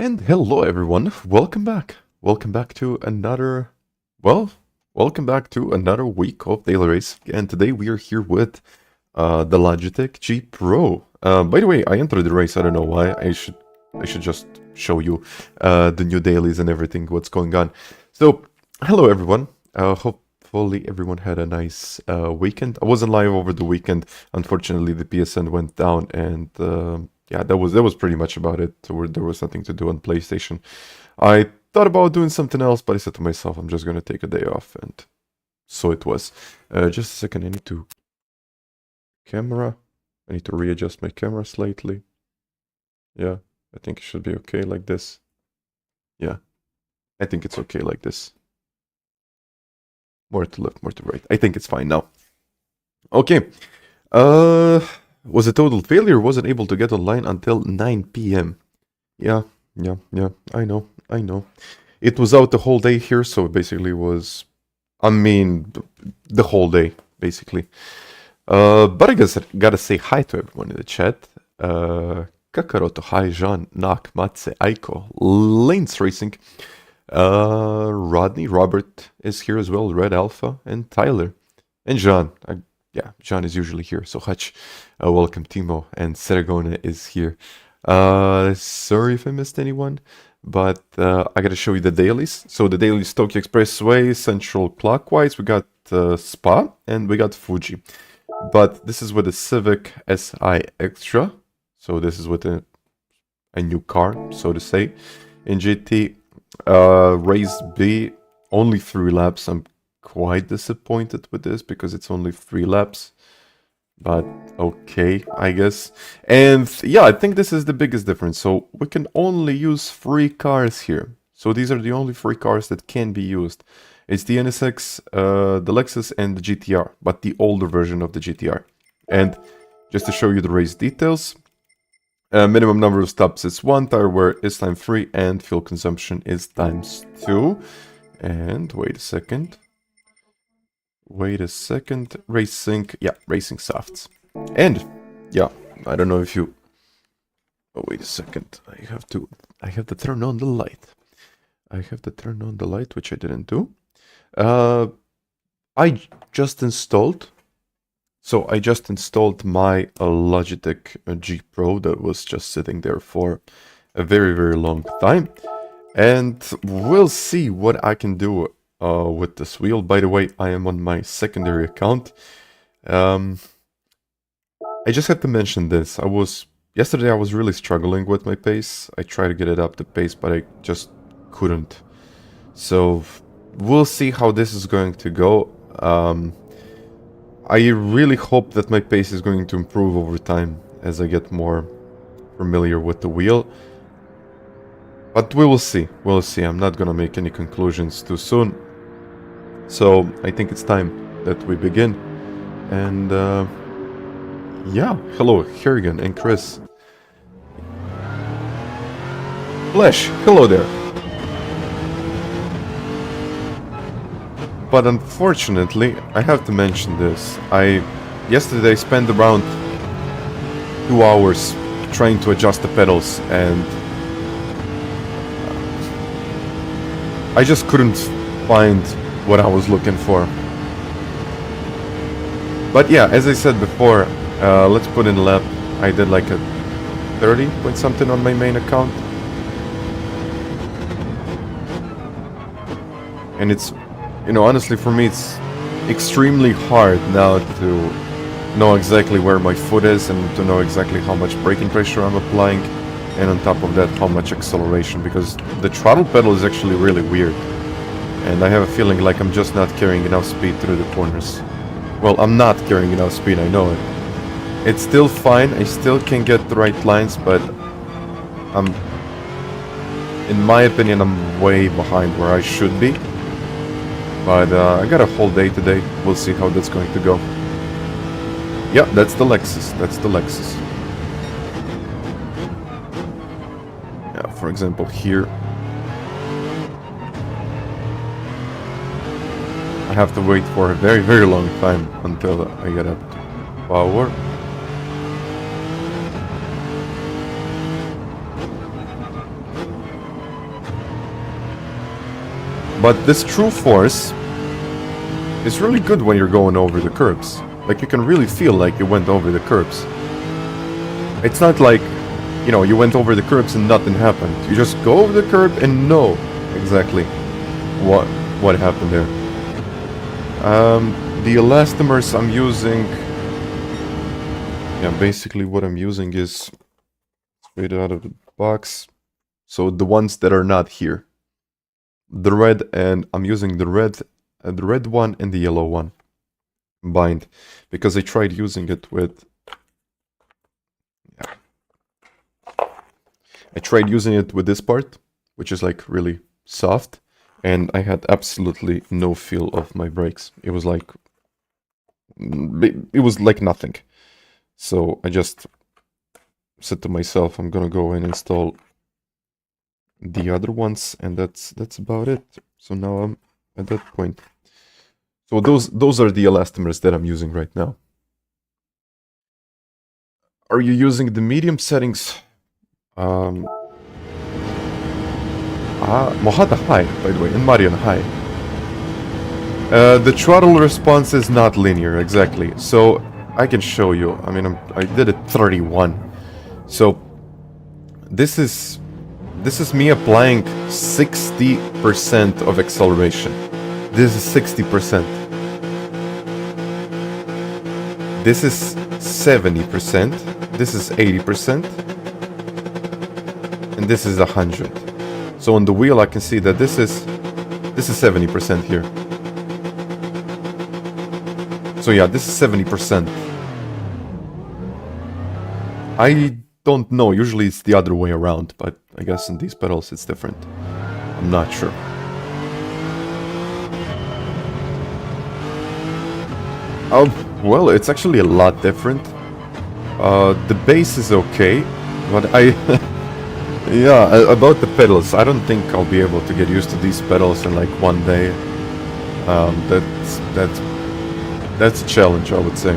And hello everyone, welcome back. Welcome back to another, welcome back to another week of Daily Race. And today we are here with the Logitech G Pro. By the way, I entered the race, I don't know why. I should just show you the new dailies and everything, what's going on. So, hello everyone. Hopefully everyone had a nice weekend. I wasn't live over the weekend. Unfortunately, the PSN went down and yeah, that was pretty much about it. So there was nothing to do on PlayStation. I thought about doing something else, but I said to myself, I'm just gonna take a day off, and so it was. Just a second, I need to readjust my camera slightly. Yeah, I think it should be okay like this. Yeah, I think it's okay like this. More to left, more to right. I think it's fine now. Okay. Was a total failure, wasn't able to get online until 9 p.m. Yeah, I know. It was out the whole day here, so basically was, the whole day, basically. But I guess I gotta say hi to everyone in the chat. Kakaroto, hi, Jean, Nak, Matse, Aiko, Lanes Racing, Rodney, Robert is here as well, Red Alpha, and Tyler, and Jean. Yeah, John is usually here, so Hutch, welcome Timo, and Seragona is here. Sorry if I missed anyone, but I gotta show you the dailies. So the dailies, Tokyo Expressway, Central Clockwise, we got Spa, and we got Fuji. But this is with the Civic Si Extra, so this is with a new car, so to say. In GT, Race B, only 3 laps. I'm quite disappointed with this because it's only 3 laps, but okay, I guess. And yeah, I think this is the biggest difference. So we can only use 3 cars here. So these are the only 3 cars that can be used. It's the NSX, the Lexus, and the GTR, but the older version of the GTR. And just to show you the race details, minimum number of stops is 1, tire wear is times 3, and fuel consumption is times 2. And wait a second, racing softs. And yeah, I don't know if you, oh wait a second, I have to turn on the light. Which I didn't do. I just installed my Logitech G Pro that was just sitting there for a very, very long time. And we'll see what I can do with this wheel. By the way, I am on my secondary account. I just have to mention this. Yesterday I was really struggling with my pace. I tried to get it up to pace, but I just couldn't. So we'll see how this is going to go. I really hope that my pace is going to improve over time as I get more familiar with the wheel. But we will see. We'll see. I'm not gonna make any conclusions too soon. So I think it's time that we begin. And yeah, hello, Hirgen and Chris. Flesh, hello there. But unfortunately, I have to mention this. Yesterday I spent around 2 hours trying to adjust the pedals, and I just couldn't find what I was looking for. But yeah, as I said before, let's put in lap. I did like a 30 point something on my main account. And it's, honestly for me it's extremely hard now to know exactly where my foot is and to know exactly how much braking pressure I'm applying. And on top of that, how much acceleration, because the throttle pedal is actually really weird. And I have a feeling like I'm just not carrying enough speed through the corners. Well, I'm not carrying enough speed, I know it. It's still fine, I still can get the right lines, but in my opinion, I'm way behind where I should be. But I got a whole day today, we'll see how that's going to go. Yeah, that's the Lexus, Yeah, for example, here. I have to wait for a very, very long time until I get up to power. But this true force is really good when you're going over the curbs. Like, you can really feel like you went over the curbs. It's not like, you know, you went over the curbs and nothing happened. You just go over the curb and know exactly what happened there. The elastomers I'm using... Yeah, basically what I'm using is straight out of the box. So the ones that are not here. The red, and I'm using the red one and the yellow one combined, because I tried using it with... Yeah. I tried using it with this part, which is like really soft, and I had absolutely no feel of my brakes. It was like nothing. So I just said to myself, I'm gonna go and install the other ones, and that's about it. So now I'm at that point. So those are the elastomers that I'm using right now. Are you using the medium settings? Mohada high, by the way, and Marian high. The throttle response is not linear, exactly. So I can show you. I mean, I did it 31. So this is me applying 60% of acceleration. This is 60%. This is 70%. This is 80%. And this is 100. So on the wheel I can see that this is 70% here. So yeah, this is 70%. I don't know, usually it's the other way around, but I guess in these pedals it's different. I'm not sure. Well, it's actually a lot different. The bass is okay, but yeah, about the pedals, I don't think I'll be able to get used to these pedals in like one day. That's a challenge, I would say.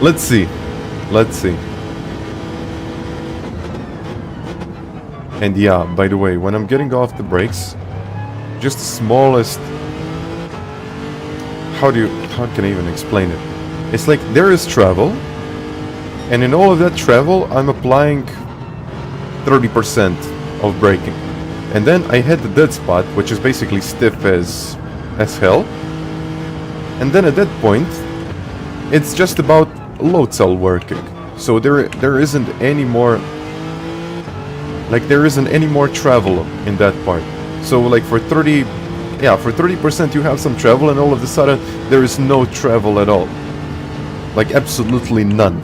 Let's see. And yeah, by the way, when I'm getting off the brakes, just the smallest... How can I even explain it? It's like there is travel, and in all of that travel, I'm applying 30% of braking. And then I hit the dead spot, which is basically stiff as hell. And then at that point, it's just about load cell working. So there isn't any more... Like, there isn't any more travel in that part. So like for 30% you have some travel, and all of a sudden there is no travel at all. Like absolutely none.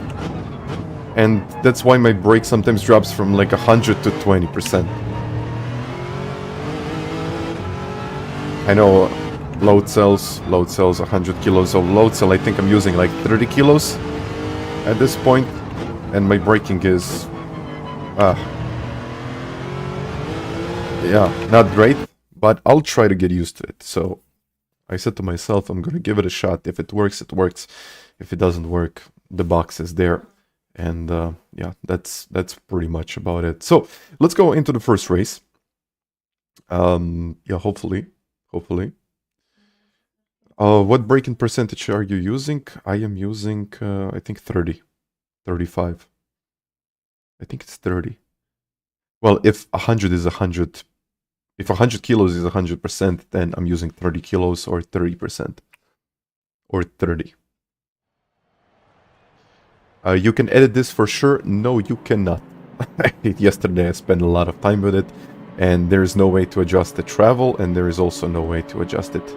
And that's why my brake sometimes drops from like 100 to 20%. I know load cells 100 kilos of load cell. I think I'm using like 30 kilos at this point, and my braking is yeah, not great, but I'll try to get used to it. So I said to myself, I'm gonna give it a shot. If it works, it works. If it doesn't work, the box is there. And yeah, that's pretty much about it. So let's go into the first race. Yeah, hopefully. What braking percentage are you using? I am using, I think 30, 35. I think it's 30. Well, if 100 is 100, if 100 kilos is 100%, then I'm using 30 kilos or 30%. Or 30. You can edit this for sure. No, you cannot. Yesterday I spent a lot of time with it, and there is no way to adjust the travel, and there is also no way to adjust it,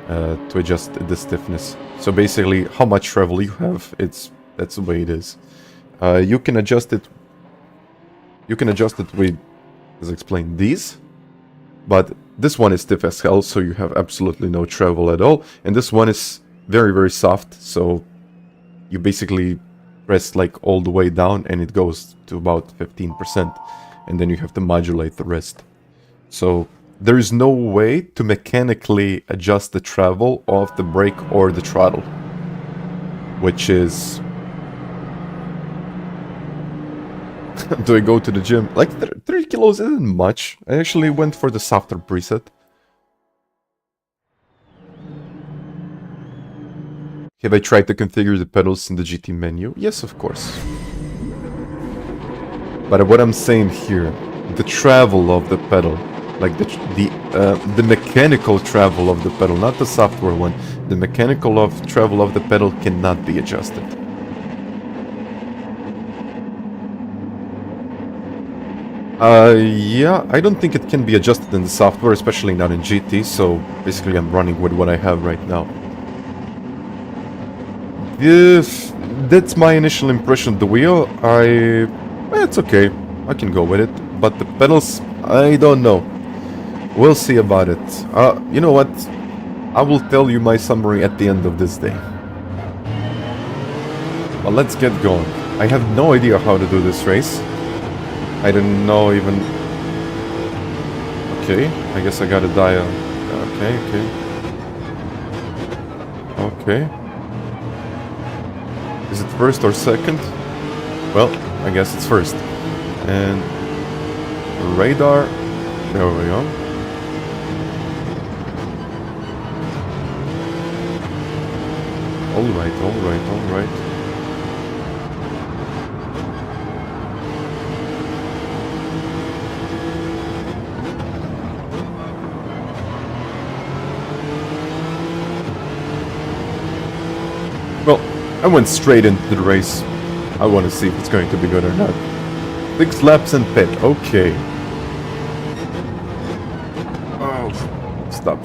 to adjust the stiffness. So basically, how much travel you have, that's the way it is. You can adjust it. You can adjust it with, as explained, these. But this one is stiff as hell, so you have absolutely no travel at all. And this one is very, very soft, so you basically press like all the way down and it goes to about 15%. And then you have to modulate the rest. So there is no way to mechanically adjust the travel of the brake or the throttle. Which is Do I go to the gym? Like 30 kilos isn't much. I actually went for the softer preset. Have I tried to configure the pedals in the GT menu? Yes, of course. But what I'm saying here, the travel of the pedal, like the mechanical travel of the pedal, not the software one, the mechanical travel of the pedal cannot be adjusted. Yeah, I don't think it can be adjusted in the software, especially not in GT, so basically I'm running with what I have right now. If that's my initial impression of the wheel, it's okay, I can go with it, but the pedals, I don't know. We'll see about it. You know what? I will tell you my summary at the end of this day. Well, let's get going. I have no idea how to do this race. I don't know even... Okay, I guess I gotta die on... Okay. Is it first or second? Well, I guess it's first. And... radar... There we go. Alright. Well, I went straight into the race. I want to see if it's going to be good or not. 6 laps and pit, okay. Oh, stop.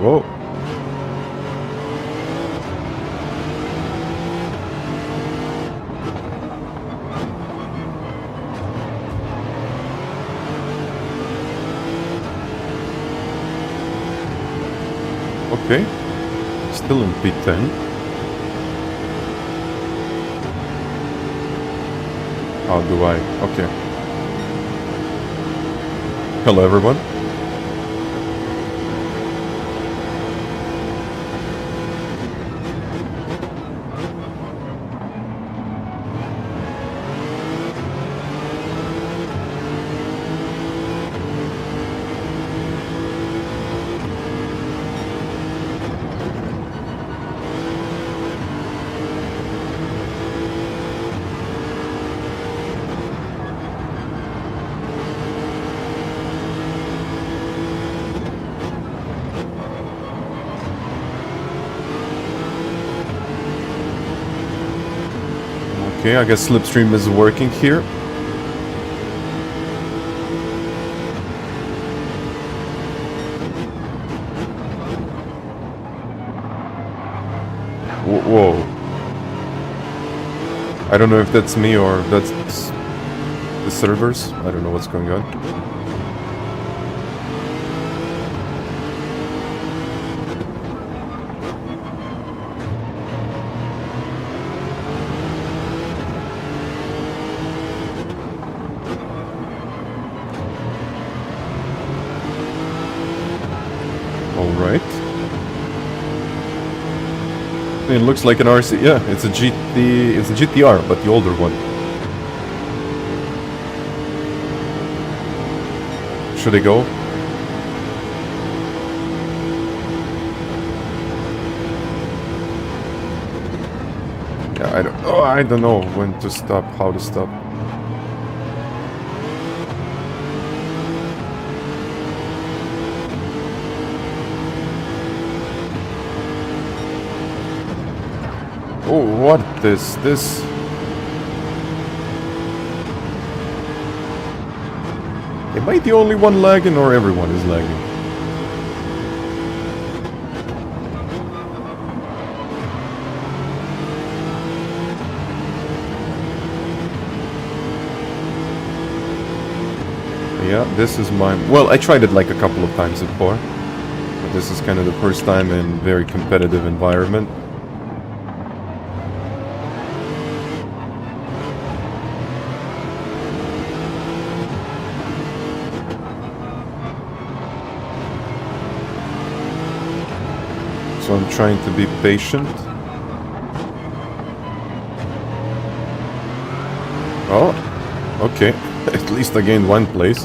Whoa. Okay, still in P10. How do I? Okay. Hello, everyone. Okay, I guess Slipstream is working here. Whoa. I don't know if that's me or that's the servers. I don't know what's going on. It looks like an RC. Yeah, it's a GT. It's a GTR, but the older one. Should I go? Yeah, I don't know when to stop, how to stop. Oh, what is this? Am I the only one lagging or everyone is lagging? Yeah, this is my... Well, I tried it like a couple of times before. But this is kind of the first time in very competitive environment. so I'm trying to be patient. Oh, okay. At least I gained one place.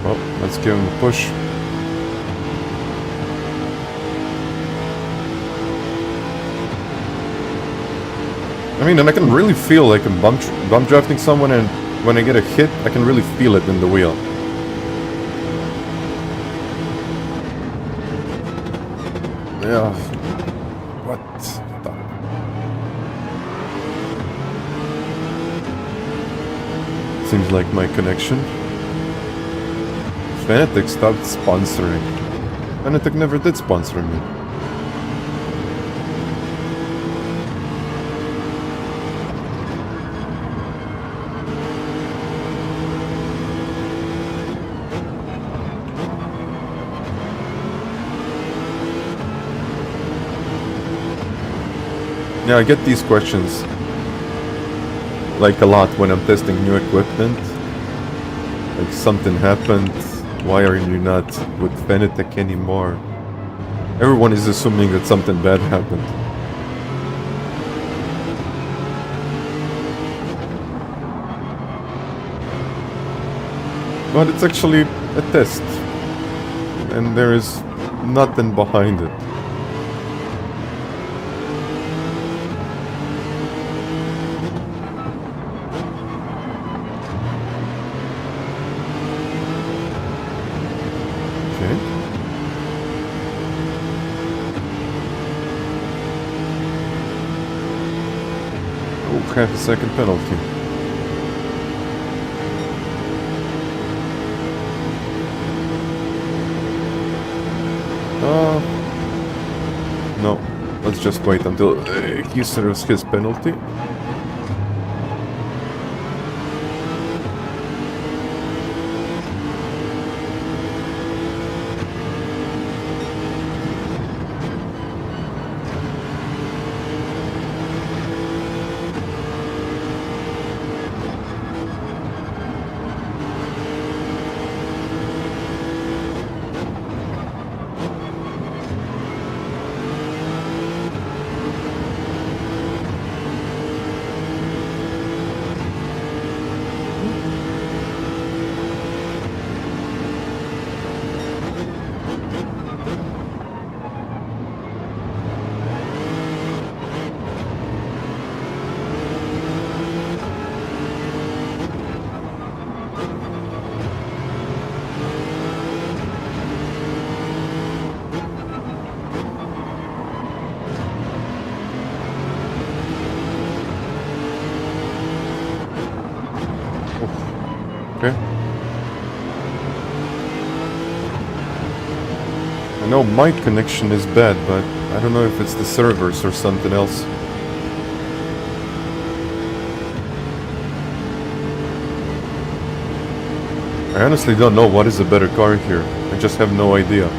Well, let's give him a push. I mean, and I can really feel like I'm bump drafting someone, and when I get a hit, I can really feel it in the wheel. Yeah. What the... Seems like my connection. FANATEC stopped sponsoring. FANATEC never did sponsor me. Yeah, I get these questions like a lot when I'm testing new equipment. Like, something happened, why are you not with FANATEC anymore? Everyone is assuming that something bad happened. But it's actually a test, and there is nothing behind it. Half a second penalty. No, let's just wait until he serves his penalty. I know my connection is bad, but I don't know if it's the servers or something else. I honestly don't know what is a better car here. I just have no idea.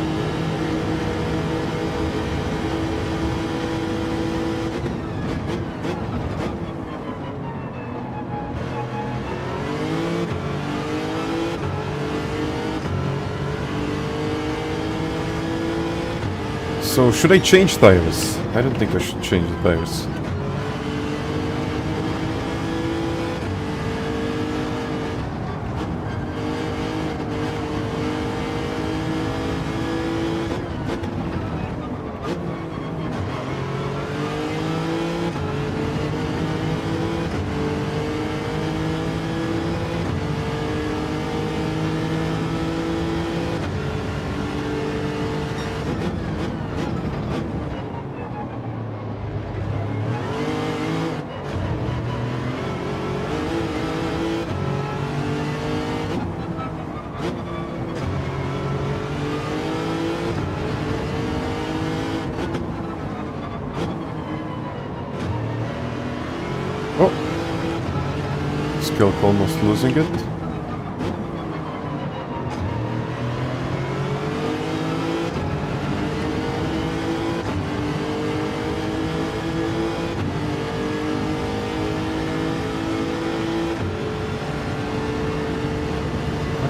So, should I change tires? I don't think I should change the tires. Almost losing it.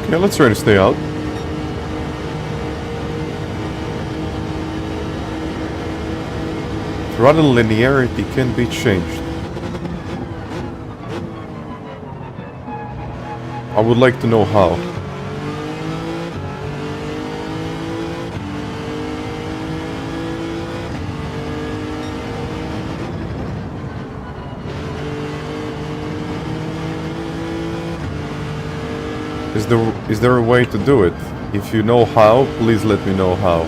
Okay, let's try to stay out. Throttle linearity can be changed. I would like to know how. Is there a way to do it? If you know how, please let me know how.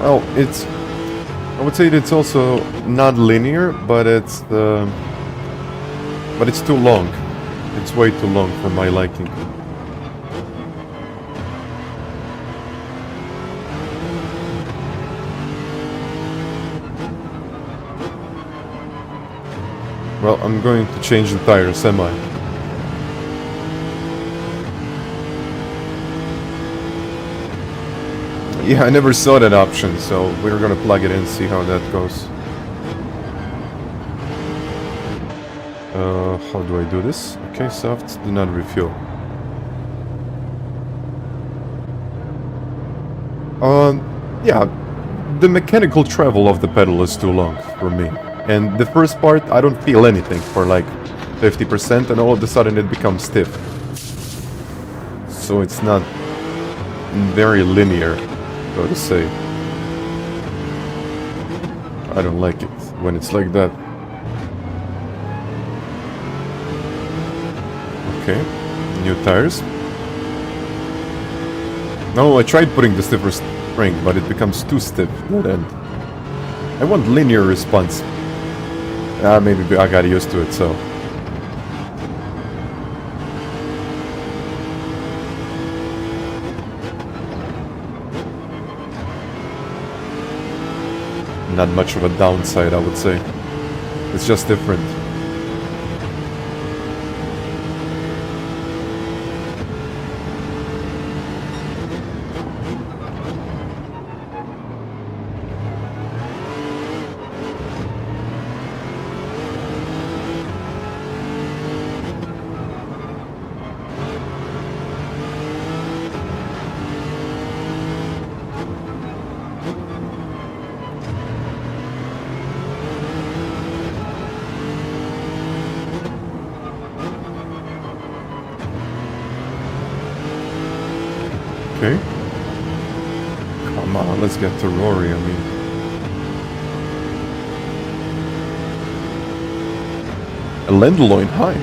Well, I would say it's also not linear, but it's too long. It's way too long for my liking. Well, I'm going to change the tire semi. Yeah, I never saw that option, so we're gonna plug it in, see how that goes. How do I do this? Okay, soft, do not refuel. Yeah, the mechanical travel of the pedal is too long for me. And the first part, I don't feel anything for like 50%, and all of a sudden it becomes stiff. So it's not very linear, so to say. I don't like it when it's like that. Okay, new tires. No, I tried putting the stiffer spring, but it becomes too stiff at the end. I want linear response. Maybe I got used to it, so. Not much of a downside, I would say. It's just different. Okay. Come on, let's get to Rory, I mean. A Landloin high.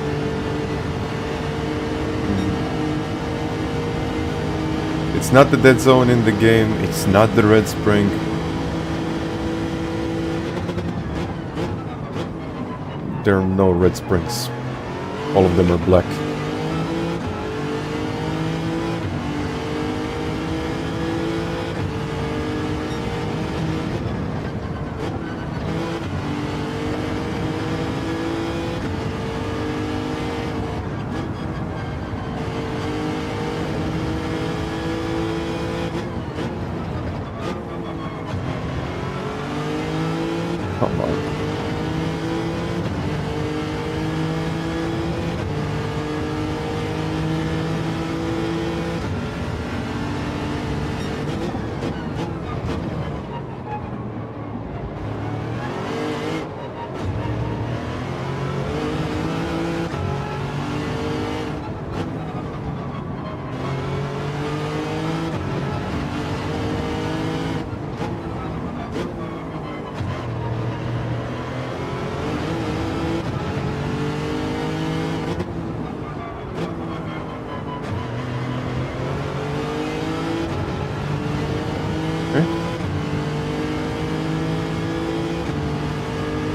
It's not the dead zone in the game, it's not the red spring. There are no red springs. All of them are black. Come on.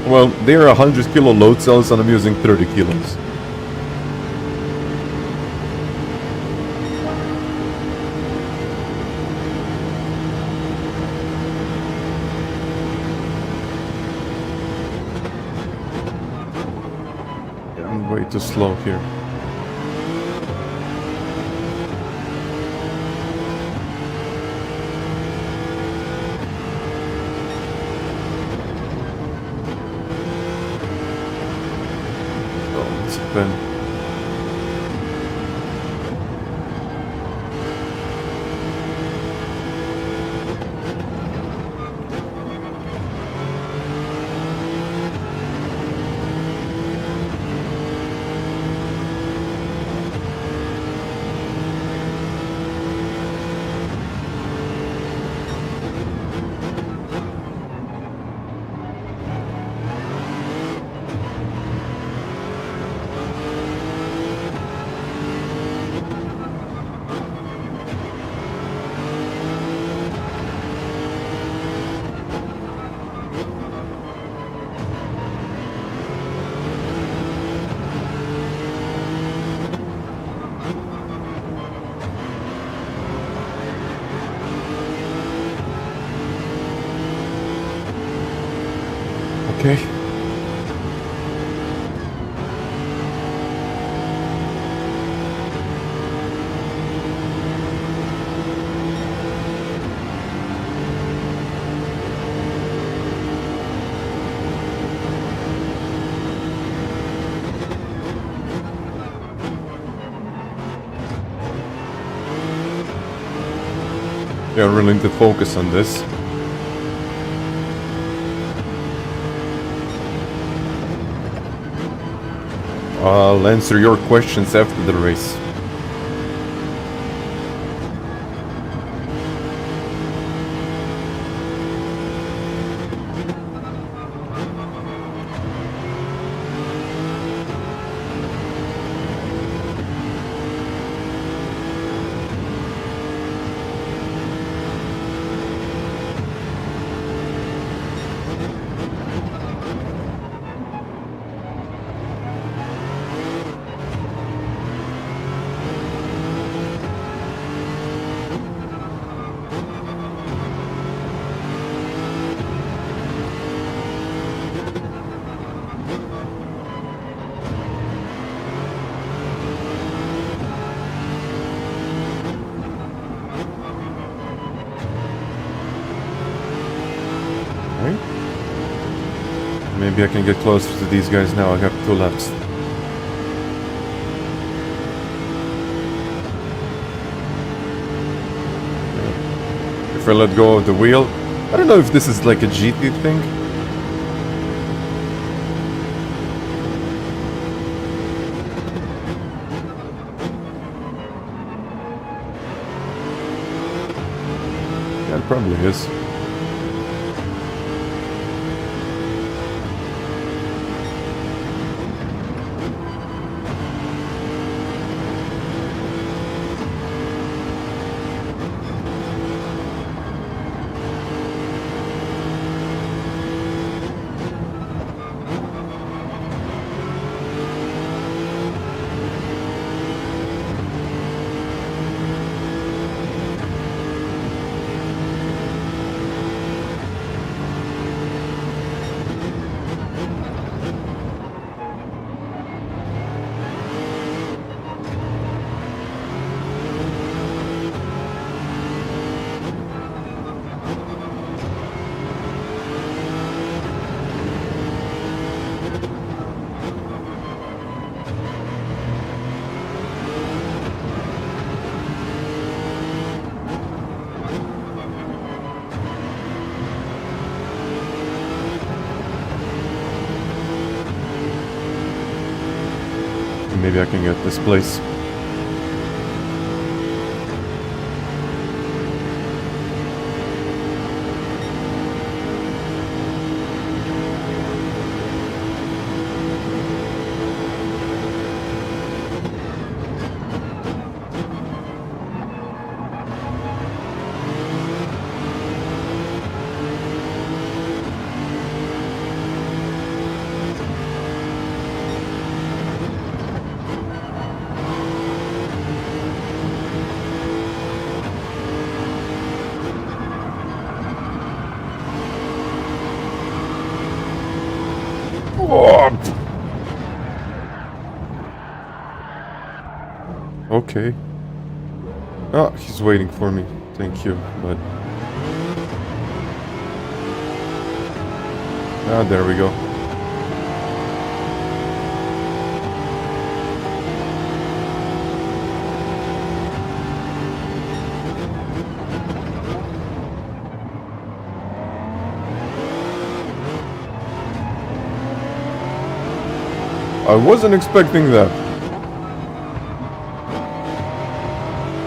Well, they are 100 kilo load cells and I'm using 30 kilos. I'm way too slow here. Oh, it's a pen. Okay. Yeah, I really need to focus on this. I'll answer your questions after the race. Maybe I can get closer to these guys now. I have 2 laps. If I let go of the wheel, I don't know if this is like a GT thing. Yeah, it probably is. Maybe I can get this place. Okay. Oh, he's waiting for me. Thank you, but... Ah, there we go. I wasn't expecting that.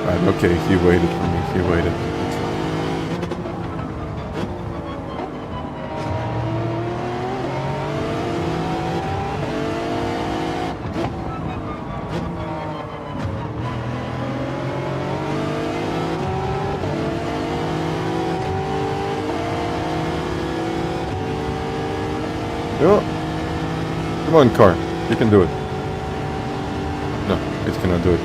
Right, okay, he waited for me, he waited. Yo. Come on, car. You can do it. No, it cannot do it.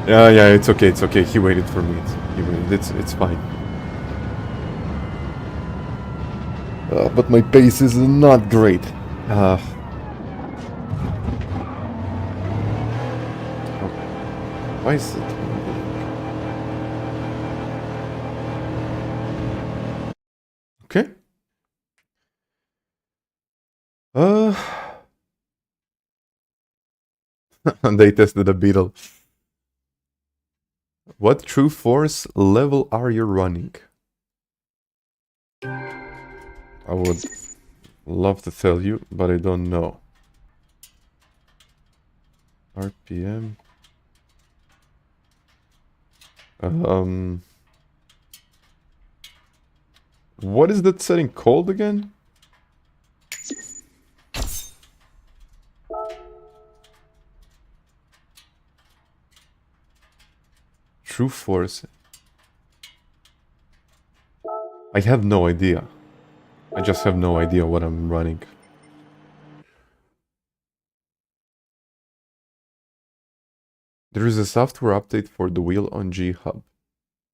Yeah, it's okay, it's okay. He waited for me. He waited. It's fine. But my pace is not great. Oh, why is it? Okay. They tested a beetle. What true force level are you running? I would love to tell you, but I don't know. RPM. What is that setting called again? True force. I have no idea. I just have no idea what I'm running. There is a software update for the wheel on G-Hub.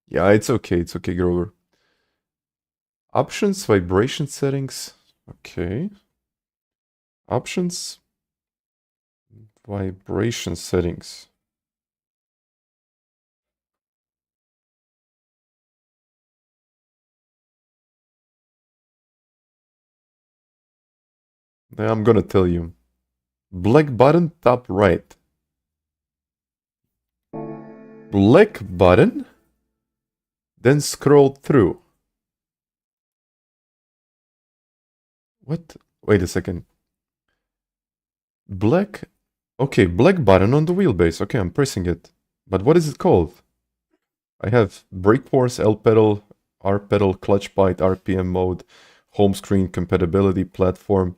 Yeah, it's okay, Grover. Options, vibration settings. Okay. Options. Vibration settings. I'm gonna tell you. Black button, top right. Black button, then scroll through. What? Wait a second. Black... Okay, black button on the wheelbase. Okay, I'm pressing it. But what is it called? I have brake force, L pedal, R pedal, clutch bite, RPM mode, home screen, compatibility, platform.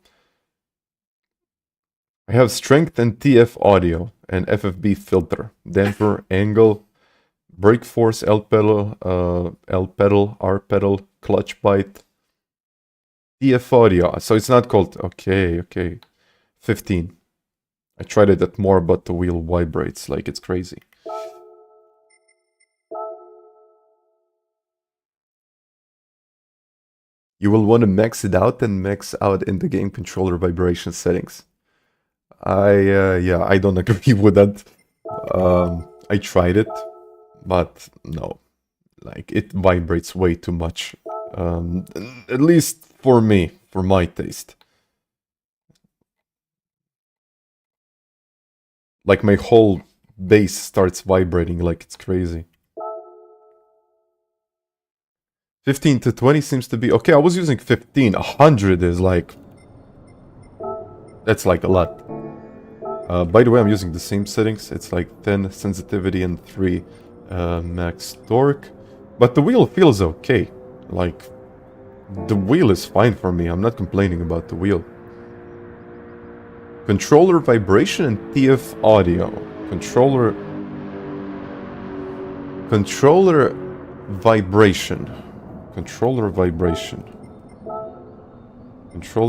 I have strength and TF audio and FFB filter, damper, angle, brake force, L pedal, R pedal, clutch bite, TF audio. So it's not called... Okay. 15. I tried it at more, but the wheel vibrates like it's crazy. You will want to max it out and max out in the game controller vibration settings. I don't agree with that. I tried it, but no. Like, it vibrates way too much. At least for me, for my taste. Like, my whole base starts vibrating like it's crazy. 15 to 20 seems to be... Okay, I was using 15. 100 is like... That's like a lot. By the way, I'm using the same settings. It's like 10 sensitivity and 3 max torque. But the wheel feels okay. Like, the wheel is fine for me. I'm not complaining about the wheel. Controller vibration and TF audio. Controller vibration. Controller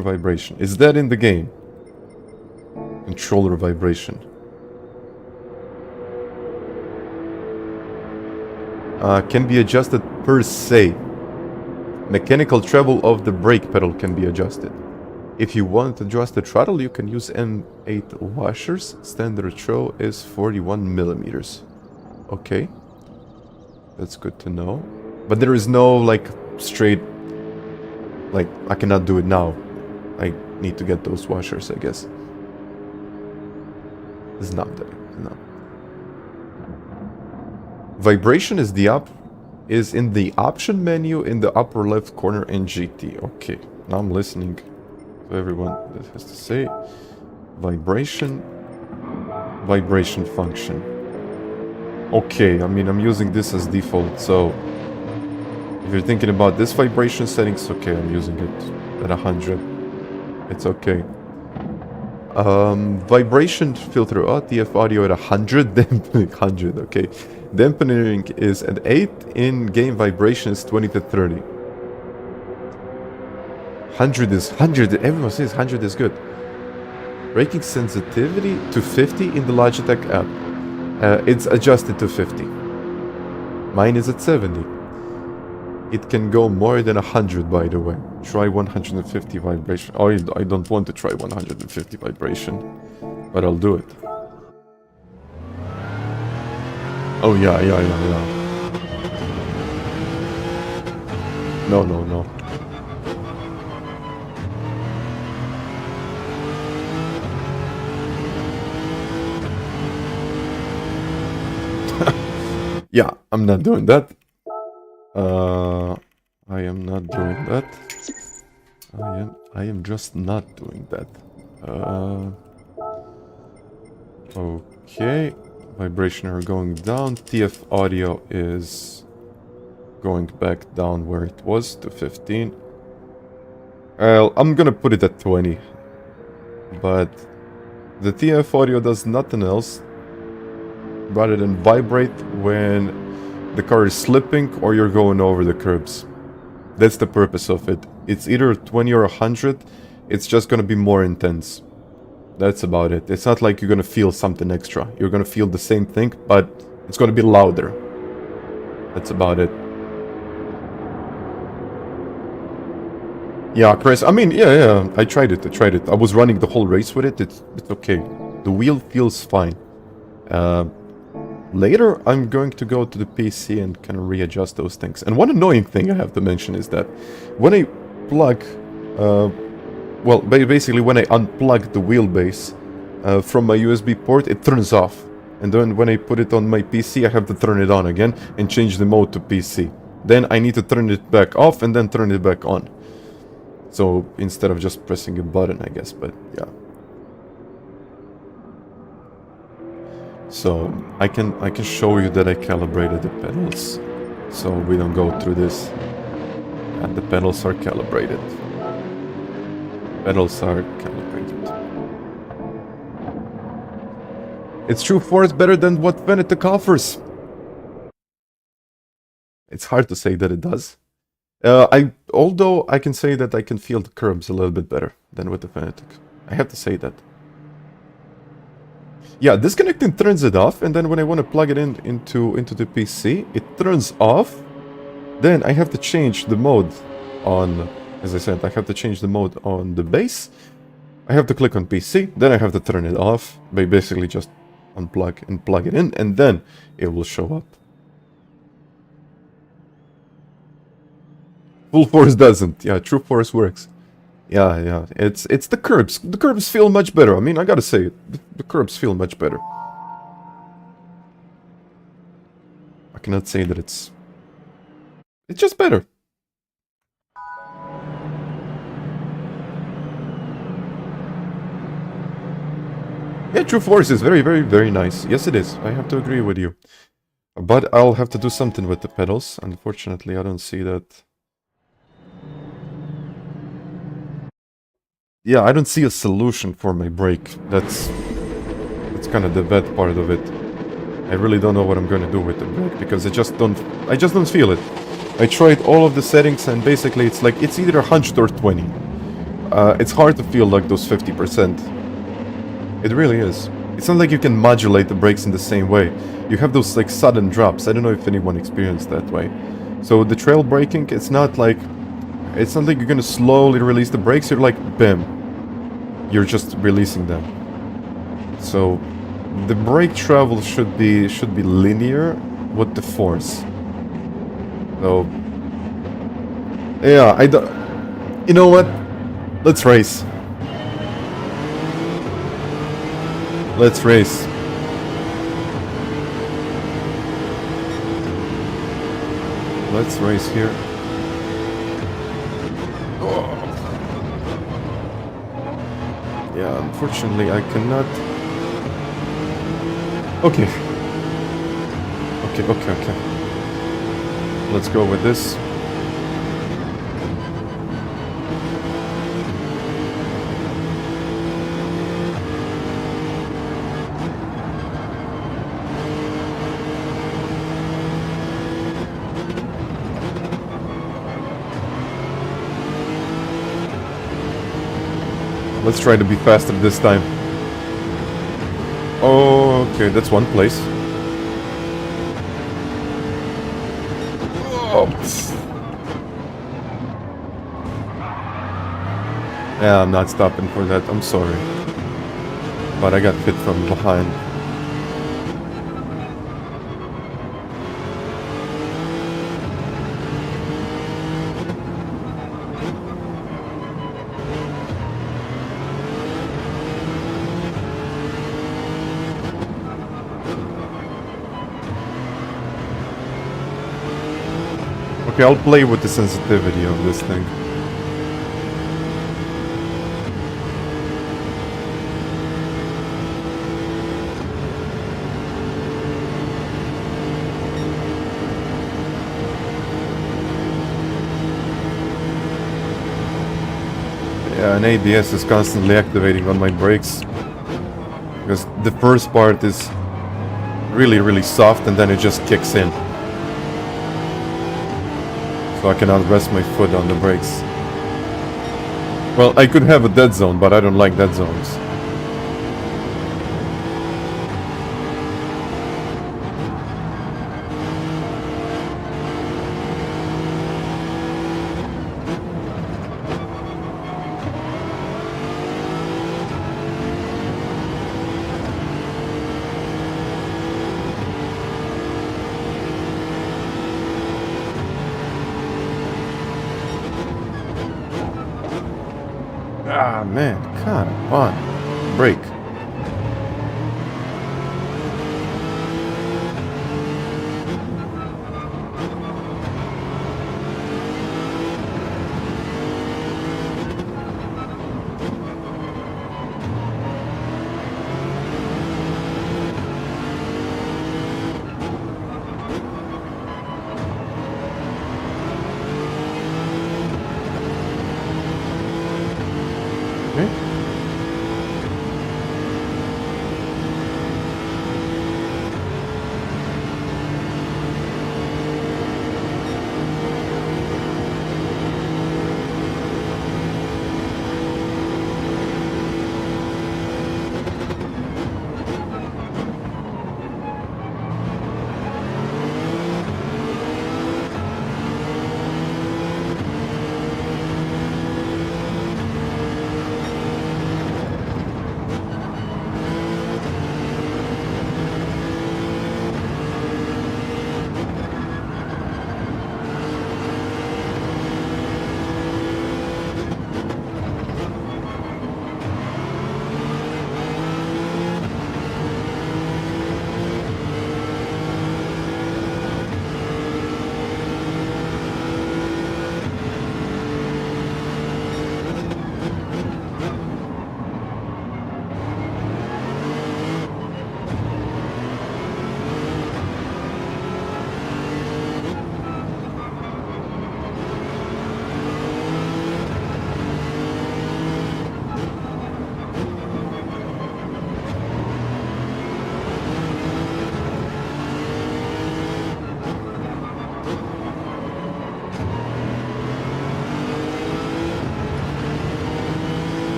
vibration. Is that in the game? Controller vibration. Can be adjusted per se. Mechanical travel of the brake pedal can be adjusted. If you want to adjust the throttle, you can use M8 washers. Standard throw is 41 millimeters. Okay. That's good to know. But there is no, like, straight... Like, I cannot do it now. I need to get those washers, I guess. It's not that. No. Vibration is in the option menu in the upper left corner in GT. Okay. Now I'm listening to everyone that has to say. Vibration function. Okay, I mean, I'm using this as default, so if you're thinking about this vibration settings, okay, I'm using it at 100. It's okay. Vibration filter TF audio at 100, dampening 100, okay. Dampening is at 8, in-game vibration is 20 to 30. 100, everyone says 100 is good. Braking sensitivity to 50 in the Logitech app. It's adjusted to 50. Mine is at 70. It can go more than 100, by the way. Try 150 vibration. Oh, I don't want to try 150 vibration, but I'll do it. Oh, yeah. No. Yeah, I'm not doing that. I am not doing that. I am just not doing that. Okay. Vibration are going down. TF audio is going back down where it was to 15. I'm gonna put it at 20. But the TF audio does nothing else rather than vibrate when the car is slipping or you're going over the curbs. That's the purpose of it. It's either 20 or 100. It's just gonna be more intense. That's about it. It's not like you're gonna feel something extra. You're gonna feel the same thing, but it's gonna be louder. That's about it. Yeah, Chris, I mean, yeah, I tried it. I was running the whole race with it. It's okay. The wheel feels fine. Later, I'm going to go to the PC and kind of readjust those things. And one annoying thing I have to mention is that when I plug... well, basically when I unplug the wheelbase from my USB port, it turns off. And then when I put it on my PC, I have to turn it on again and change the mode to PC. Then I need to turn it back off and then turn it back on. So, instead of just pressing a button, I guess, but yeah. So, I can show you that I calibrated the pedals, so we don't go through this. And the pedals are calibrated. Pedals are calibrated. It's true force better than what FANATEC offers. It's hard to say that it does. Although I can say that I can feel the curbs a little bit better than with the FANATEC. I have to say that. Yeah, disconnecting turns it off, and then when I want to plug it into the PC, it turns off. Then I have to change the mode on, as I said, I have to change the mode on the base. I have to click on PC, then I have to turn it off. By basically just unplug and plug it in, and then it will show up. Full force doesn't. Yeah, true force works. Yeah. It's the curbs. The curbs feel much better. I mean, I gotta say it. The curbs feel much better. I cannot say that it's just better. Yeah, true force is very, very, very nice. Yes, it is. I have to agree with you. But I'll have to do something with the pedals. Unfortunately, I don't see that. Yeah, I don't see a solution for my brake. That's kind of the bad part of it. I really don't know what I'm going to do with the brake because I just don't feel it. I tried all of the settings and basically it's like it's either 100 or 20. It's hard to feel like those 50%. It really is. It's not like you can modulate the brakes in the same way. You have those like sudden drops. I don't know if anyone experienced that way. So the trail braking, it's not like you're gonna slowly release the brakes. You're like, bam, you're just releasing them. So the brake travel should be linear with the force. So yeah, I don't. You know what? Let's race. Let's race. Let's race here. Oh. Yeah, unfortunately I cannot. Okay. Okay. Let's go with this. Let's try to be faster this time. Oh, okay, that's one place. Oh. Yeah, I'm not stopping for that. I'm sorry. But I got hit from behind. Okay, I'll play with the sensitivity of this thing. Yeah, and ABS is constantly activating on my brakes. Because the first part is really soft and then it just kicks in. So I cannot rest my foot on the brakes. Well, I could have a dead zone, but I don't like dead zones. Ah, man, come on. Brake.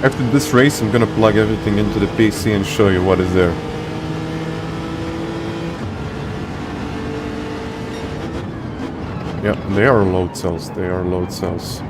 After this race, I'm gonna plug everything into the PC and show you what is there. Yeah, they are load cells. They are load cells.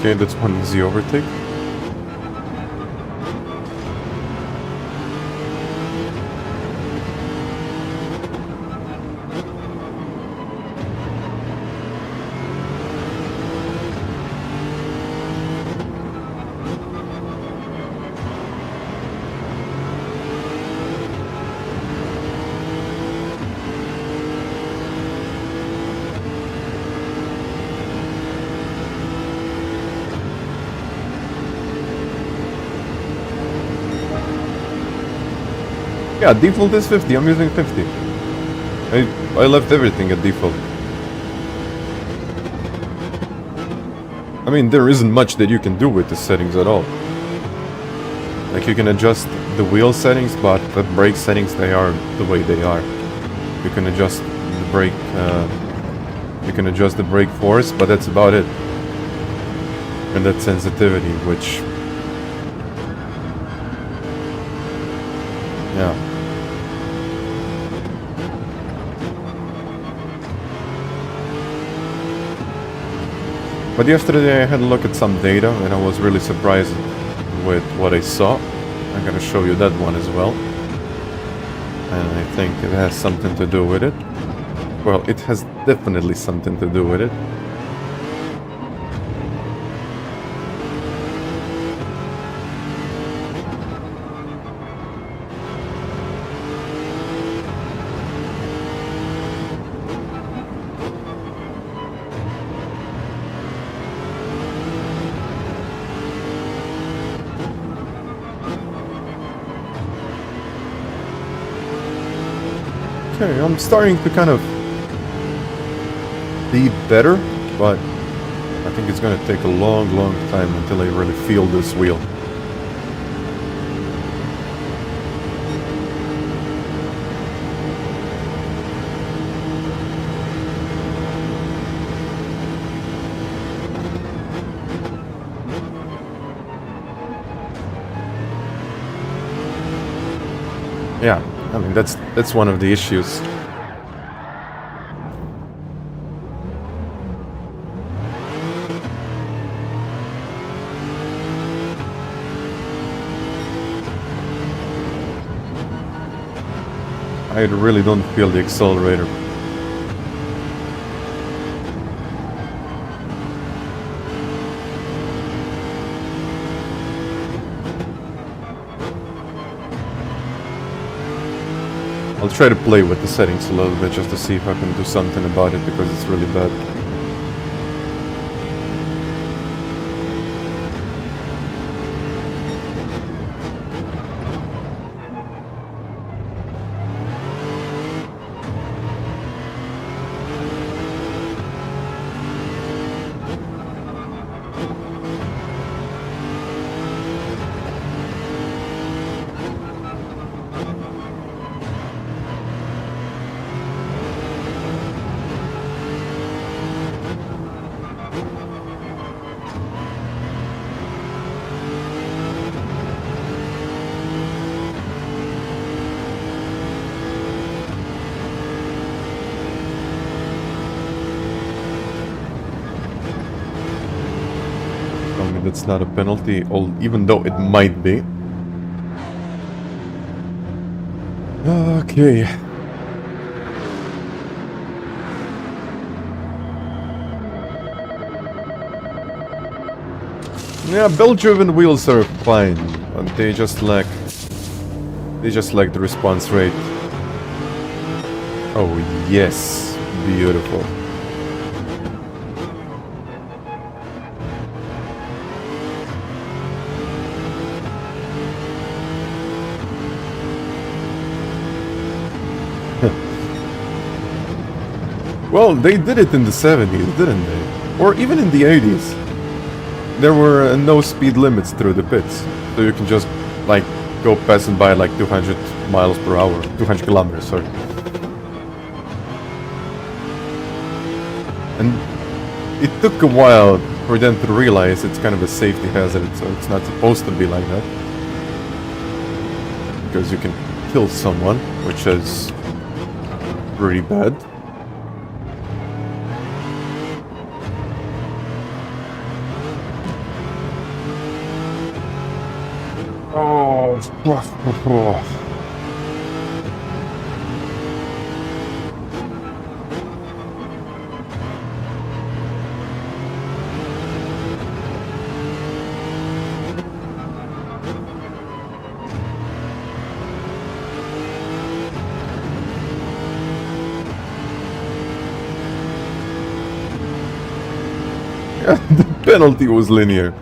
Okay, that's one easy overtake. Yeah, default is 50. I'm using 50. I left everything at default. I mean, there isn't much that you can do with the settings at all. Like, you can adjust the wheel settings, but the brake settings, they are the way they are. You can adjust the brake, you can adjust the brake force, but that's about it. And that sensitivity, which... yeah. But yesterday I had a look at some data and I was really surprised with what I saw. I'm gonna show you that one as well. And I think it has something to do with it. Well, it has definitely something to do with it. Okay, I'm starting to kind of be better, but I think it's gonna take a long time until I really feel this wheel. Yeah. I mean, that's one of the issues. I really don't feel the accelerator. I'll try to play with the settings a little bit just to see if I can do something about it, because it's really bad. think that's not a penalty, even though it might be. Okay. Yeah, belt-driven wheels are fine, but they just lack the response rate. Oh yes, beautiful. Well, they did it in the 70s, didn't they? Or even in the 80s. There were no speed limits through the pits, so you can just, like, go passing by like 200 miles per hour, 200 kilometers, sorry. And it took a while for them to realize it's kind of a safety hazard, so it's not supposed to be like that. Because you can kill someone, which is pretty bad. Oh. The penalty was linear.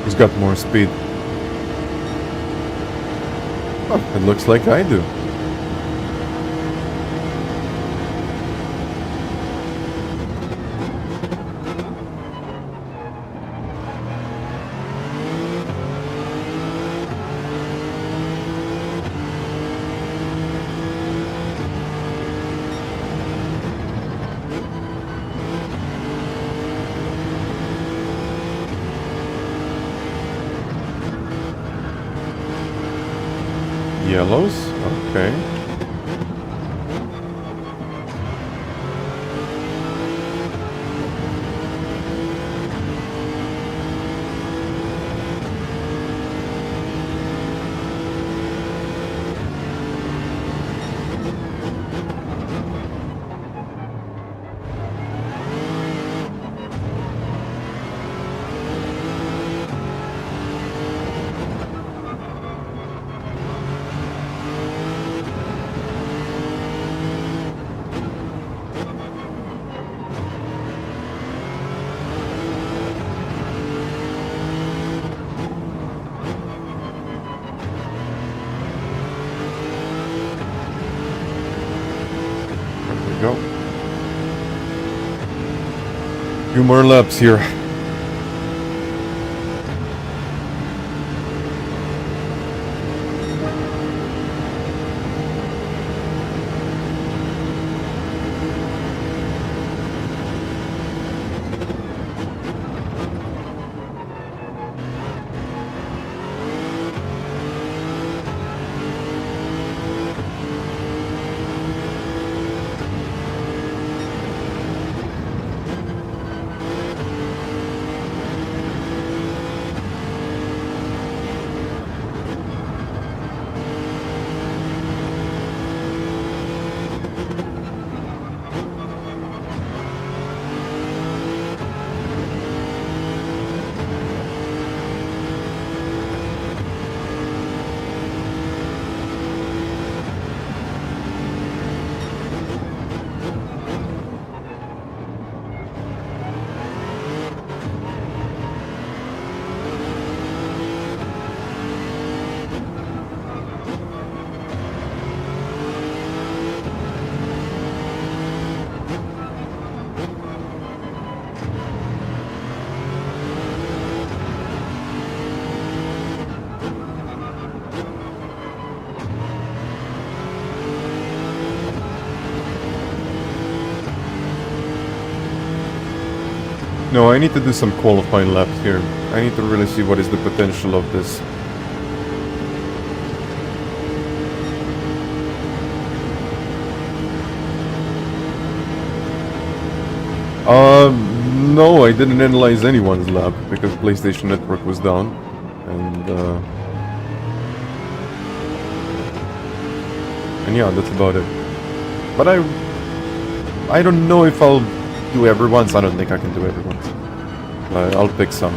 He's got more speed. Oh, it looks like I do. Yellows? Okay. Go. Few more laps here. No, I need to do some qualifying laps here. I need to really see what is the potential of this. No, I didn't analyze anyone's lap because PlayStation Network was down, and yeah, that's about it. But I don't know if I'll do everyone's. I don't think I can do everyone's. But I'll pick some.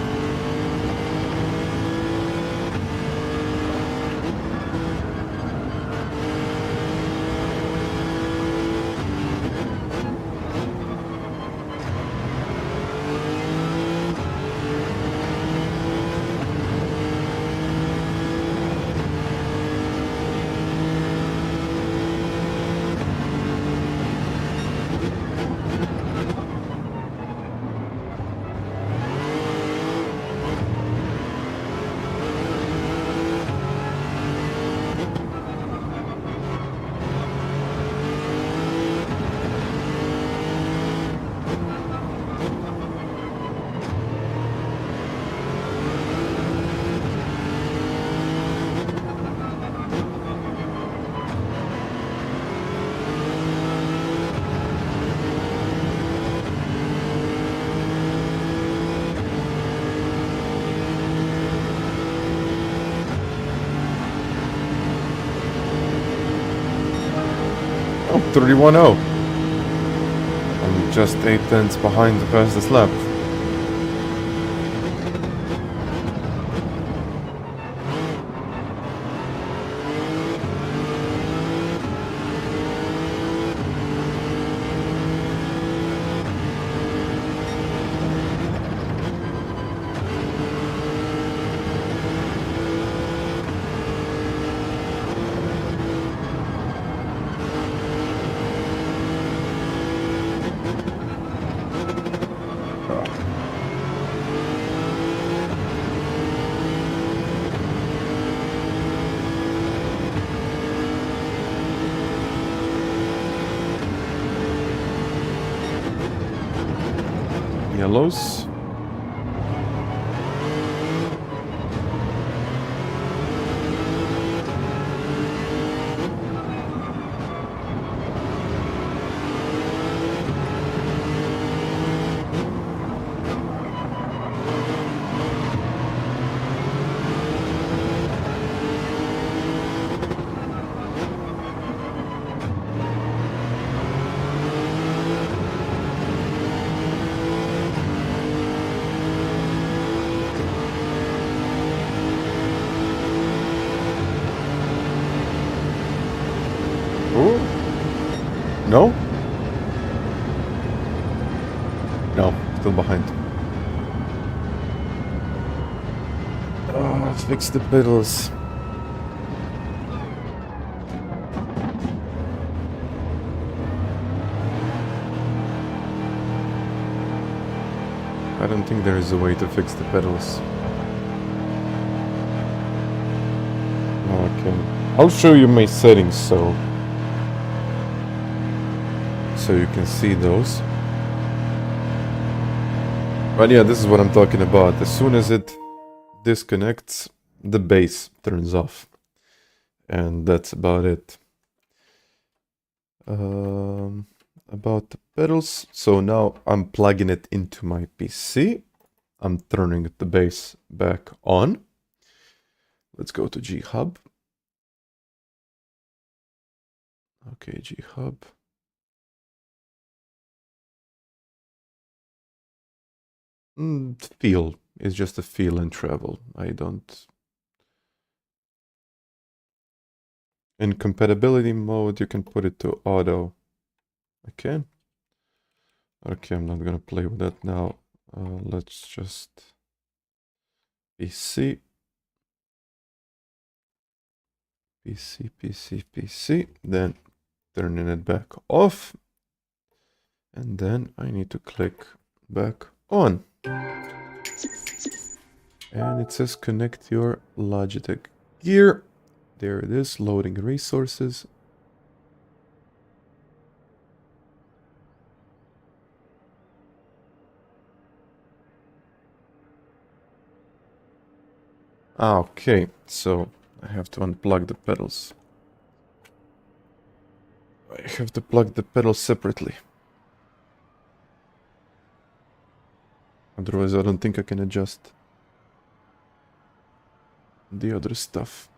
Oh, 31-0. I'm just 8 tenths behind the fastest lap. Yellows. No? No, still behind. Oh, fix the pedals. I don't think there is a way to fix the pedals. Okay. I'll show you my settings so you can see those. But yeah, this is what I'm talking about. As soon as it disconnects, the bass turns off. And that's about it. About the pedals. So now I'm plugging it into my PC. I'm turning the bass back on. Let's go to G Hub. Okay, G Hub. Feel is just a feel and travel. I don't. In compatibility mode, you can put it to auto. Okay. Okay, I'm not gonna play with that now. Let's just PC. PC. Then turning it back off. And then I need to click back on. And it says connect your Logitech gear. There it is, loading resources. Okay, so I have to unplug the pedals. I have to plug the pedals separately. Otherwise, I don't think I can adjust the other stuff.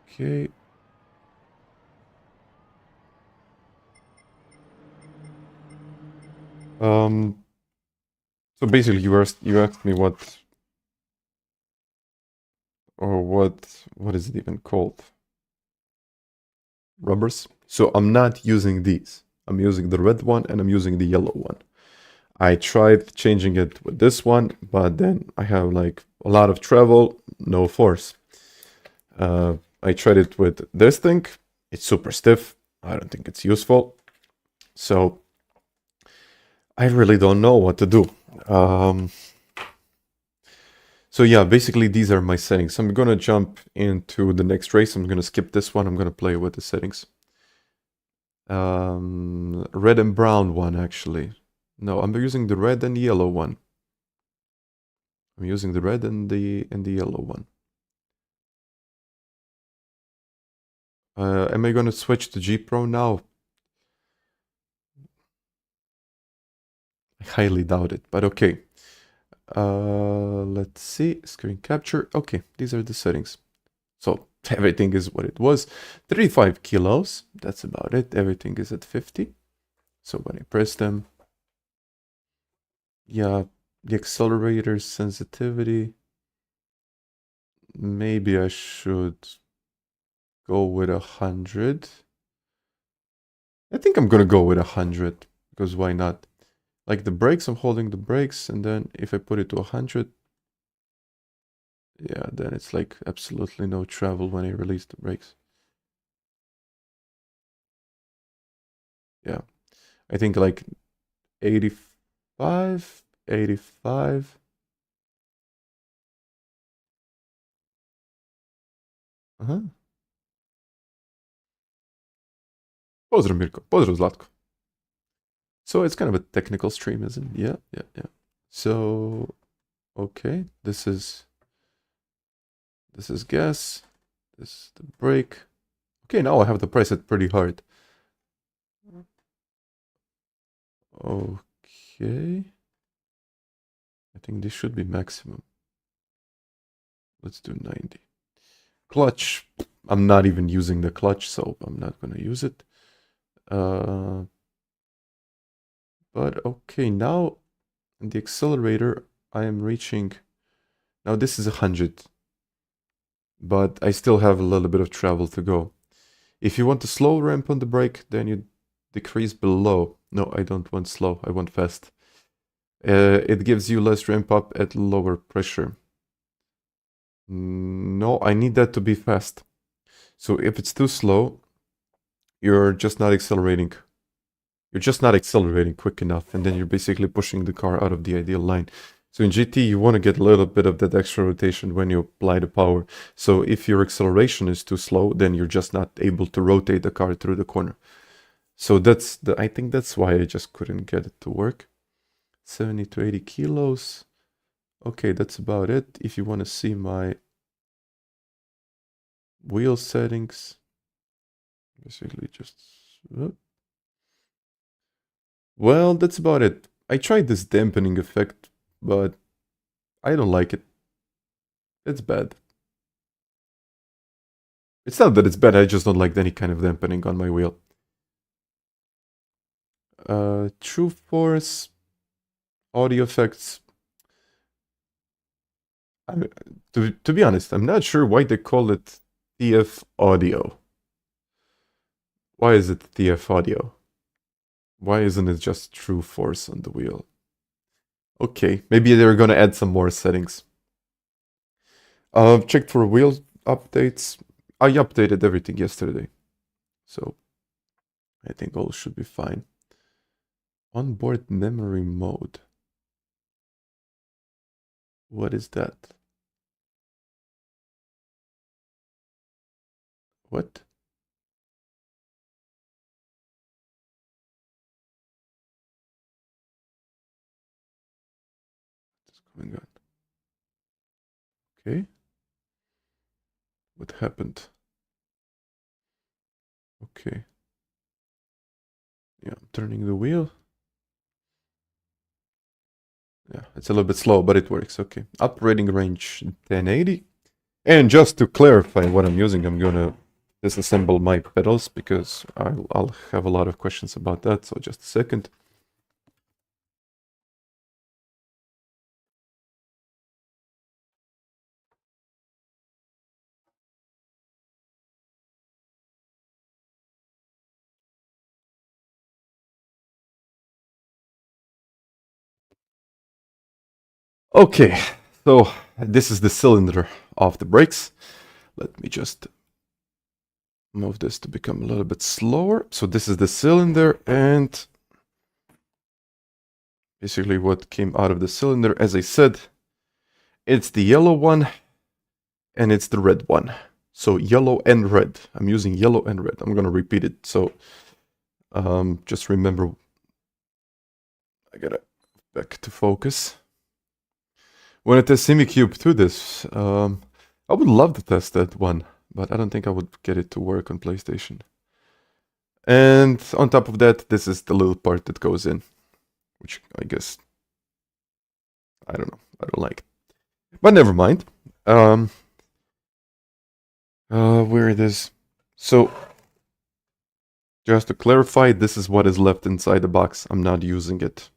Okay. So basically, you asked me what is it even called? Rubbers. So I'm not using these. I'm using the red one and I'm using the yellow one. I tried changing it with this one, but then I have like a lot of travel, no force. I tried it with this thing. It's super stiff. I don't think it's useful. So I really don't know what to do. So yeah, basically these are my settings. I'm gonna jump into the next race. I'm gonna skip this one. I'm gonna play with the settings. Red and brown one actually. No, I'm using the red and the yellow one. I'm using the red and the yellow one. Am I gonna switch to G Pro now? I highly doubt it, but okay. Let's see, screen capture. Okay, these are the settings. So everything is what it was. 35 kilos, that's about it. Everything is at 50. So when I press them, yeah, the accelerator sensitivity. Maybe I should go with 100. I think I'm gonna go with 100 because why not? Like the brakes, I'm holding the brakes, and then if I put it to 100, yeah, then it's like absolutely no travel when I release the brakes. Yeah, I think like 85, 85. Uh-huh. Pozdrav Mirko, pozdrav Zlatko. So it's kind of a technical stream, isn't it? Yeah, yeah, yeah. So, okay, this is gas, this is the brake. Okay, now I have to press it pretty hard. Okay. I think this should be maximum. Let's do 90. Clutch. I'm not even using the clutch, so I'm not going to use it. But okay, now the accelerator, I am reaching. Now this is 100. But I still have a little bit of travel to go. If you want a slow ramp on the brake, then you decrease below. No, I don't want slow. I want fast. It gives you less ramp up at lower pressure. No, I need that to be fast. So if it's too slow, you're just not accelerating. You're just not accelerating quick enough, and then you're basically pushing the car out of the ideal line. So in GT, you want to get a little bit of that extra rotation when you apply the power. So if your acceleration is too slow, then you're just not able to rotate the car through the corner. So I think that's why I just couldn't get it to work. 70 to 80 kilos. Okay, that's about it. If you want to see my wheel settings, basically just... Well, that's about it. I tried this dampening effect, but I don't like it. It's bad. It's not that it's bad, I just don't like any kind of dampening on my wheel. True Force, audio effects. To be honest, I'm not sure why they call it TF audio. Why is it TF audio? Why isn't it just True Force on the wheel? Okay, maybe they're gonna add some more settings. Checked for wheel updates. I updated everything yesterday, so I think all should be fine. Onboard memory mode. What is that? What? What's going on? Okay. What happened? Okay. Yeah, I'm turning the wheel. Yeah, it's a little bit slow, but it works. Okay. Operating range 1080. And just to clarify what I'm using, I'm gonna disassemble my pedals because I'll have a lot of questions about that. So just a second. Okay, so this is the cylinder of the brakes. Let me just move this to become a little bit slower. So this is the cylinder, and basically what came out of the cylinder, as I said, it's the yellow one and it's the red one. So yellow and red. I'm using yellow and red. I'm gonna repeat it. So just remember, I gotta back to focus. When I test SimiCube to this, I would love to test that one, but I don't think I would get it to work on PlayStation. And on top of that, this is the little part that goes in, which I guess, I don't know, I don't like. But never mind. Where it is. So, just to clarify, this is what is left inside the box. I'm not using it.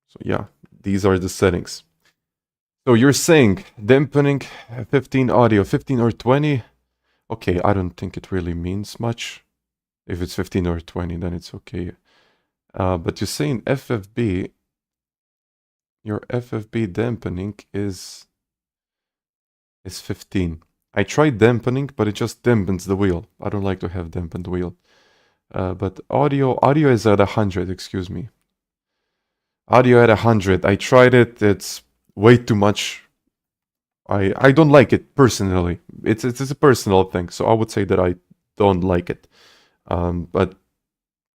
So yeah, these are the settings. So you're saying dampening 15 audio, 15 or 20? Okay, I don't think it really means much. If it's 15 or 20, then it's okay. But you're saying FFB, your FFB dampening is 15. I tried dampening, but it just dampens the wheel. I don't like to have dampened wheel. But audio is at 100, excuse me. Audio at 100. I tried it, it's way too much. I don't like it personally. It's a personal thing, so I would say that I don't like it. But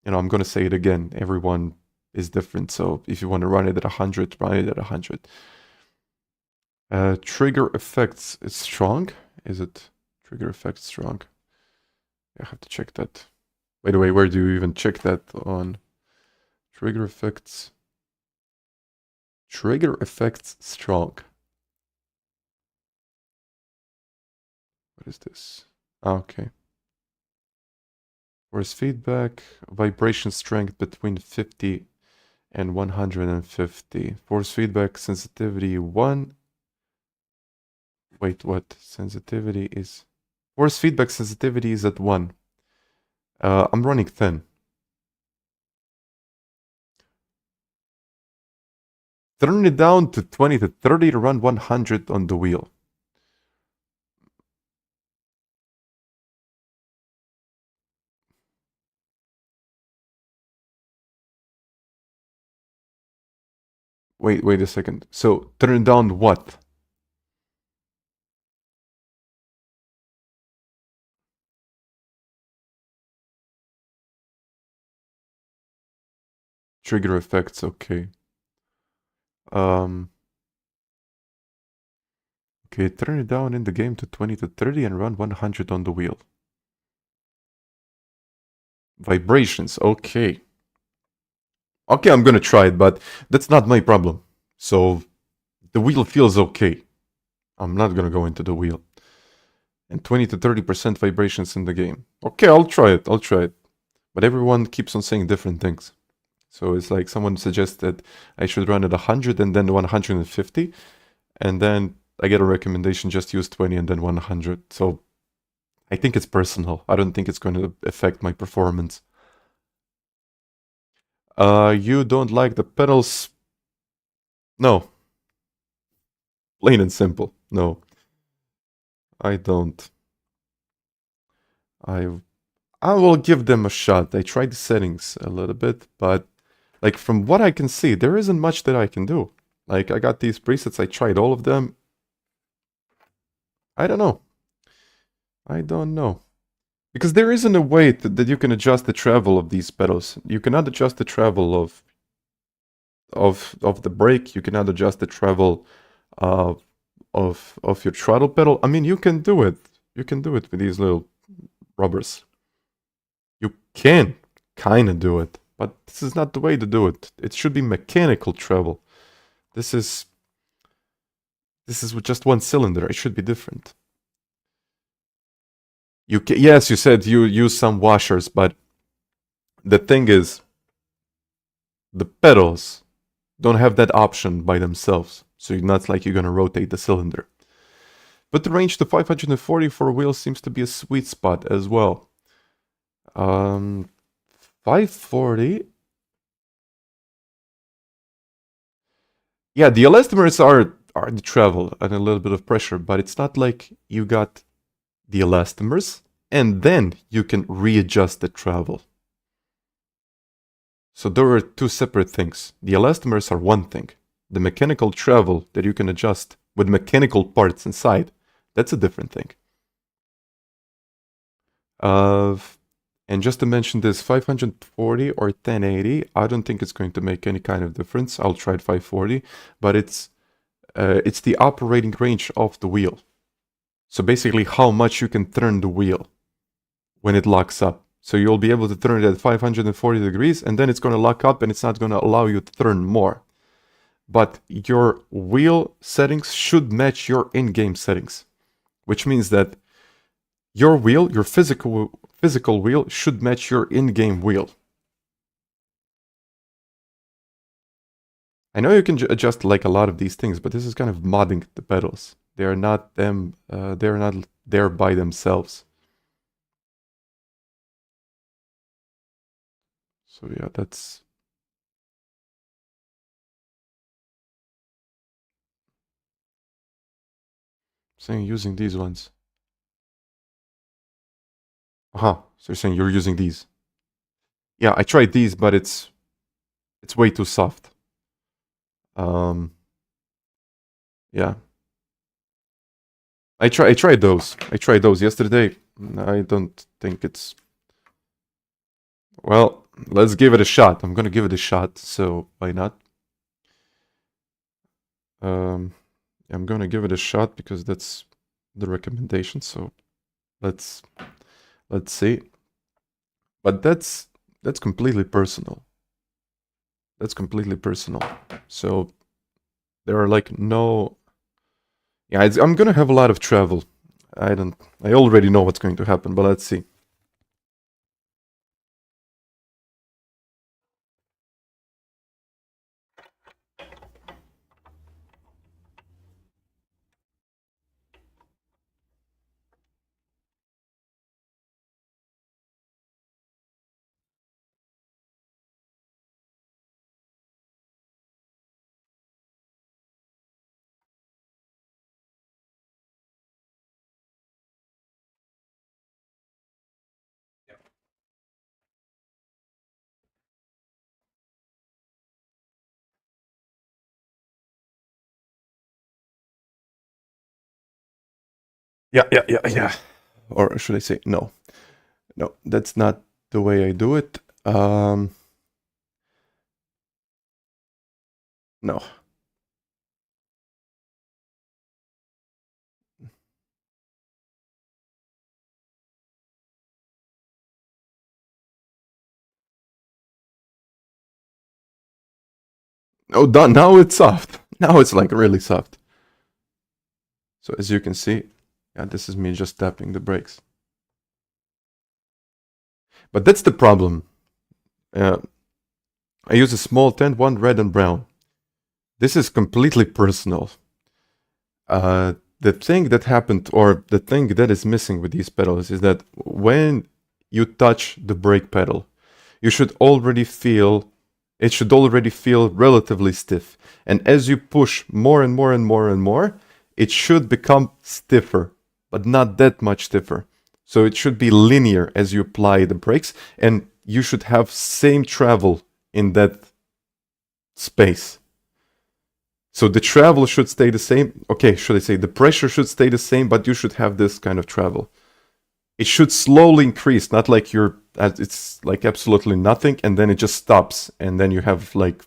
you know, I'm gonna say it again. Everyone is different, so if you want to run it at 100, run it at 100. Trigger effects is strong. Is it trigger effects strong? I have to check that. By the way, where do you even check that on? Trigger effects. Trigger effects strong. What is this? Okay. Force feedback, vibration strength between 50 and 150. Force feedback sensitivity 1. Wait, what? Sensitivity is... Force feedback sensitivity is at 1. I'm running 10. Turn it down to 20 to 30 to run 100 on the wheel. Wait a second. So, turn down what? Trigger effects, okay. Okay, turn it down in the game to 20 to 30 and run 100 on the wheel. Vibrations, okay. Okay, I'm gonna try it, but that's not my problem. So, the wheel feels okay. I'm not gonna go into the wheel. And 20 to 30% vibrations in the game. Okay, I'll try it, But everyone keeps on saying different things. So it's like someone suggested I should run at 100 and then 150. And then I get a recommendation, just use 20 and then 100. So I think it's personal. I don't think it's going to affect my performance. You don't like the pedals? No. Plain and simple. No. I don't. I will give them a shot. I tried the settings a little bit, but like from what I can see, there isn't much that I can do. Like I got these presets, I tried all of them. I don't know. I don't know. Because there isn't a way that you can adjust the travel of these pedals. You cannot adjust the travel of the brake. You cannot adjust the travel of your throttle pedal. I mean, you can do it, you can do it with these little rubbers. You can kind of do it, but this is not the way to do it. It should be mechanical travel. This is with just one cylinder. It should be different. Yes, you said you use some washers, but the thing is, the pedals don't have that option by themselves. So it's not like you're going to rotate the cylinder. But the range to 540 for a wheel seems to be a sweet spot as well. 540. Yeah, the elastomers are the travel and a little bit of pressure, but it's not like you got the elastomers and then you can readjust the travel. So there are two separate things. The elastomers are one thing. The mechanical travel that you can adjust with mechanical parts inside, that's a different thing. And just to mention this, 540 or 1080, I don't think it's going to make any kind of difference. I'll try at 540, but it's the operating range of the wheel. So basically how much you can turn the wheel when it locks up. So you'll be able to turn it at 540 degrees, and then it's going to lock up and it's not going to allow you to turn more. But your wheel settings should match your in-game settings, which means that your wheel, your physical wheel, should match your in-game wheel. I know you can adjust like a lot of these things, but this is kind of modding the pedals. They are not them. They're not there by themselves. So yeah, that's. Saying using these ones. So you're saying you're using these. Yeah, I tried these, but it's way too soft. Yeah. I tried those. I tried those yesterday. I don't think it's. Well, let's give it a shot. I'm gonna give it a shot, so why not? I'm gonna give it a shot because that's the recommendation. So let's see. But that's completely personal. That's completely personal. So there are like no. Yeah, I'm gonna have a lot of travel. I already know what's going to happen, but let's see. Yeah. Or should I say no? No, that's not the way I do it. No. Oh, done. Now it's soft. Now it's like really soft. So as you can see, yeah, this is me just tapping the brakes. But that's the problem. I use a small tent, one red and brown. This is completely personal. The thing that happened, or the thing that is missing with these pedals, is that when you touch the brake pedal, it should already feel relatively stiff. And as you push more and more and more and more, it should become stiffer, but not that much stiffer. So it should be linear as you apply the brakes, and you should have same travel in that space. So the travel should stay the same. Okay, should I say the pressure should stay the same, but you should have this kind of travel. It should slowly increase, not like it's like absolutely nothing, and then it just stops, and then you have like,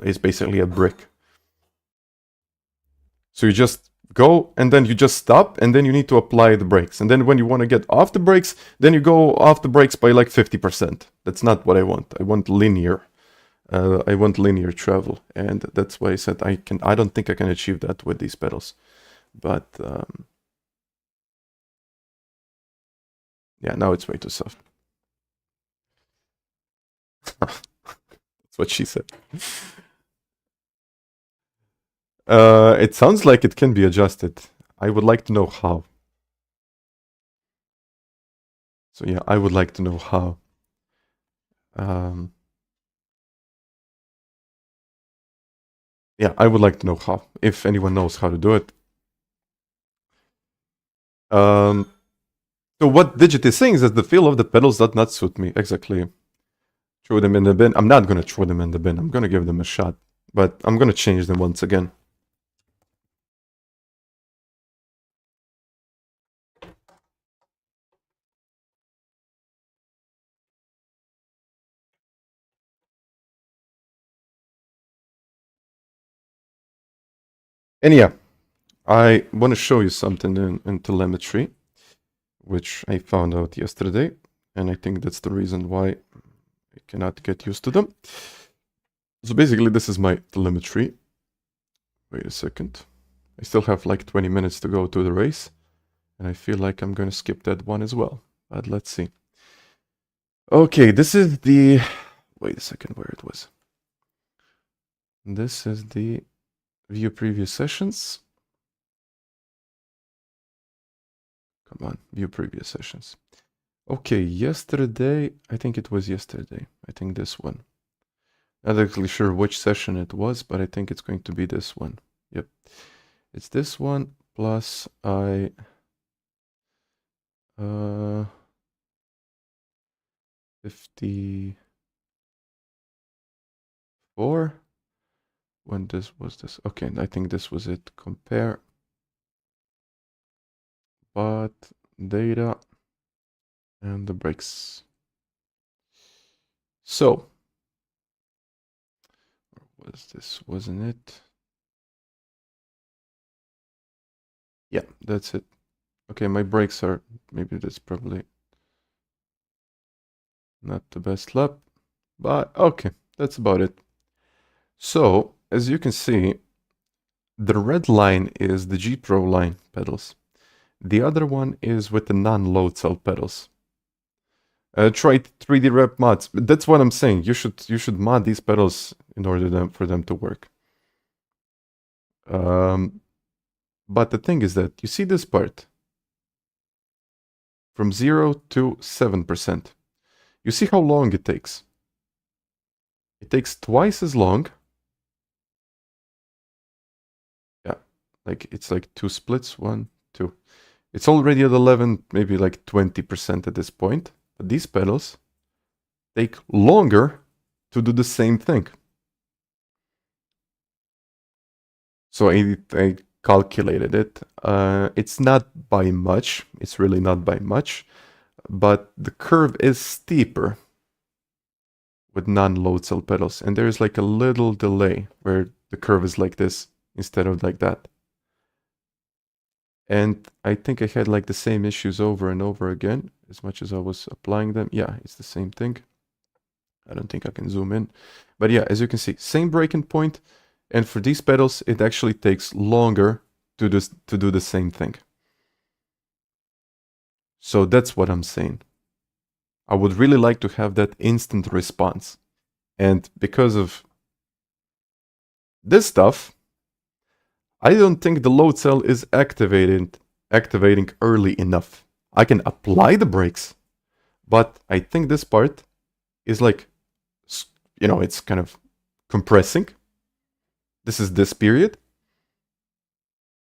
it's basically a brick. So you just go, and then you just stop, and then you need to apply the brakes. And then when you want to get off the brakes, then you go off the brakes by like 50%. That's not what I want. I want linear. I want linear travel, and that's why I said I don't think I can achieve that with these pedals. But yeah, now it's way too soft. That's what she said. It sounds like it can be adjusted. I would like to know how. So yeah, I would like to know how. Yeah, I would like to know how, if anyone knows how to do it. So what Digit is saying is that the feel of the pedals does not suit me. Exactly. Throw them in the bin. I'm not going to throw them in the bin. I'm going to give them a shot. But I'm going to change them once again. And yeah, I want to show you something in telemetry, which I found out yesterday. And I think that's the reason why I cannot get used to them. So basically, this is my telemetry. Wait a second. I still have like 20 minutes to go to the race. And I feel like I'm going to skip that one as well. But let's see. Okay, this is the... Wait a second, where it was. This is the view previous sessions. Come on, view previous sessions. Okay, yesterday, I think it was yesterday. I think this one. Not exactly sure which session it was, but I think it's going to be this one. Yep. It's this one, plus I... 54. When this was this? Okay, I think this was it. Compare. But data and the brakes. So, what was this? Wasn't it? Yeah, that's it. Okay, my brakes are, maybe that's probably not the best lap, but okay, that's about it. So, as you can see, the red line is the G Pro line pedals. The other one is with the non-load cell pedals. Try 3D rep mods. That's what I'm saying. You should mod these pedals in order for them to work. But the thing is that you see this part from 0 to 7%. You see how long it takes. It takes twice as long. Yeah, like it's like 2 splits, 1, 2. It's already at 11, maybe like 20% at this point. But these pedals take longer to do the same thing. So I calculated it. It's not by much. It's really not by much. But the curve is steeper with non-load cell pedals. And there's like a little delay where the curve is like this instead of like that. And I think I had like the same issues over and over again as much as I was applying them. Yeah, it's the same thing. I don't think I can zoom in. But yeah, as you can see, same breaking point. And for these pedals, it actually takes longer to do the same thing. So that's what I'm saying. I would really like to have that instant response. And because of this stuff, I don't think the load cell is activating early enough. I can apply the brakes, but I think this part is like, you know, it's kind of compressing. This is this period,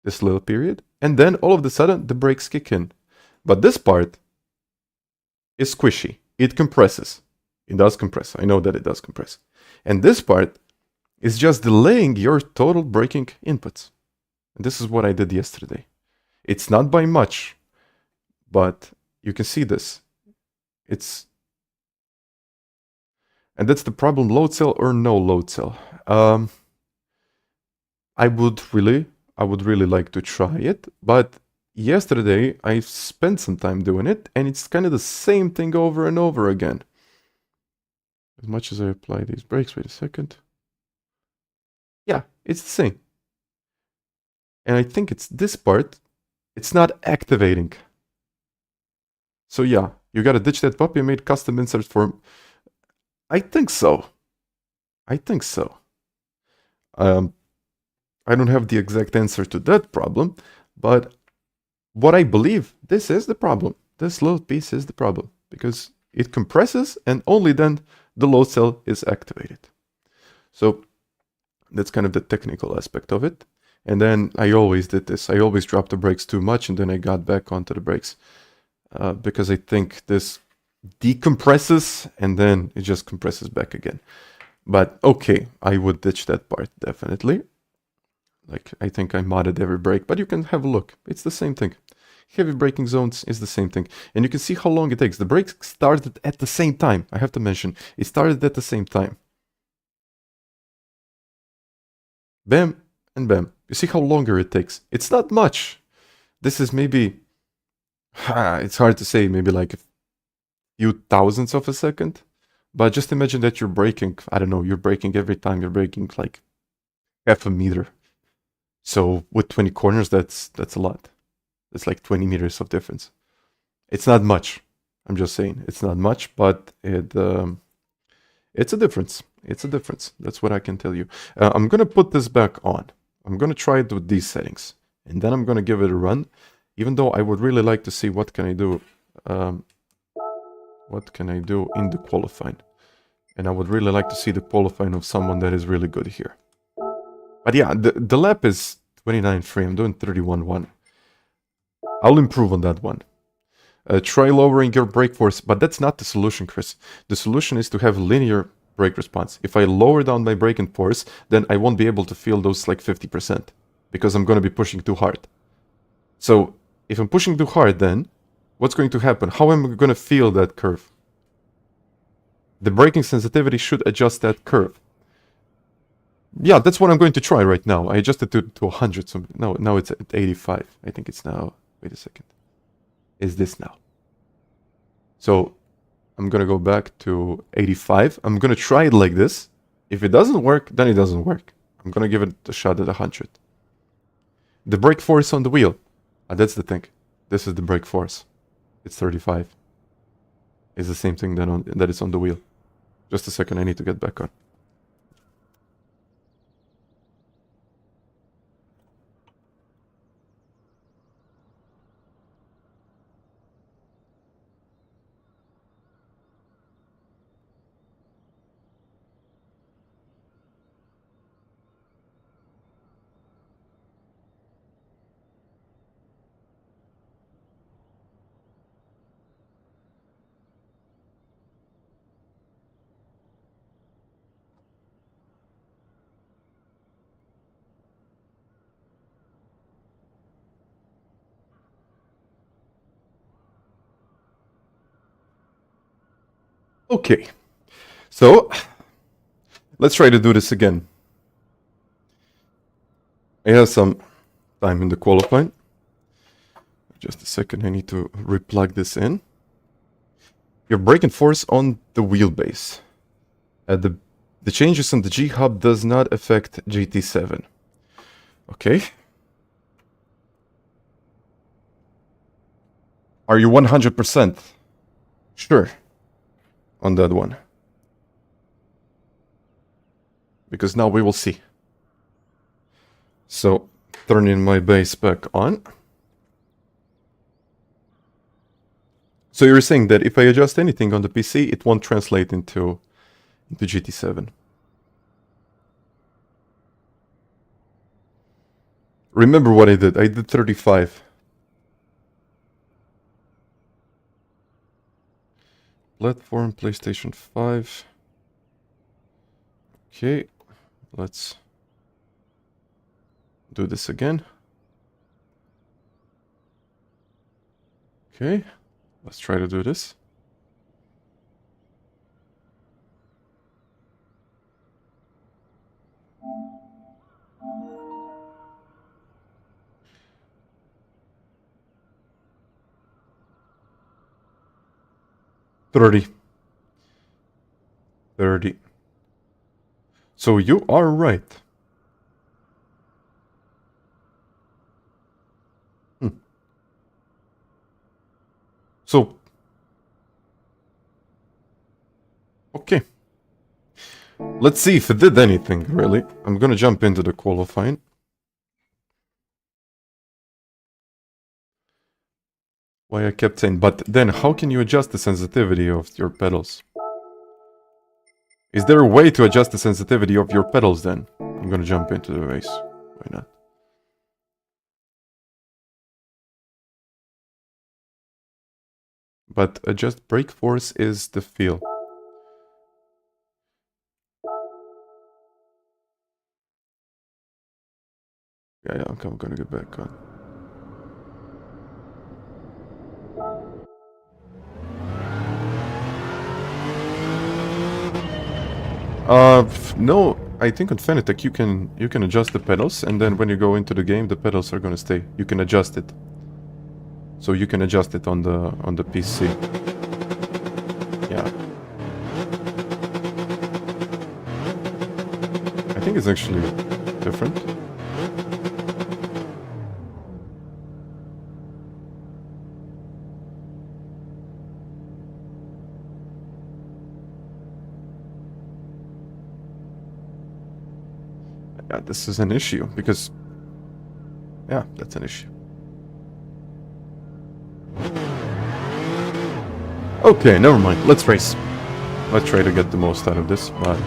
this little period, and then all of a sudden the brakes kick in. But this part is squishy. It compresses. It does compress. I know that it does compress. And this part is just delaying your total braking inputs. And this is what I did yesterday. It's not by much, but you can see this. And that's the problem, load cell or no load cell. I would really I would really like to try it, but yesterday I spent some time doing it, and it's kind of the same thing over and over again. As much as I apply these brakes, wait a second. Yeah, it's the same. And I think it's this part, it's not activating. So yeah, you gotta ditch that puppy and made custom inserts for... I think so. I think so. I don't have the exact answer to that problem, but what I believe, this is the problem. This little piece is the problem, because it compresses and only then the load cell is activated. So that's kind of the technical aspect of it. And then I always did this. I always dropped the brakes too much and then I got back onto the brakes. Because I think this decompresses and then it just compresses back again. But okay, I would ditch that part, definitely. Like, I think I modded every brake, but you can have a look. It's the same thing. Heavy braking zones is the same thing. And you can see how long it takes. The brakes started at the same time. I have to mention, it started at the same time. Bam and bam. You see how longer it takes. It's not much. This is maybe... it's hard to say, maybe like a few thousandths of a second. But just imagine that you're braking, I don't know, you're braking every time you're braking like half a meter. So with 20 corners, that's a lot. It's like 20 meters of difference. It's not much. I'm just saying, it's not much, but it's a difference. It's a difference. That's what I can tell you. I'm going to put this back on. I'm going to try it with these settings. And then I'm going to give it a run. Even though I would really like to see what can I do. What can I do in the qualifying. And I would really like to see the qualifying of someone that is really good here. But yeah, the lap is 29.3. I'm doing 31.1. I'll improve on that one. Try lowering your brake force, but that's not the solution, Chris. The solution is to have linear brake response. If I lower down my braking force, then I won't be able to feel those like 50%, because I'm going to be pushing too hard. So if I'm pushing too hard, then what's going to happen? How am I going to feel that curve? The braking sensitivity should adjust that curve. Yeah, that's what I'm going to try right now. I adjusted to 100, so now it's at 85. I think it's now... Wait a second. Is this now? So I'm gonna go back to 85. I'm gonna try it like this. If it doesn't work, then it doesn't work. I'm gonna give it a shot at 100. The brake force on the wheel. That's the thing. This is the brake force. It's 35. It's the same thing that is on the wheel. Just a second, I need to get back on. Okay, so let's try to do this again. I have some time in the qualifying. Just a second, I need to replug this in. Your braking force on the wheelbase. The changes on the G-hub does not affect GT7. Okay. Are you 100% sure on that one? Because now we will see. So, turning my base back on. So you're saying that if I adjust anything on the PC, it won't translate into GT7. Remember what I did. I did 35. Platform, PlayStation 5. Okay, let's do this again. Okay, let's try to do this. 30. 30. So you are right. So, okay. Let's see if it did anything, really. I'm gonna jump into the qualifying. Why I kept saying, but then how can you adjust the sensitivity of your pedals? Is there a way to adjust the sensitivity of your pedals then? I'm gonna jump into the race. Why not? But adjust brake force is the feel. Yeah, I'm gonna get back on. No, I think on FANATEC you can adjust the pedals, and then when you go into the game, the pedals are gonna stay. You can adjust it. So you can adjust it on the PC. Yeah. I think it's actually different. Yeah, this is an issue because... Yeah, that's an issue. Okay, never mind. Let's race. Let's try to get the most out of this, but...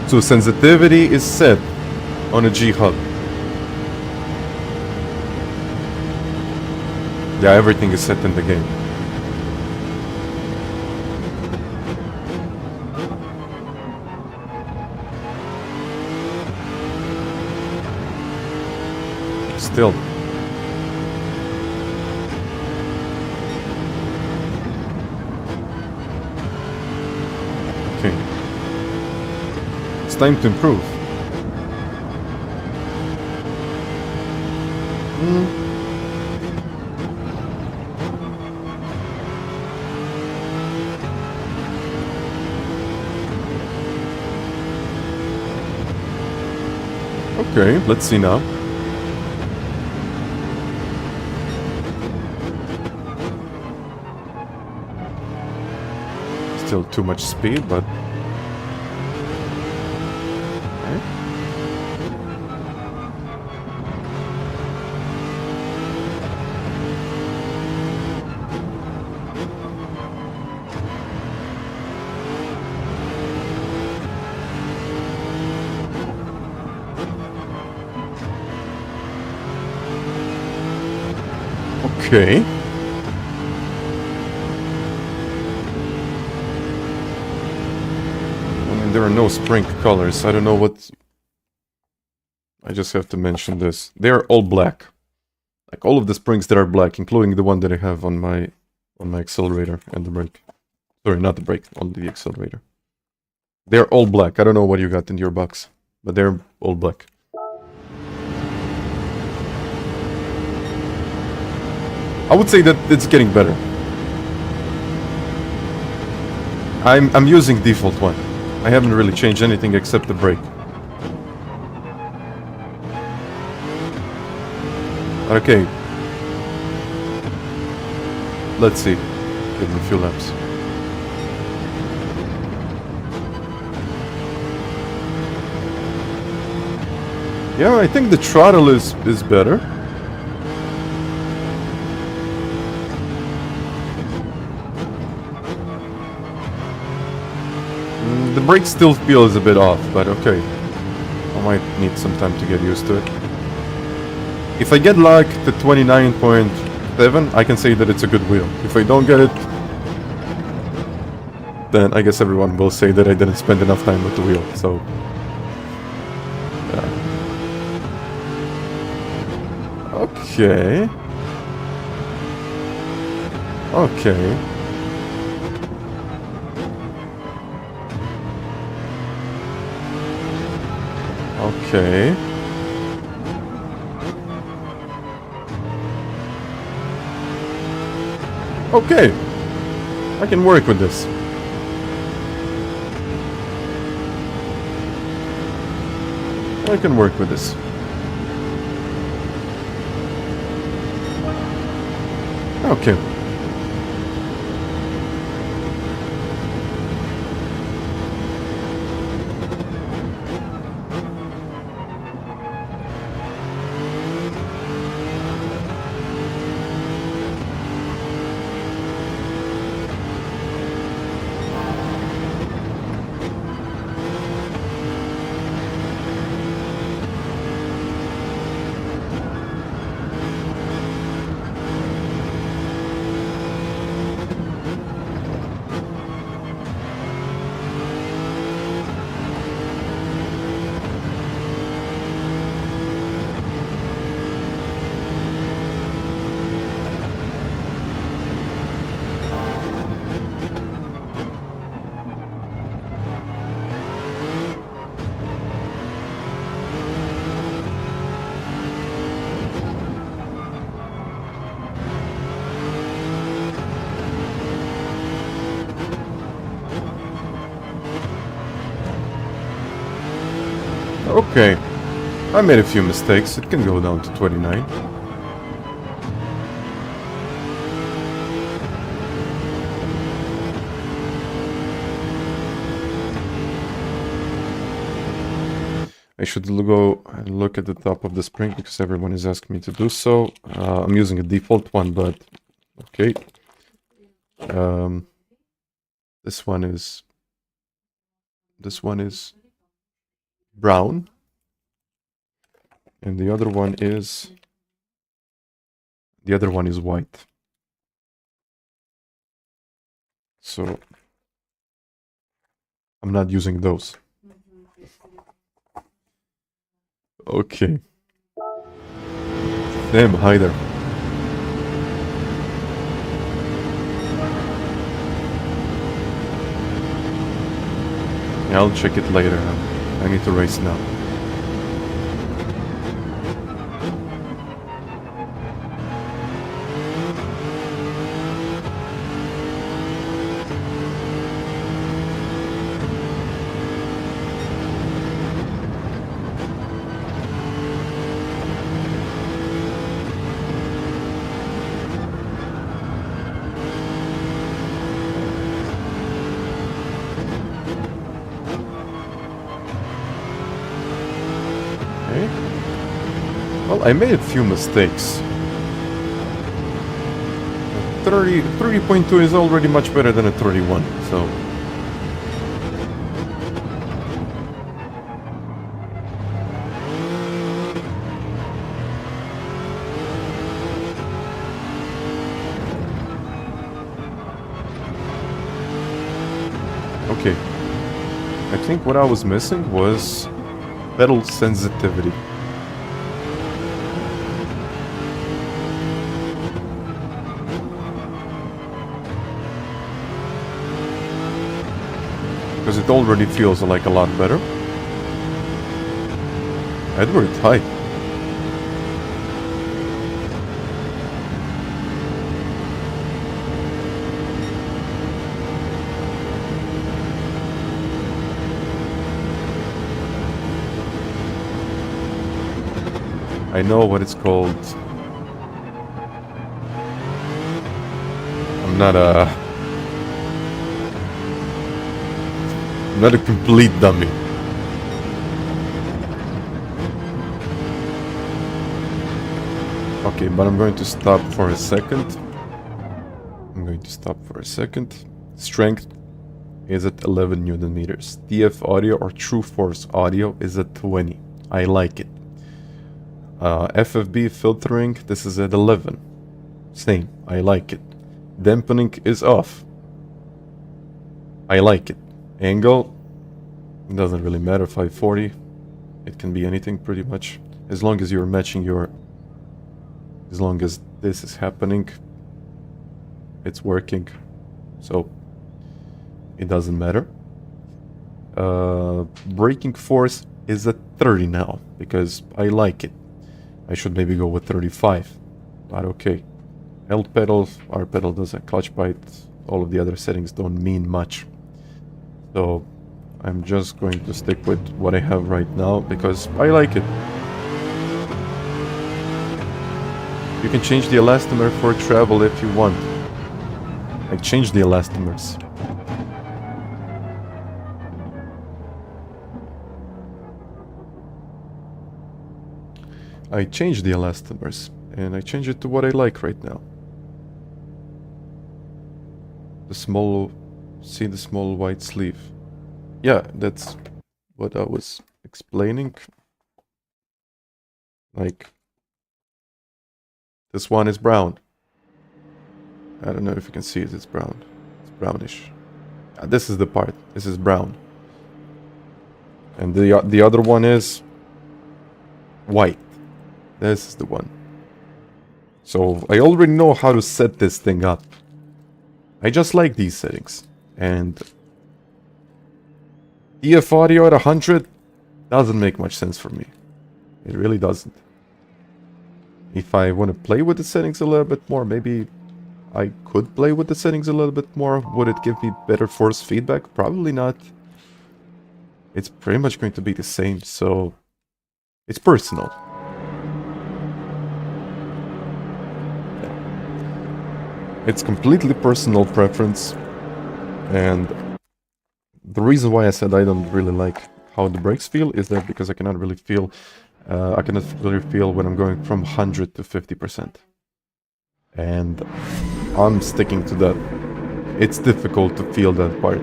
So sensitivity is set on a G-Hub. Yeah, everything is set in the game. Still. Okay. It's time to improve. Okay, let's see now. Still too much speed, but... Okay. There are no spring colors. I don't know what... I just have to mention this. They are all black. Like all of the springs that are black, including the one that I have on my accelerator and the brake. Sorry, not the brake, on the accelerator. They're all black. I don't know what you got in your box, but they're all black. I would say that it's getting better. I'm using default one. I haven't really changed anything except the brake. Okay. Let's see. Give me a few laps. Yeah, I think the throttle is better. The brake still feels a bit off, but okay. I might need some time to get used to it. If I get like the 29.7, I can say that it's a good wheel. If I don't get it, then I guess everyone will say that I didn't spend enough time with the wheel, so... Yeah. Okay. Okay. Okay. Okay. I can work with this. I can work with this. Okay. Okay, I made a few mistakes. It can go down to 29. I should go and look at the top of the spring because everyone is asking me to do so. I'm using a default one, but okay. This one is brown, and the other one is white. So I'm not using those. Okay. Damn, hi there. Yeah, I'll check it later. I need to race now. Well, I made a few mistakes. 30.2 is already much better than a 31, so... Okay. I think what I was missing was pedal sensitivity. Because it already feels like a lot better. Edward, hi. I know what it's called. I'm not a complete dummy. Okay, but I'm going to stop for a second. Strength is at 11 Newton meters. TF audio or True Force audio is at 20. I like it. FFB filtering, this is at 11. Same, I like it. Dampening is off. I like it. Angle, it doesn't really matter, 540. It can be anything pretty much. As long as you're matching your... As long as this is happening, it's working. So, it doesn't matter. Braking force is at 30 now, because I like it. I should maybe go with 35, but okay. L pedal, R pedal doesn't, clutch bite, all of the other settings don't mean much. So I'm just going to stick with what I have right now, because I like it. You can change the elastomer for travel if you want. I changed the elastomers. I changed the elastomers, and I changed it to what I like right now. The small... see the small white sleeve. Yeah, that's what I was explaining. Like... this one is brown. I don't know if you can see it, it's brown. It's brownish. This is the part. This is brown. And the other one is white. This is the one. So I already know how to set this thing up. I just like these settings. And EF audio at 100 doesn't make much sense for me. It really doesn't. If I want to play with the settings a little bit more, maybe I could play with the settings a little bit more. Would it give me better force feedback? Probably not. It's pretty much going to be the same, so it's personal. It's completely personal preference, and the reason why I said I don't really like how the brakes feel is that because I cannot really feel when I'm going from 100 to 50%. And I'm sticking to that. It's difficult to feel that part.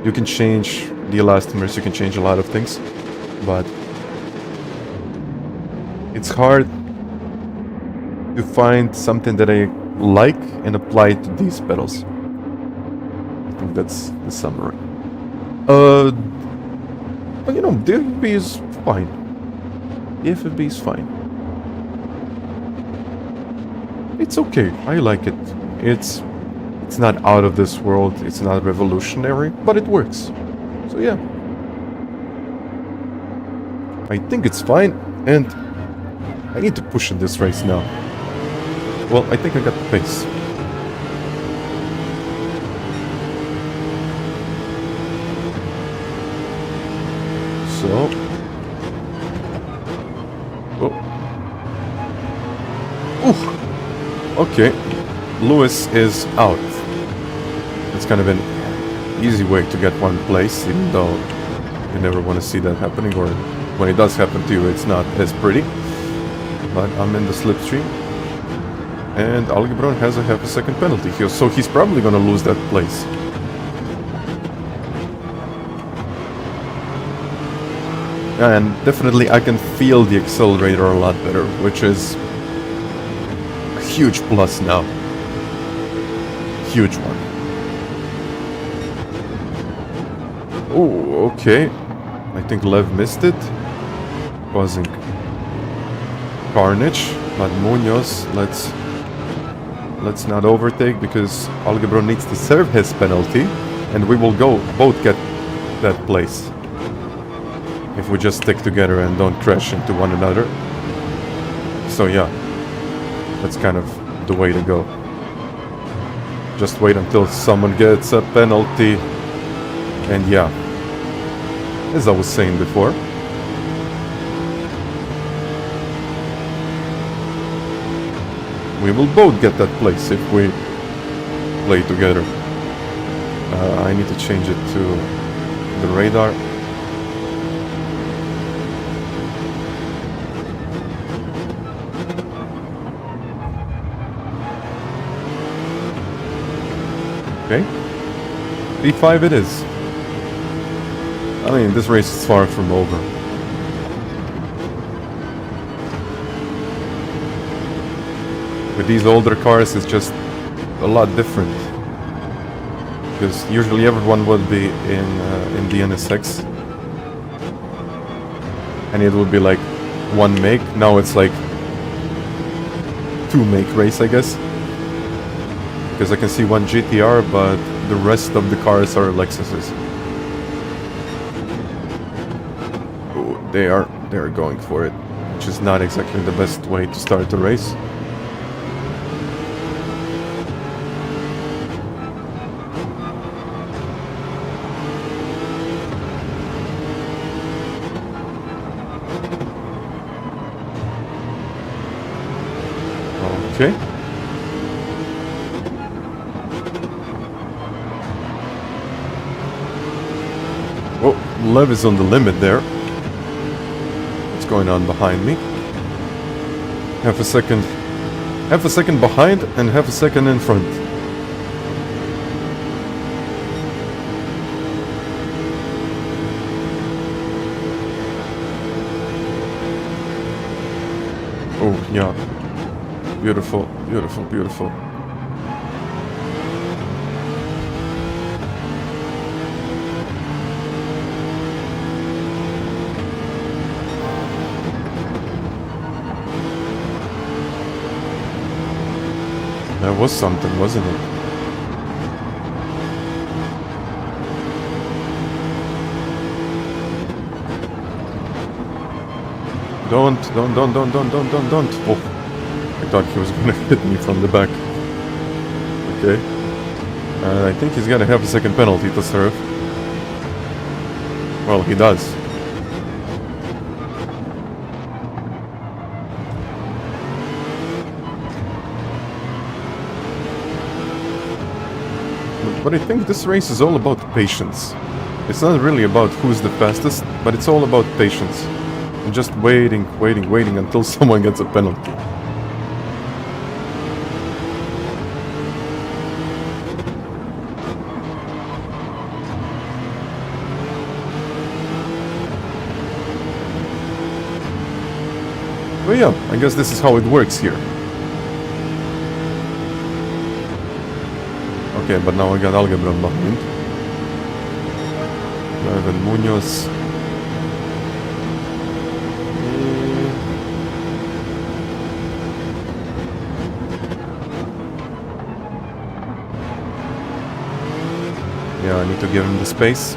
You can change the elastomers, you can change a lot of things, but it's hard to find something that I like and apply it to these pedals. I think that's the summary. But you know, the FFB is fine. The FFB is fine. It's okay. I like it. It's not out of this world. It's not revolutionary, but it works. So yeah. I think it's fine, and I need to push in this race now. Well, I think I got the pace. So... oh. Ooh. Okay. Lewis is out. It's kind of an easy way to get one place, even though you never want to see that happening, or when it does happen to you, it's not as pretty. But I'm in the slipstream. And ABruno has a half a second penalty here, so he's probably gonna lose that place. And definitely I can feel the accelerator a lot better, which is a huge plus now. Huge one. Oh, okay. I think Lev missed it, causing carnage. But Munoz, let's not overtake, because ABruno needs to serve his penalty, and we will both get that place if we just stick together and don't crash into one another. So yeah, that's kind of the way to go. Just wait until someone gets a penalty, and yeah, as I was saying before, we will both get that place if we play together. I need to change it to the radar. Okay. P5 it is. I mean, this race is far from over. With these older cars, it's just a lot different. Because usually everyone would be in the NSX. And it would be like one make. Now it's like two make race, I guess. Because I can see one GTR, but the rest of the cars are Lexuses. they're going for it, which is not exactly the best way to start the race. Okay. Oh, Lev is on the limit there. What's going on behind me? Half a second behind and half a second in front. Oh, yeah. Beautiful, beautiful, beautiful. That was something, wasn't it? Don't. Oh. I thought he was gonna hit me from the back. Okay. I think he's gonna have a second penalty to serve. Well, he does. But I think this race is all about patience. It's not really about who's the fastest, but it's all about patience. And just waiting until someone gets a penalty. Well, yeah, I guess this is how it works here. Okay, but now I got ABruno behind. Ivan Munoz. Yeah, I need to give him the space.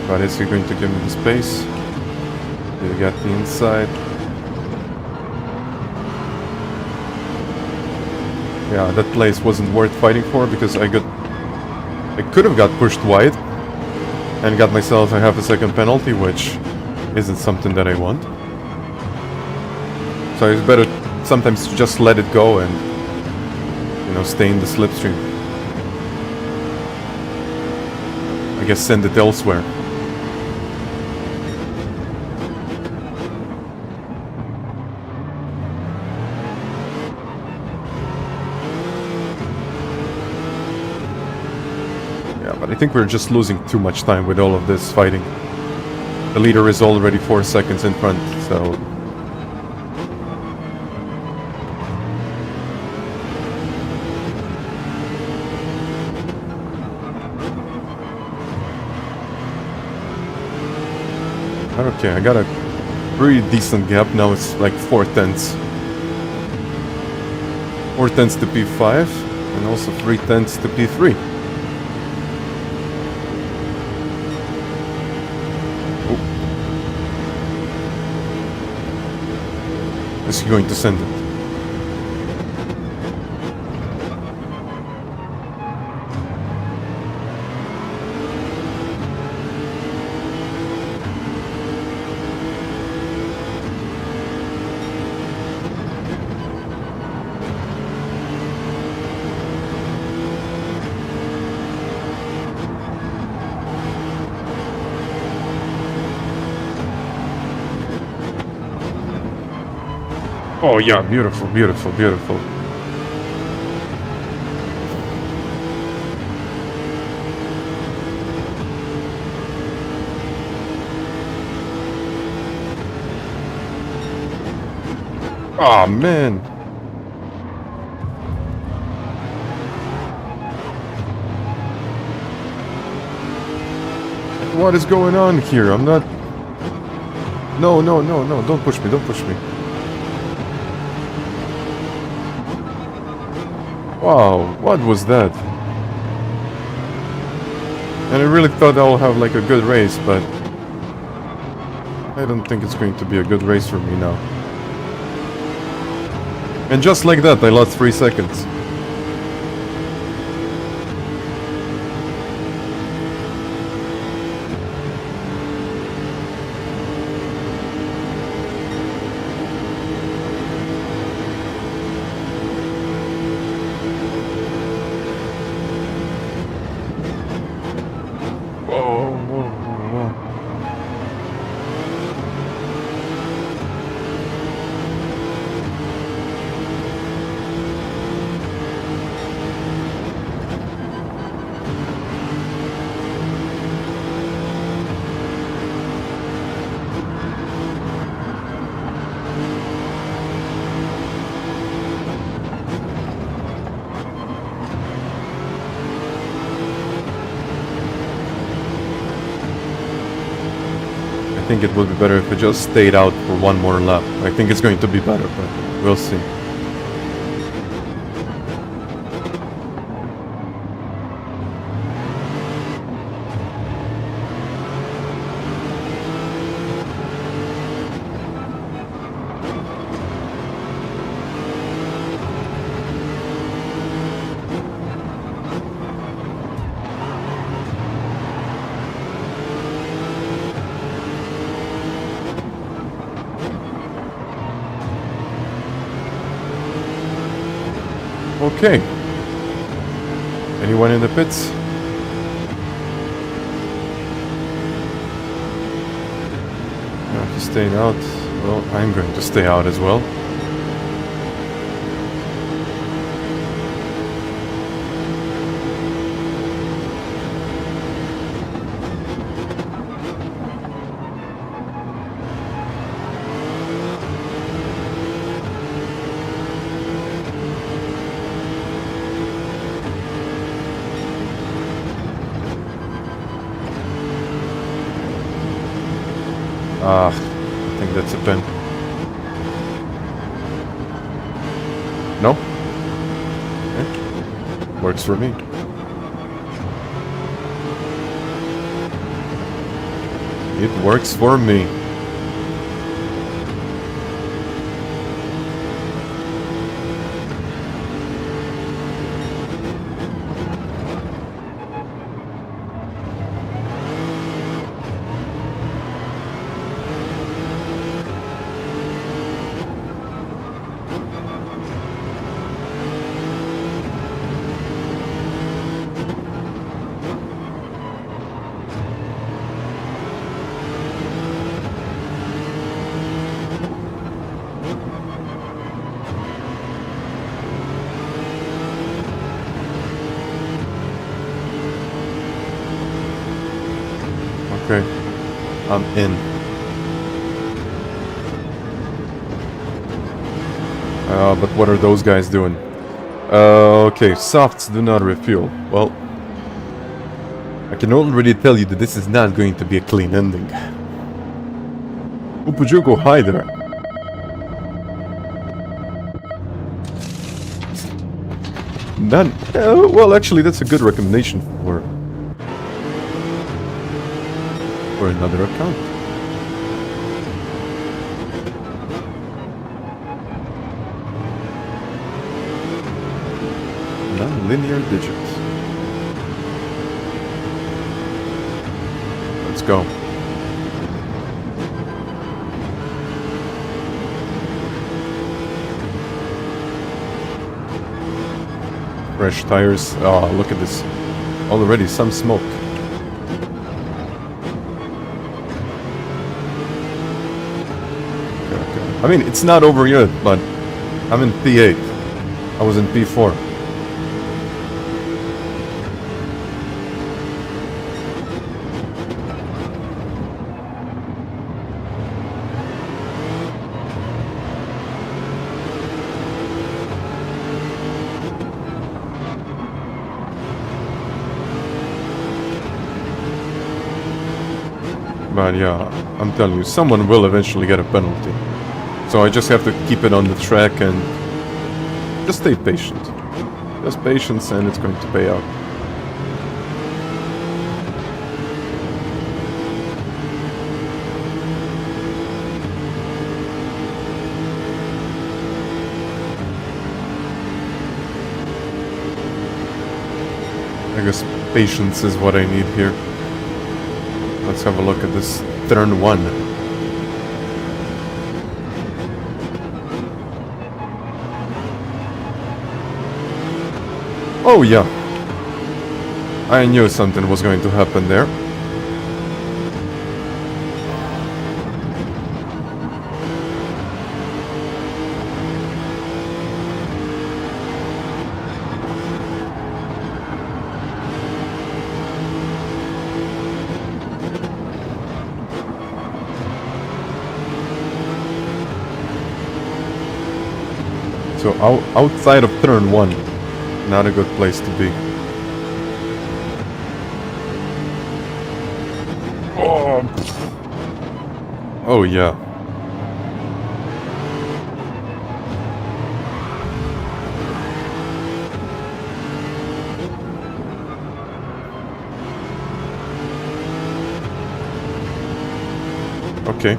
But is he going to give me the space? You got the inside. Yeah, that place wasn't worth fighting for because I could have got pushed wide and got myself a half a second penalty, which isn't something that I want. So it's better sometimes to just let it go and, you know, stay in the slipstream. I guess send it elsewhere. I think we're just losing too much time with all of this fighting. The leader is already 4 seconds in front, so... Okay, I got a pretty decent gap. Now it's like 4/10. 4/10 to P5, and also 3/10 to P3. Is he going to send it? Oh yeah, beautiful, beautiful, beautiful. Oh man. What is going on here? I'm not... No, no, no, no, don't push me, don't push me. Wow, what was that? And I really thought I'll have like a good race, but I don't think it's going to be a good race for me now. And just like that, I lost 3 seconds. I think it would be better if I just stayed out for one more lap. I think it's going to be better, but we'll see. Okay. Anyone in the pits? No, he's staying out. Well, I'm going to stay out as well. I think that's a pen. No? Okay. Works for me. It works for me. Okay, I'm in. But what are those guys doing? Okay, softs do not refuel. Well, I can already tell you that this is not going to be a clean ending. Oh, would you go high there? None. Well, actually, that's a good recommendation for another account. Non-linear digits. Let's go. Fresh tires. Oh, look at this. Already some smoke. I mean, it's not over yet, but I'm in P8. I was in P4. But yeah, I'm telling you, someone will eventually get a penalty. So I just have to keep it on the track and just stay patient. Just patience and it's going to pay out. guess patience is what I need here. Let's have a look at this turn 1. Oh yeah. I knew something was going to happen there. So outside of turn 1, not a good place to be. Oh yeah. Okay.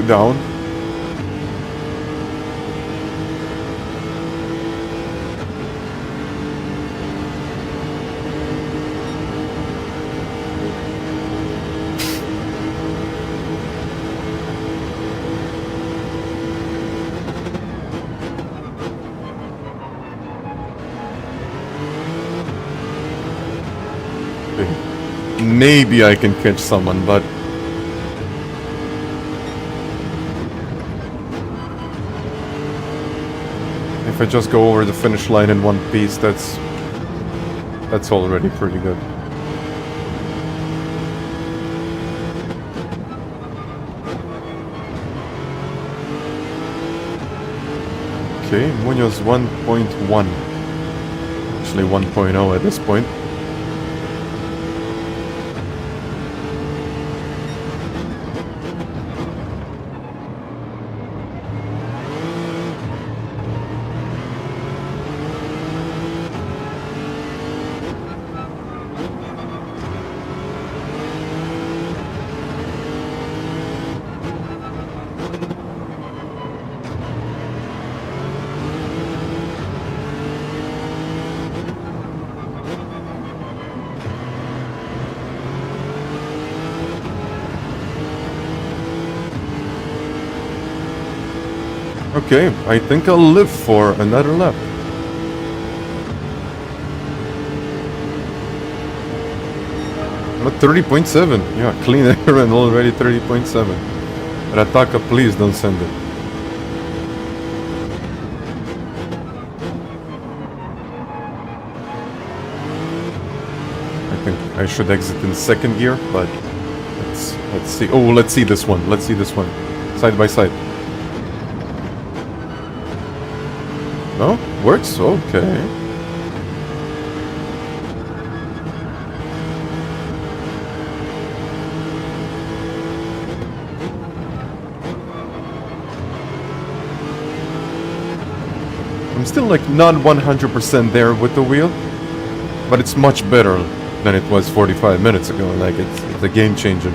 Down. Maybe I can catch someone, but if I just go over the finish line in one piece, that's already pretty good. Okay, Munoz 1.1. Actually 1.0 at this point. Okay, I think I'll live for another lap. I'm at 30.7. Yeah, clean air and already 30.7. Rataka, please don't send it. I think I should exit in second gear, but let's see. Oh, let's see this one. Let's see this one. Side by side. No? Works? Okay. I'm still like not 100% there with the wheel, but it's much better than it was 45 minutes ago. Like it's a game changer.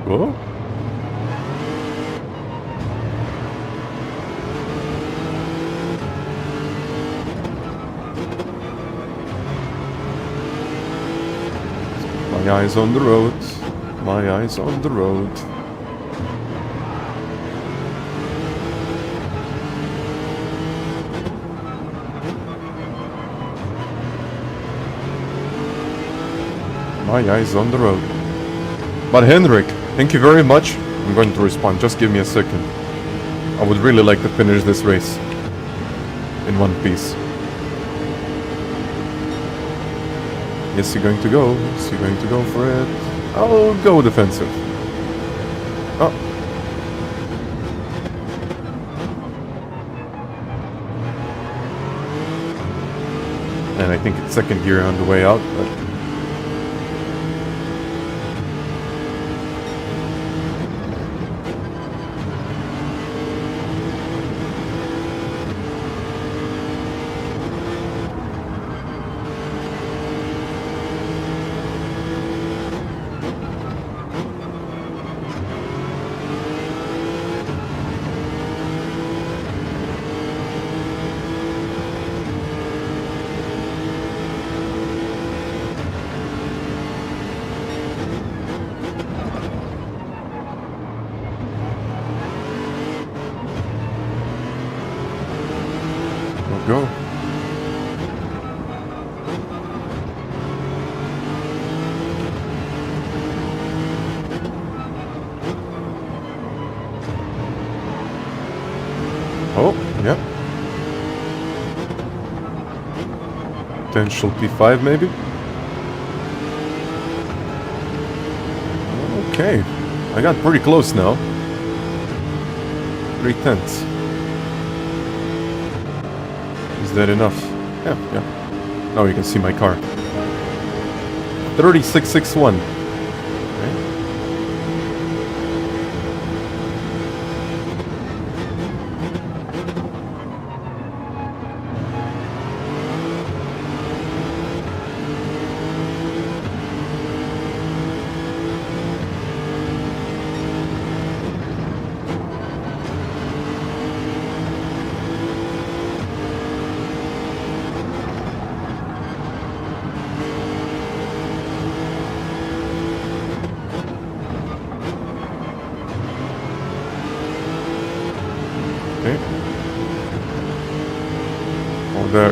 Oh? My eyes on the road. My eyes on the road. My eyes on the road. But Henrik, thank you very much. I'm going to respond. Just give me a second. I would really like to finish this race in one piece. Yes, you're going to go. Yes, you're going to go for it. I'll go defensive. Oh. And I think it's second gear on the way out, but... potential P5 maybe. Okay, I got pretty close now. 3/10. Is that enough? Yeah. Now you can see my car. 36.61.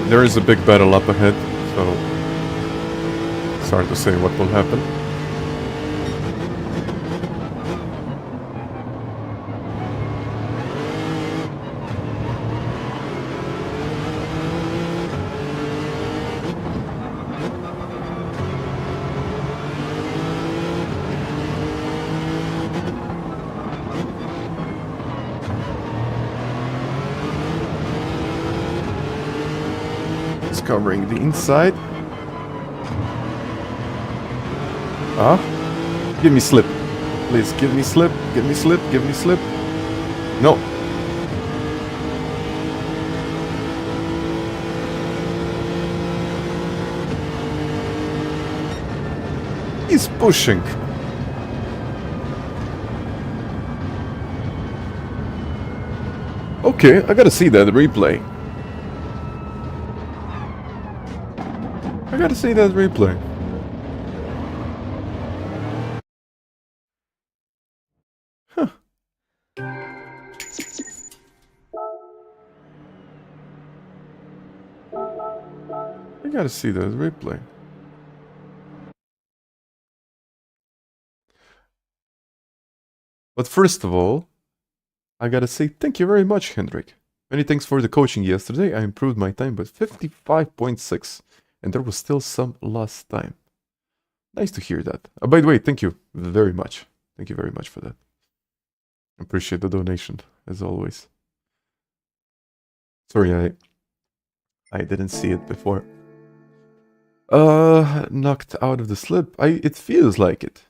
There is a big battle up ahead, so it's hard to say what will happen. Covering the inside. Give me slip. Please, give me slip. Give me slip. Give me slip. No. He's pushing. Okay, I gotta see that replay. I gotta see that replay. Huh. I gotta see that replay. But first of all, I gotta say thank you very much, Hendrik. Many thanks for the coaching yesterday. I improved my time by 55.6. And there was still some lost time. Nice to hear that. By the way, thank you very much. Thank you very much for that. Appreciate the donation, as always. Sorry, I didn't see it before. Knocked out of the slip. It feels like it.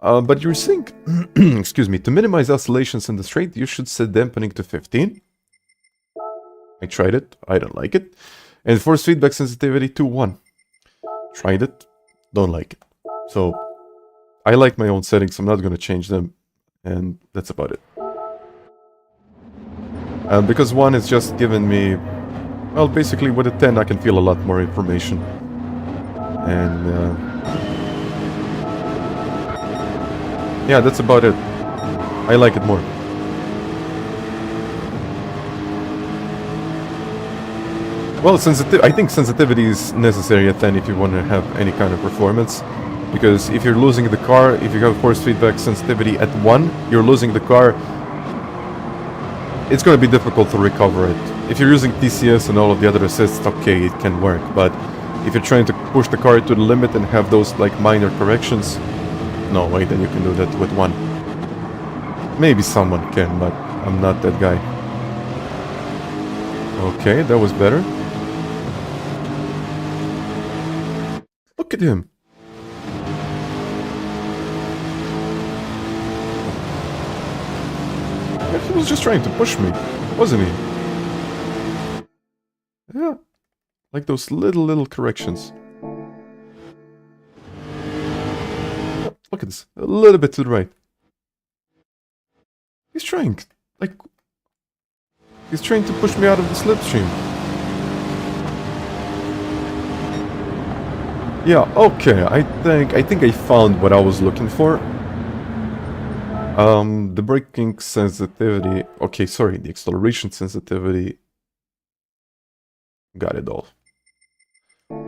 But you're saying, excuse me, to minimize oscillations in the straight, you should set dampening to 15. I tried it. I don't like it. And force feedback sensitivity to 1. Tried it. Don't like it. So, I like my own settings. I'm not going to change them. And that's about it. Because 1 is just giving me... Well, basically with a 10 I can feel a lot more information. And... yeah, that's about it. I like it more. Well, I think sensitivity is necessary at 10 if you want to have any kind of performance. Because if you're losing the car, if you have force feedback sensitivity at 1, you're losing the car. It's going to be difficult to recover it. If you're using TCS and all of the other assists, okay, it can work. But if you're trying to push the car to the limit and have those like minor corrections, no way, then you can do that with 1. Maybe someone can, but I'm not that guy. Okay, that was better. Look at him. He was just trying to push me, wasn't he? Yeah. Like those little corrections. Look at this. A little bit to the right. He's trying. Like... He's trying to push me out of the slipstream. Yeah, okay, I think I found what I was looking for. The braking sensitivity... Okay, sorry, the acceleration sensitivity... Got it all.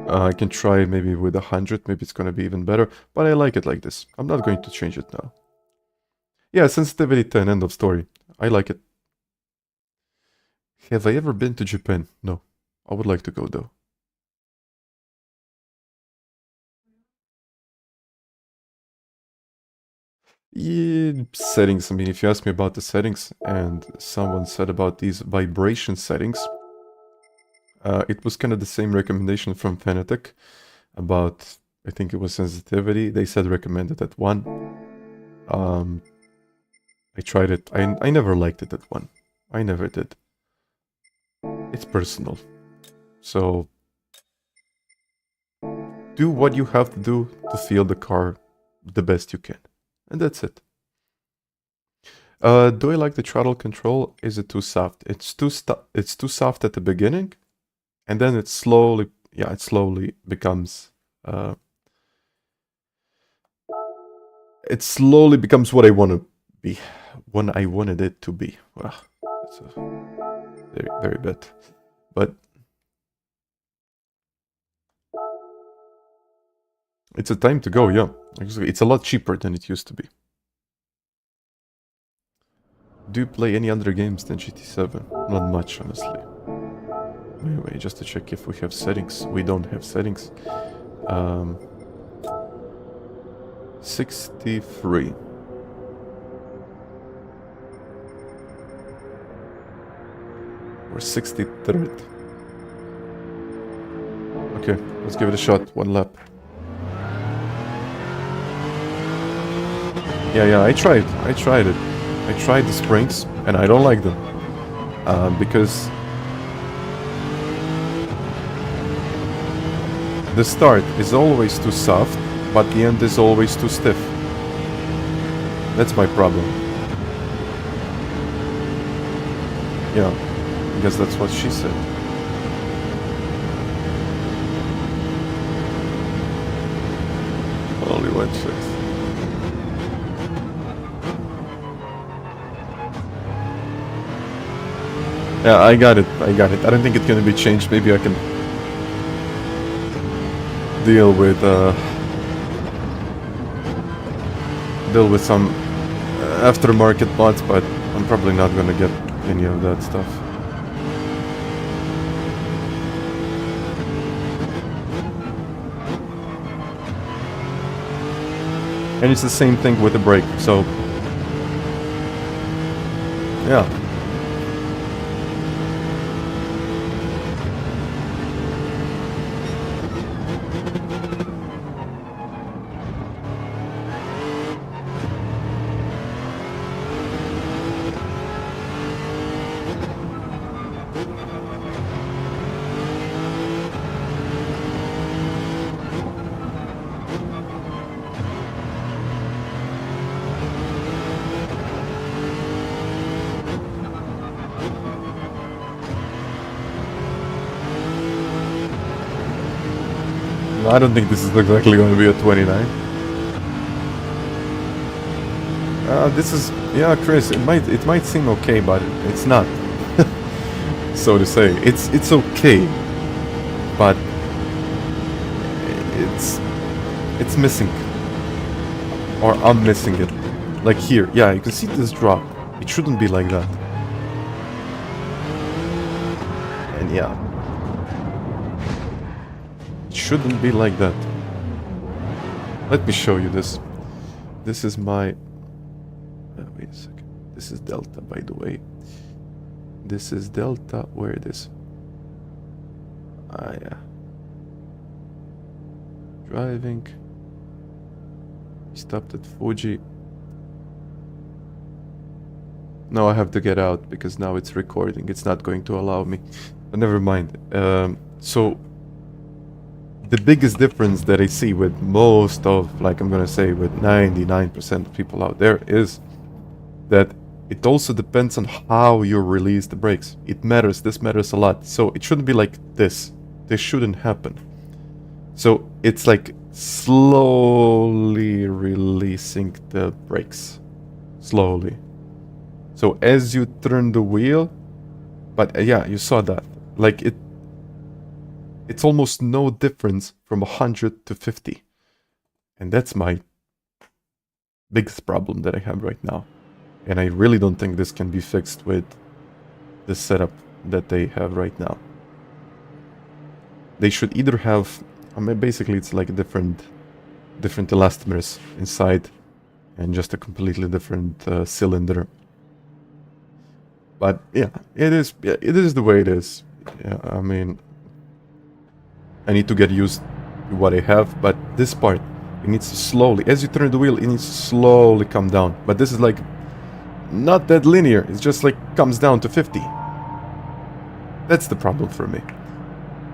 I can try maybe with 100, maybe it's gonna be even better. But I like it like this. I'm not going to change it now. Yeah, sensitivity 10, end of story. I like it. Have I ever been to Japan? No. I would like to go though. Yeah, settings. I mean, if you ask me about the settings, and someone said about these vibration settings, it was kind of the same recommendation from FANATEC about, I think it was sensitivity. They said recommended at 1. I tried it. I never liked it at 1. I never did. It's personal. So do what you have to do to feel the car the best you can. And that's it. Do I like the throttle control? Is it too soft? It's too soft at the beginning, and then it slowly becomes what I want to be, when I wanted it to be. Well, that's a very, very bad, but it's a time to go. Yeah, it's a lot cheaper than it used to be. Do you play any other games than GT7? Not much, honestly. Anyway, just to check if we have settings. We don't have settings. 63. Or 63rd. Okay, let's give it a shot. 1 lap. Yeah, I tried it. I tried the springs, and I don't like them. Because the start is always too soft, but the end is always too stiff. That's my problem. Yeah, I guess that's what she said. Only 1 shot. Yeah, I got it. I don't think it's gonna be changed. Maybe I can deal with some aftermarket mods, but I'm probably not gonna get any of that stuff. And it's the same thing with the brake, so yeah. I don't think this is exactly going to be a 29. This is, yeah, Chris. It might seem okay, but it's not. So to say, it's okay, but it's missing, or I'm missing it. Like here, yeah, you can see this drop. It shouldn't be like that. And yeah. Shouldn't be like that. Let me show you this. This is my... wait a second. This is Delta, by the way. This is Delta. Where it is? Ah, yeah. Driving. Stopped at Fuji. No, I have to get out because now it's recording. It's not going to allow me. But never mind. So... the biggest difference that I see with most of, like I'm gonna say, with 99% of people out there is that it also depends on how you release the brakes. It matters, this matters a lot. So it shouldn't be like this. This shouldn't happen. So it's like slowly releasing the brakes. Slowly. So as you turn the wheel, but yeah, you saw that. Like it's almost no difference from 100 to 50. And that's my biggest problem that I have right now. And I really don't think this can be fixed with the setup that they have right now. They should either have, I mean, basically it's like different elastomers inside. and just a completely different cylinder. But yeah, it is the way it is. Yeah, I mean, I need to get used to what I have, but this part, it needs to slowly, as you turn the wheel, it needs to slowly come down. But this is like not that linear, it's just like comes down to 50. That's the problem for me.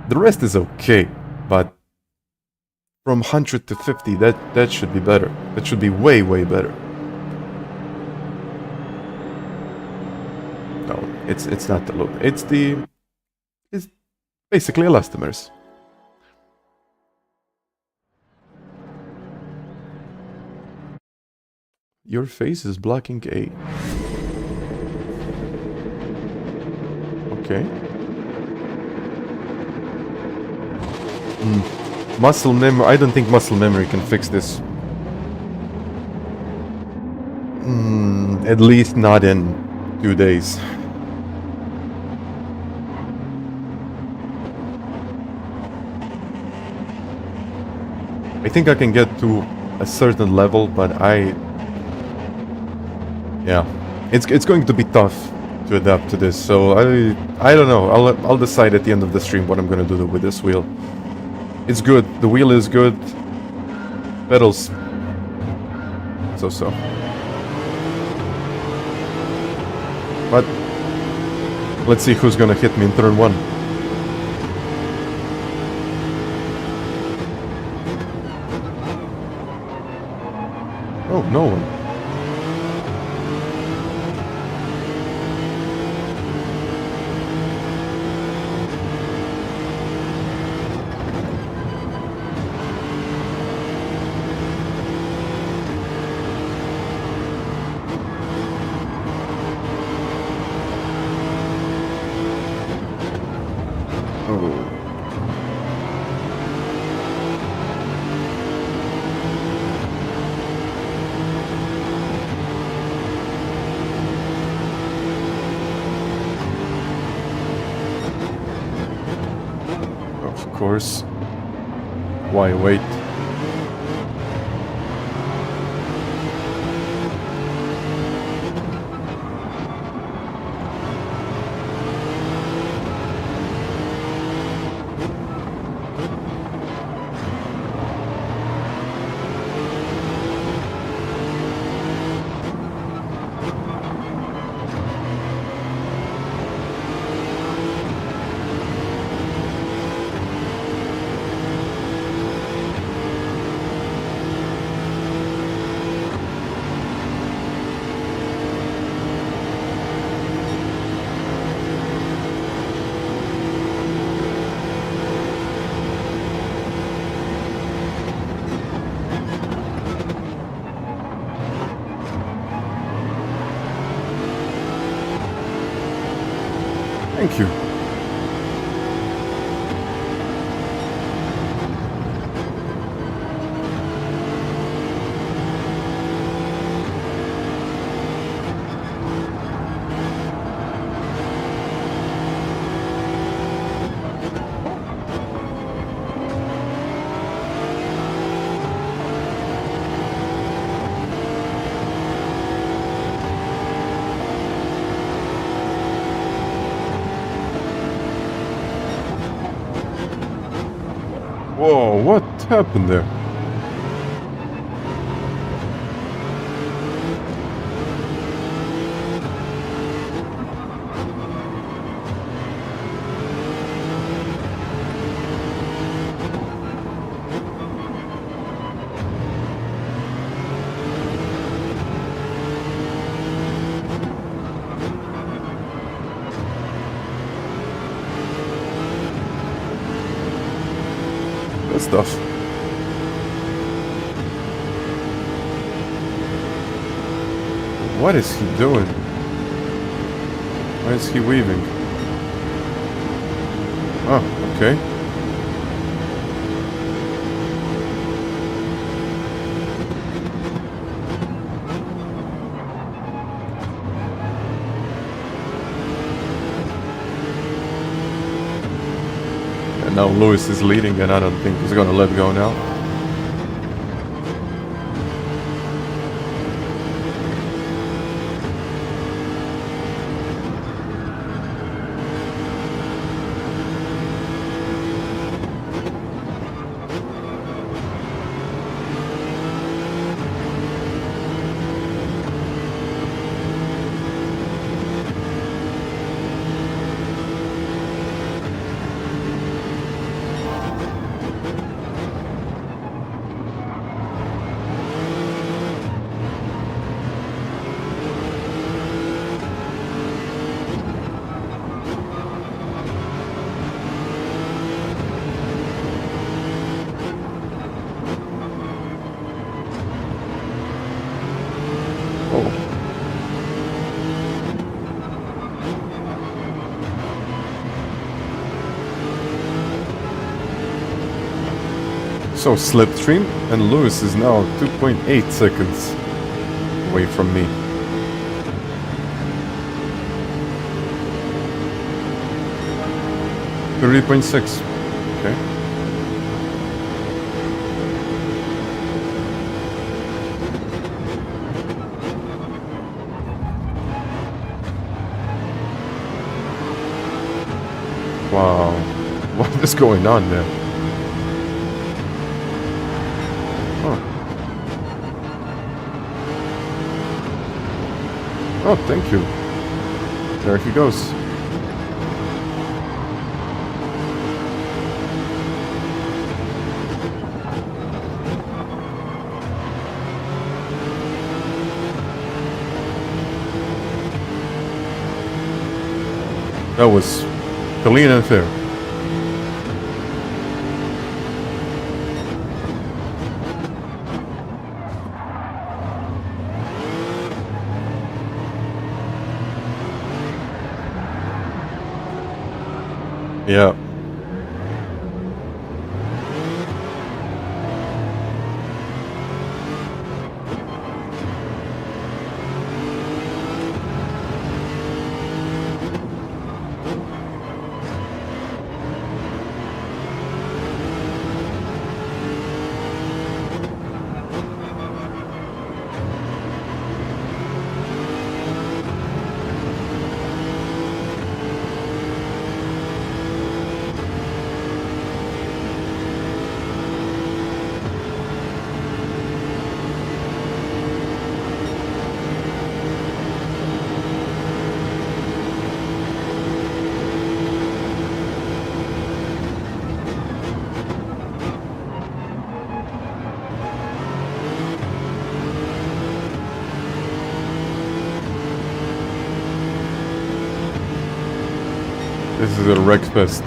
The rest is okay, but from 100 to 50, that should be better. That should be way, way better. No, it's not the loop. It's basically elastomers. Your face is blocking A. Okay. Muscle memory. I don't think muscle memory can fix this. At least not in 2 days. I think I can get to a certain level, but yeah, it's going to be tough to adapt to this. So I don't know. I'll decide at the end of the stream what I'm gonna do with this wheel. It's good. The wheel is good. Pedals, so. But let's see who's gonna hit me in turn 1. Oh, no one. Why wait? Thank you. Whoa, what happened there? Stuff. What is he doing? Why is he weaving? Oh, okay. Now Lewis is leading and I don't think he's gonna let go now. So slipstream, and Lewis is now 2.8 seconds away from me. .6. Okay. Wow. What is going on there? Oh. Oh, thank you. There he goes. That was clean and fair. Yeah. This is a wreck fest.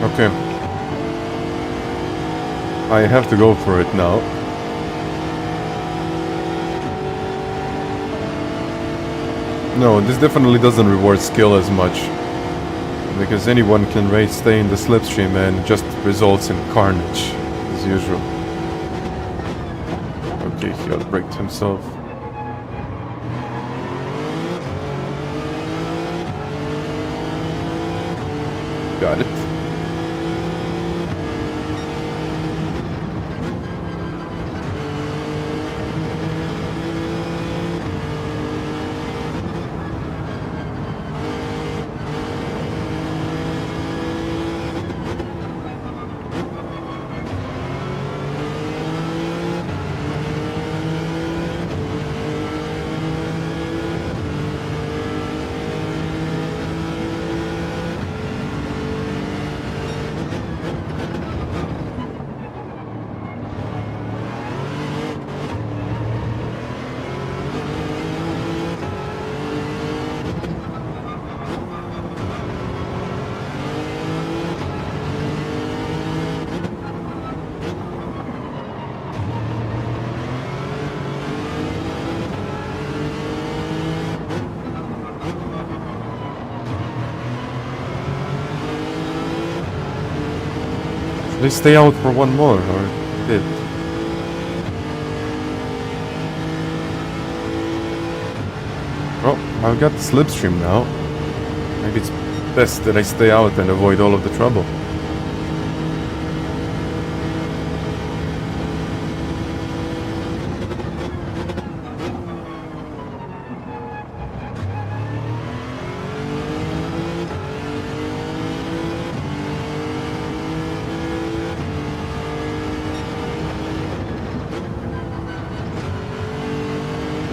Okay. I have to go for it now. No, this definitely doesn't reward skill as much. Because anyone can stay in the slipstream and it just results in carnage, as usual. Okay, he outbraked himself. Got it. They stay out for one more, or did? Oh, I've got the slipstream now. Maybe it's best that I stay out and avoid all of the trouble.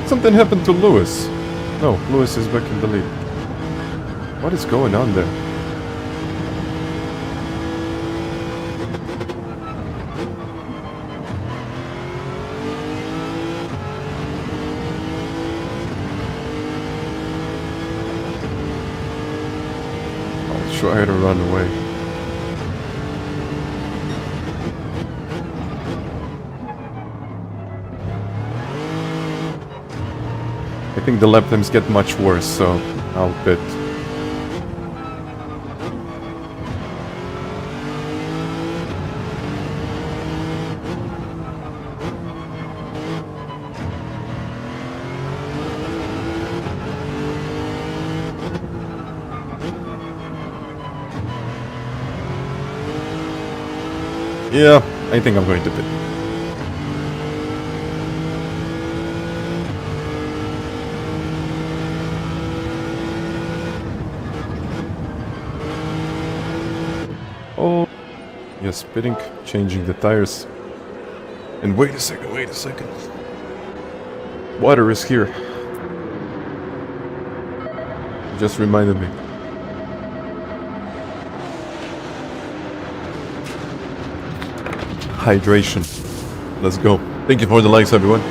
Something happened to Lewis. No, Lewis is back in the lead. What is going on there? I'll try to run away. I think the lap times get much worse, so I'll pit. Yeah, I think I'm going to pit. Oh, yes, pitting, changing the tires. And wait a second. Water is here. Just reminded me. Hydration. Let's go. Thank you for the likes, everyone.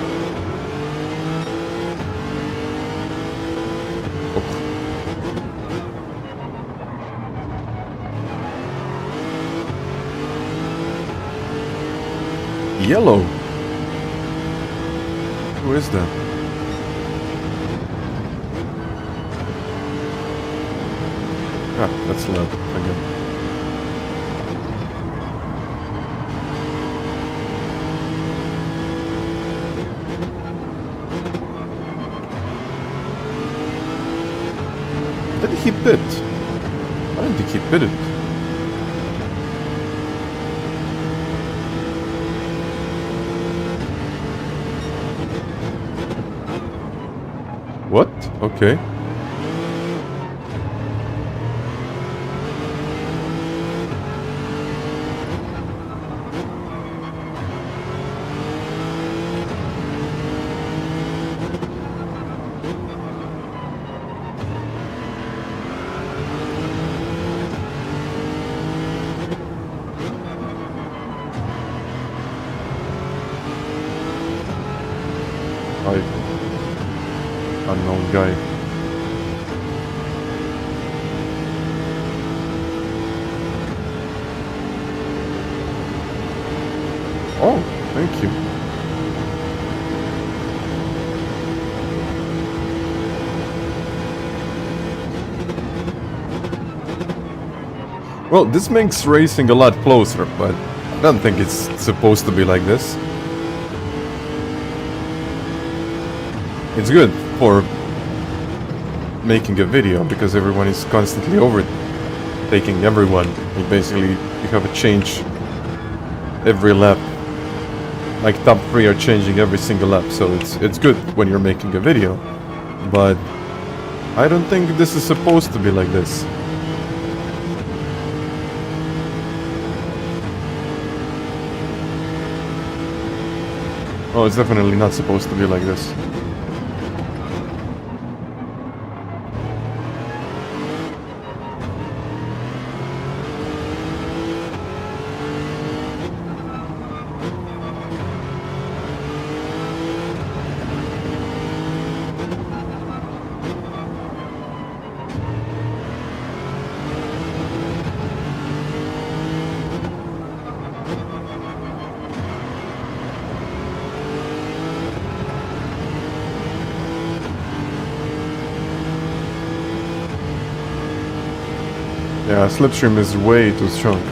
Yellow. Who is that? Ah, that's Led again. Did he pit? I don't think he pitted. What? Okay. Unknown guy. Oh, thank you. Well, this makes racing a lot closer, but I don't think it's supposed to be like this. it's good for making a video because everyone is constantly overtaking everyone. You have a change every lap. Like top 3 are changing every single lap, so it's good when you're making a video. But I don't think this is supposed to be like this. Oh, it's definitely not supposed to be like this. Yeah, slipstream is way too strong.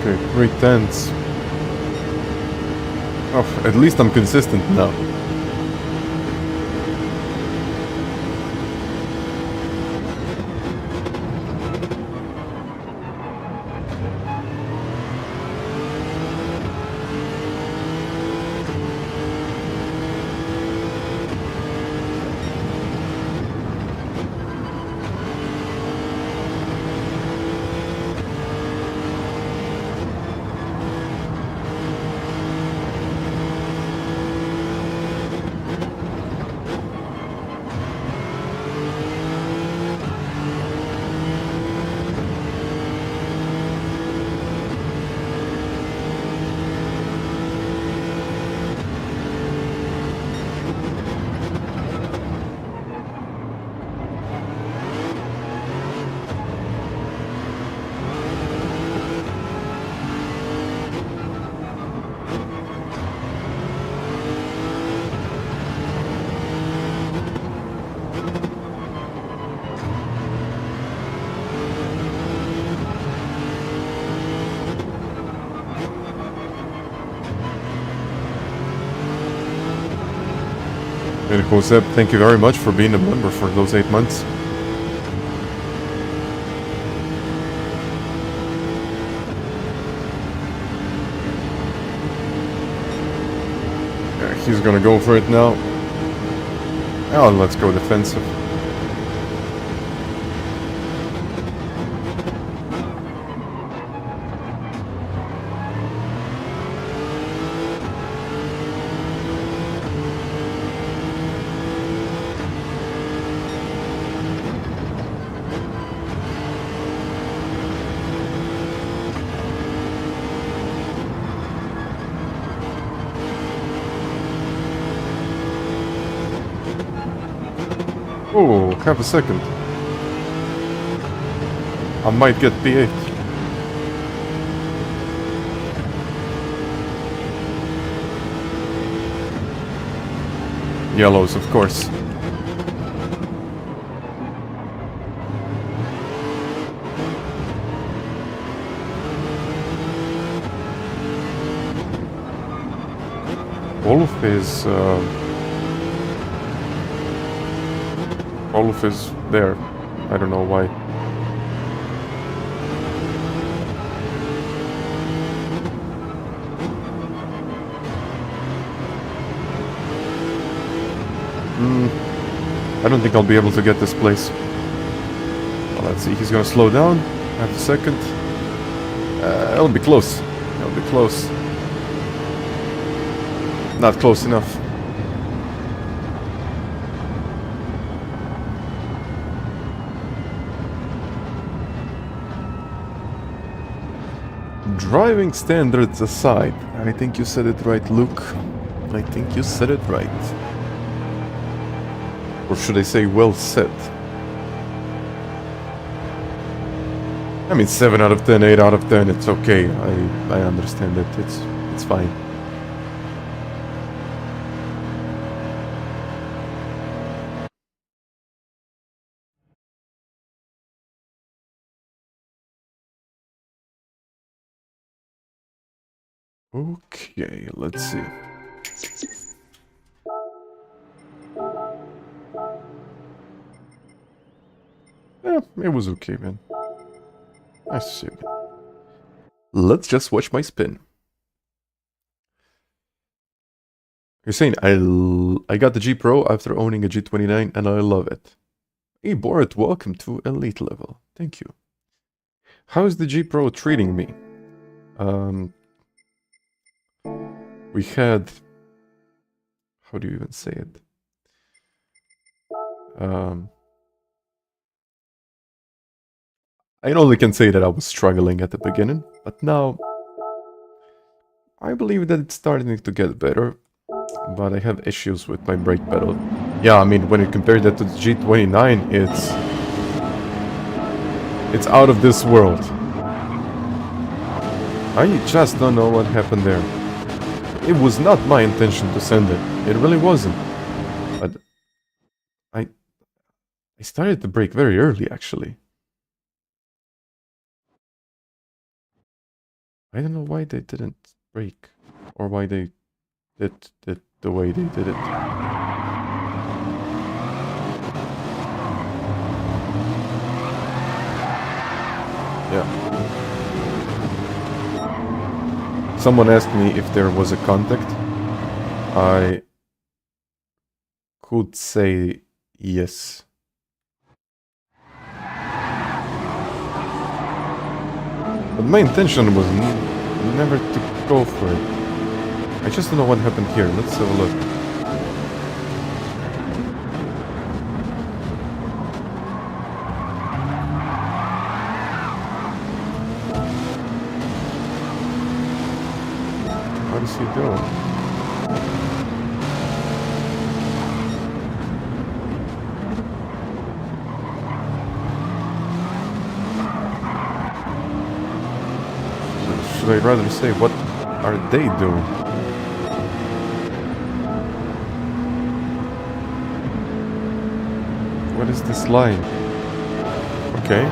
Okay, 3/10. Oh, at least I'm consistent now. And Josep, thank you very much for being a member for those 8 months. Yeah, he's gonna go for it now. Oh, let's go defensive. Oh, half a second. I might get P8. Yellows, of course. Wolf is there. I don't know why. I don't think I'll be able to get this place. Well, let's see. He's gonna slow down. Half a second. It'll be close. It'll be close. Not close enough. Driving standards aside, I think you said it right, Luke. I think you said it right. Or should I say, well said? I mean, 7 out of 10, 8 out of 10, it's okay. I understand it. It's fine. Okay, let's see. Yeah, it was okay, man. Nice to see you again. Let's just watch my spin. You're saying I got the G Pro after owning a G29 and I love it. Hey Borat, welcome to Elite level. Thank you. How is the G Pro treating me? We had... How do you even say it? I only can say that I was struggling at the beginning, but now I believe that it's starting to get better, but I have issues with my brake pedal. Yeah, I mean, when you compare that to the G29, it's out of this world. I just don't know what happened there. It was not my intention to send it. It really wasn't. But I started to brake very early, actually. I don't know why they didn't brake, or why they did it the way they did it. Yeah. Someone asked me if there was a contact. I could say yes. But my intention was never to go for it. I just don't know what happened here. Let's have a look. What is he doing? Should I rather say, what are they doing? What is this line? Okay.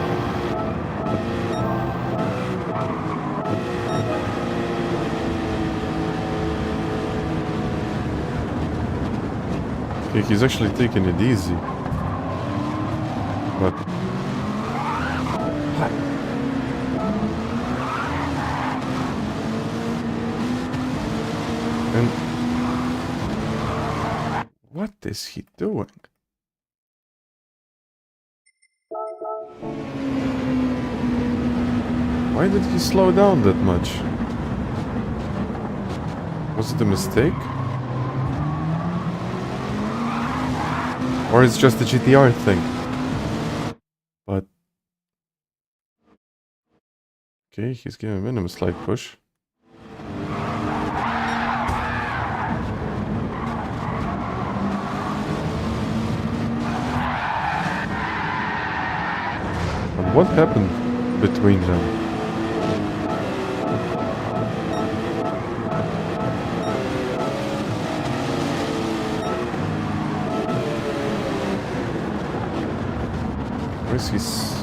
Okay, he's actually taking it easy. But... And... what is he doing? Why did he slow down that much? Was it a mistake? Or it's just a GTR thing? But... okay, he's giving him a slight push. And what happened between them? guess he's...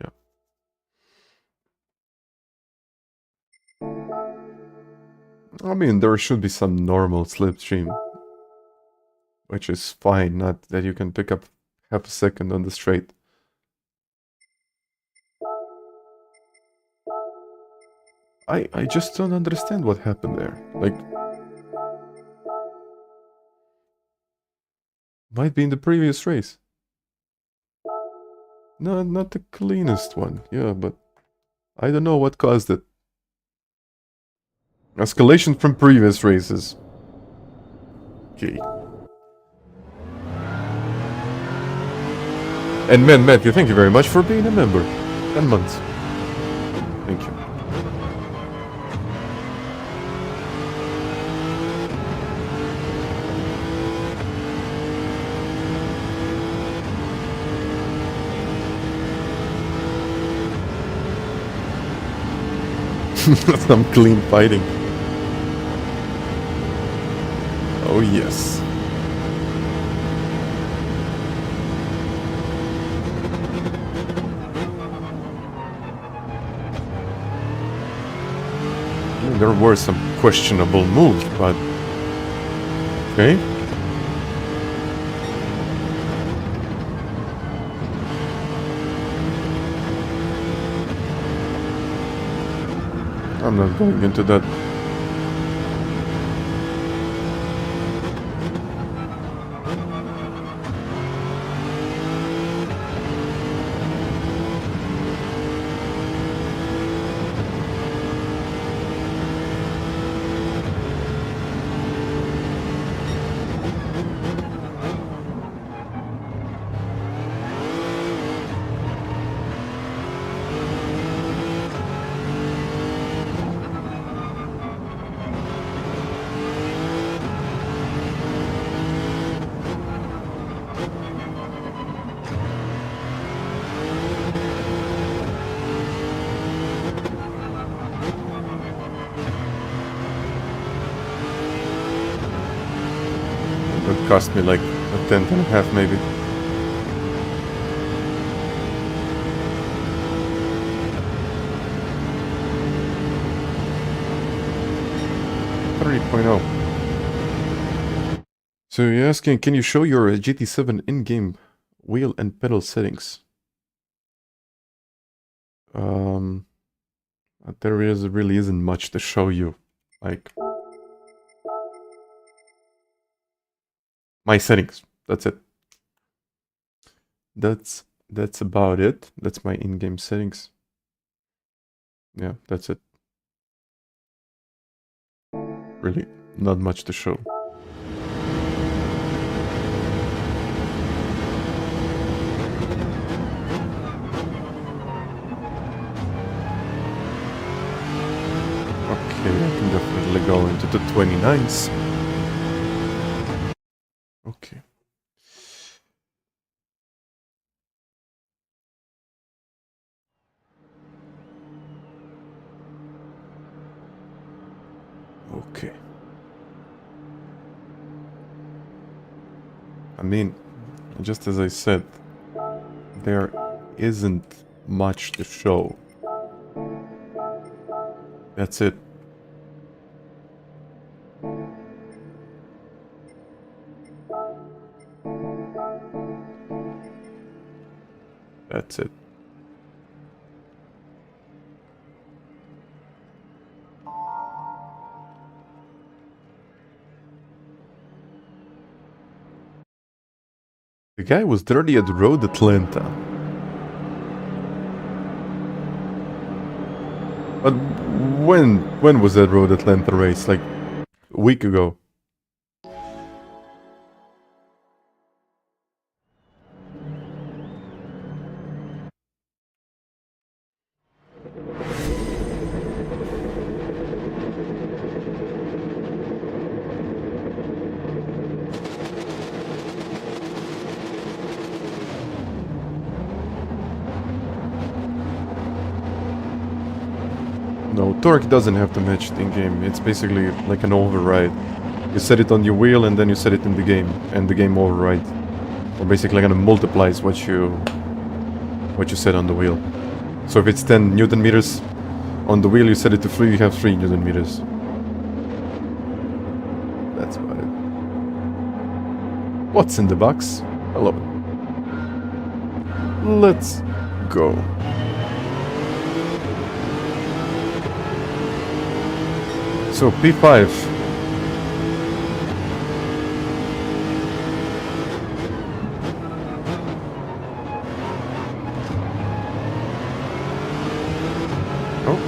Yeah. I mean, there should be some normal slipstream, which is fine, not that you can pick up half a second on the straight. I just don't understand what happened there. Like, might be in the previous race. No, not the cleanest one. Yeah, but I don't know what caused it. Escalation from previous races. Okay. And man, Matthew, thank you very much for being a member. 10 months. Thank you. Some clean fighting. Oh yes. I mean, there were some questionable moves, but okay. I'm not going into that. It cost me like a tenth and a half, maybe. So you're asking, can you show your GT7 in-game wheel and pedal settings? There really isn't much to show you. Like my settings. That's it. That's about it. That's my in-game settings. Yeah, that's it. Really, not much to show. Okay, I can definitely go into the 29s. Okay. Okay. I mean, just as I said, there isn't much to show. That's it. That's it. The guy was dirty at Road Atlanta. But when was that Road Atlanta race? Like a week ago. torque doesn't have to match in game. It's basically like an override. You set it on your wheel and then you set it in the game, and the game overrides. Or basically kind of multiplies what you set on the wheel. So if it's 10 Newton meters on the wheel, you set it to 3, you have 3 Newton meters. That's about it. What's in the box? Hello. Let's go. So P5. Oh.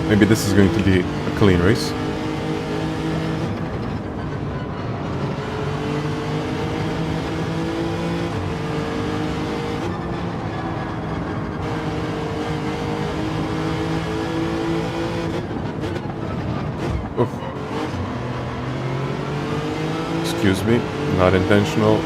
Maybe this is going to be a clean race. Excuse me, not intentional.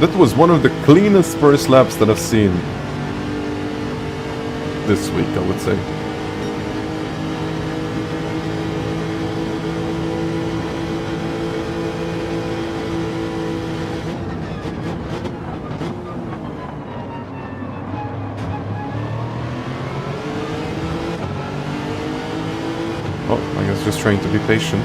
That was one of the cleanest first laps that I've seen this week, I would say. Oh, I guess just trying to be patient.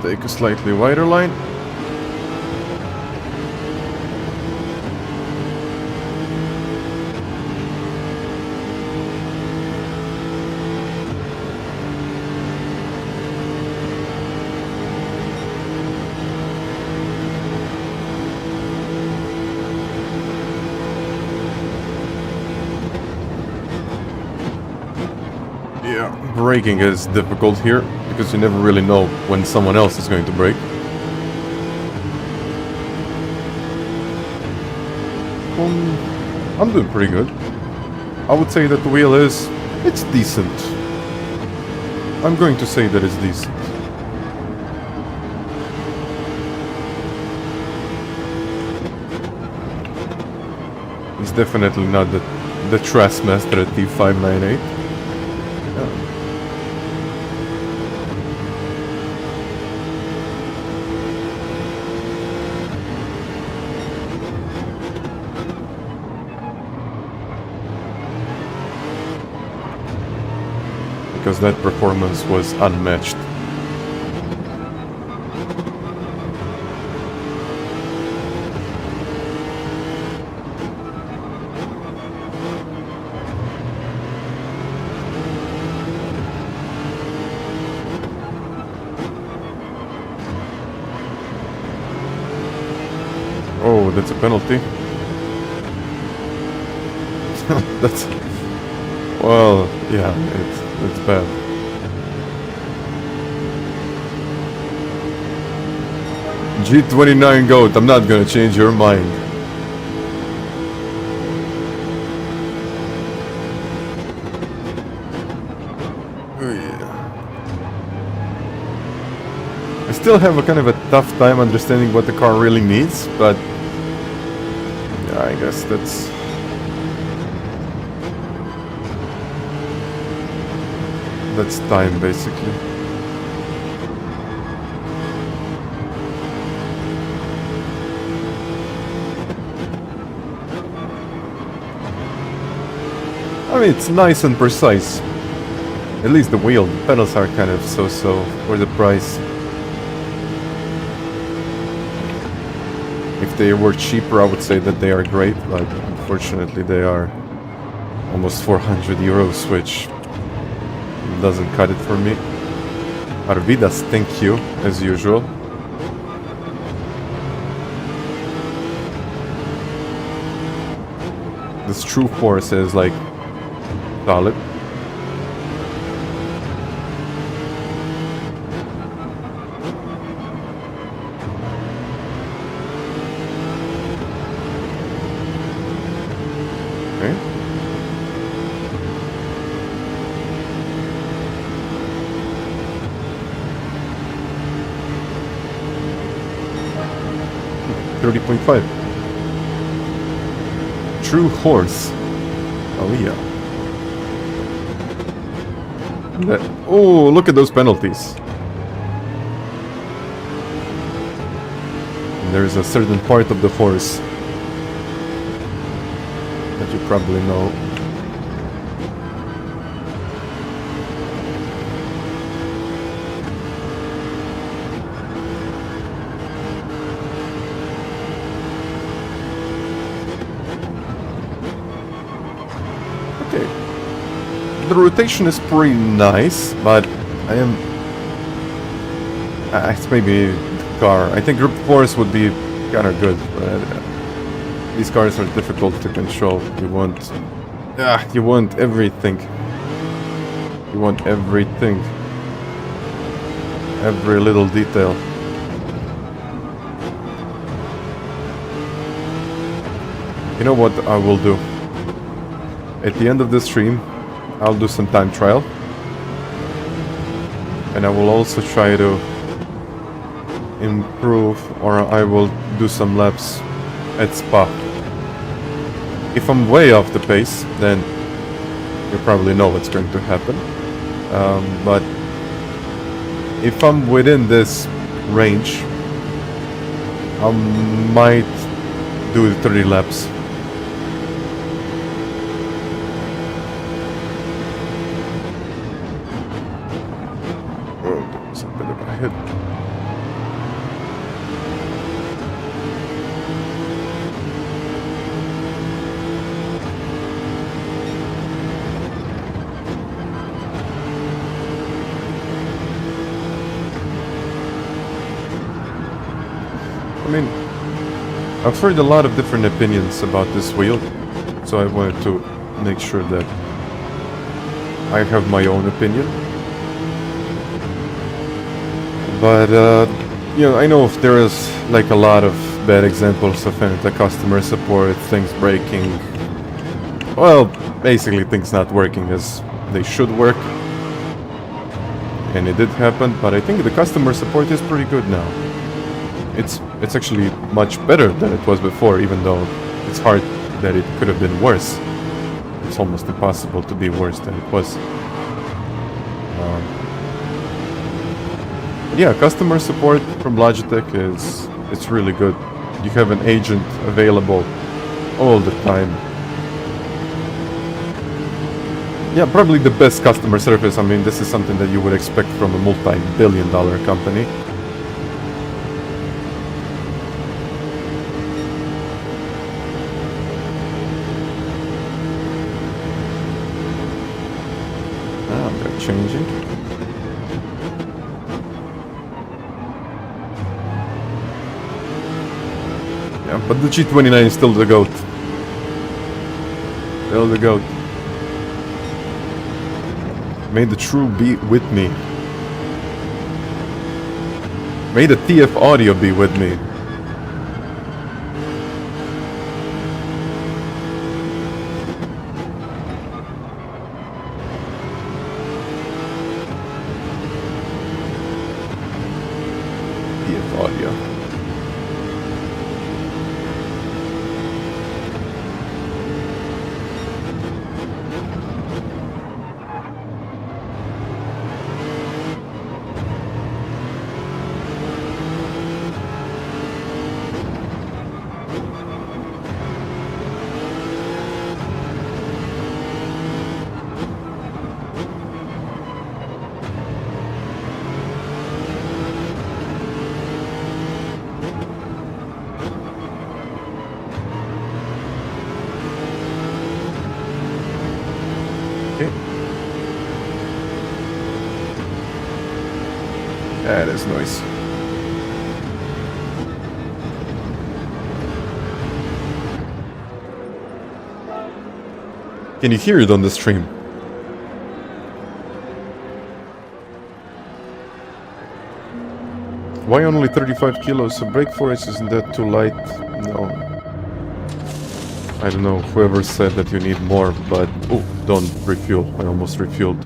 Take a slightly wider line. Yeah, braking is difficult here, because you never really know when someone else is going to brake. I'm doing pretty good. I would say that the wheel it's decent. I'm going to say that it's decent. It's definitely not the Trustmaster at T598. Because that performance was unmatched. Oh, that's a penalty. That's... Well, yeah, it's bad. G29 GOAT, I'm not gonna change your mind. Oh yeah. I still have a kind of a tough time understanding what the car really needs, but yeah, I guess that's time basically. I mean, it's nice and precise. At least the wheel. The pedals are kind of so-so for the price. If they were cheaper, I would say that they are great, but unfortunately they are almost 400 euros, which doesn't cut it for me. Arvidas, thank you, as usual. This true force is like solid. Okay. $30.5. True horse. Oh yeah. Oh, look at those penalties. And there's a certain part of the horse that you probably know. The rotation is pretty nice, but I am... it's maybe the car. I think grip force would be kind of good, but these cars are difficult to control. You want everything. You want everything. Every little detail. You know what I will do? At the end of the stream, I'll do some time trial, and I will also try to improve, or I will do some laps at Spa. If I'm way off the pace, then you probably know what's going to happen. But if I'm within this range, I might do 30 laps. I mean, I've heard a lot of different opinions about this wheel, so I wanted to make sure that I have my own opinion. But, you know, I know if there is like a lot of bad examples of FANATEC customer support, things breaking, well, basically things not working as they should work. And it did happen, but I think the customer support is pretty good now. It's actually much better than it was before, even though it's hard that it could have been worse. It's almost impossible to be worse than it was. Yeah, customer support from Logitech it's really good. You have an agent available all the time. Yeah, probably the best customer service. I mean, this is something that you would expect from a multi-billion-dollar company. They're changing. Yeah, but the G29 is still the GOAT. Still the GOAT. May the true be with me. May the TF audio be with me. TF audio. Yeah, that's nice. Can you hear it on the stream? Why only 35 kilos? A brake force, isn't that too light? No. I don't know, whoever said that you need more, but... Oh, don't refuel. I almost refueled.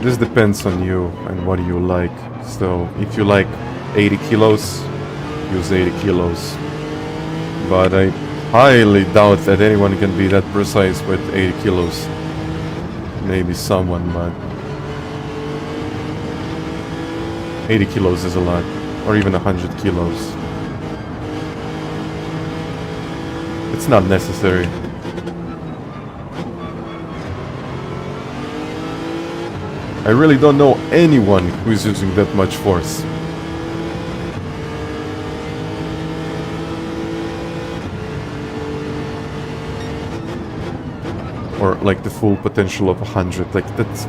This depends on you and what you like. So, if you like 80 kilos, use 80 kilos. But I highly doubt that anyone can be that precise with 80 kilos. Maybe someone, but 80 kilos is a lot, or even 100 kilos. It's not necessary. I really don't know anyone who is using that much force. Or like the full potential of 100, like that's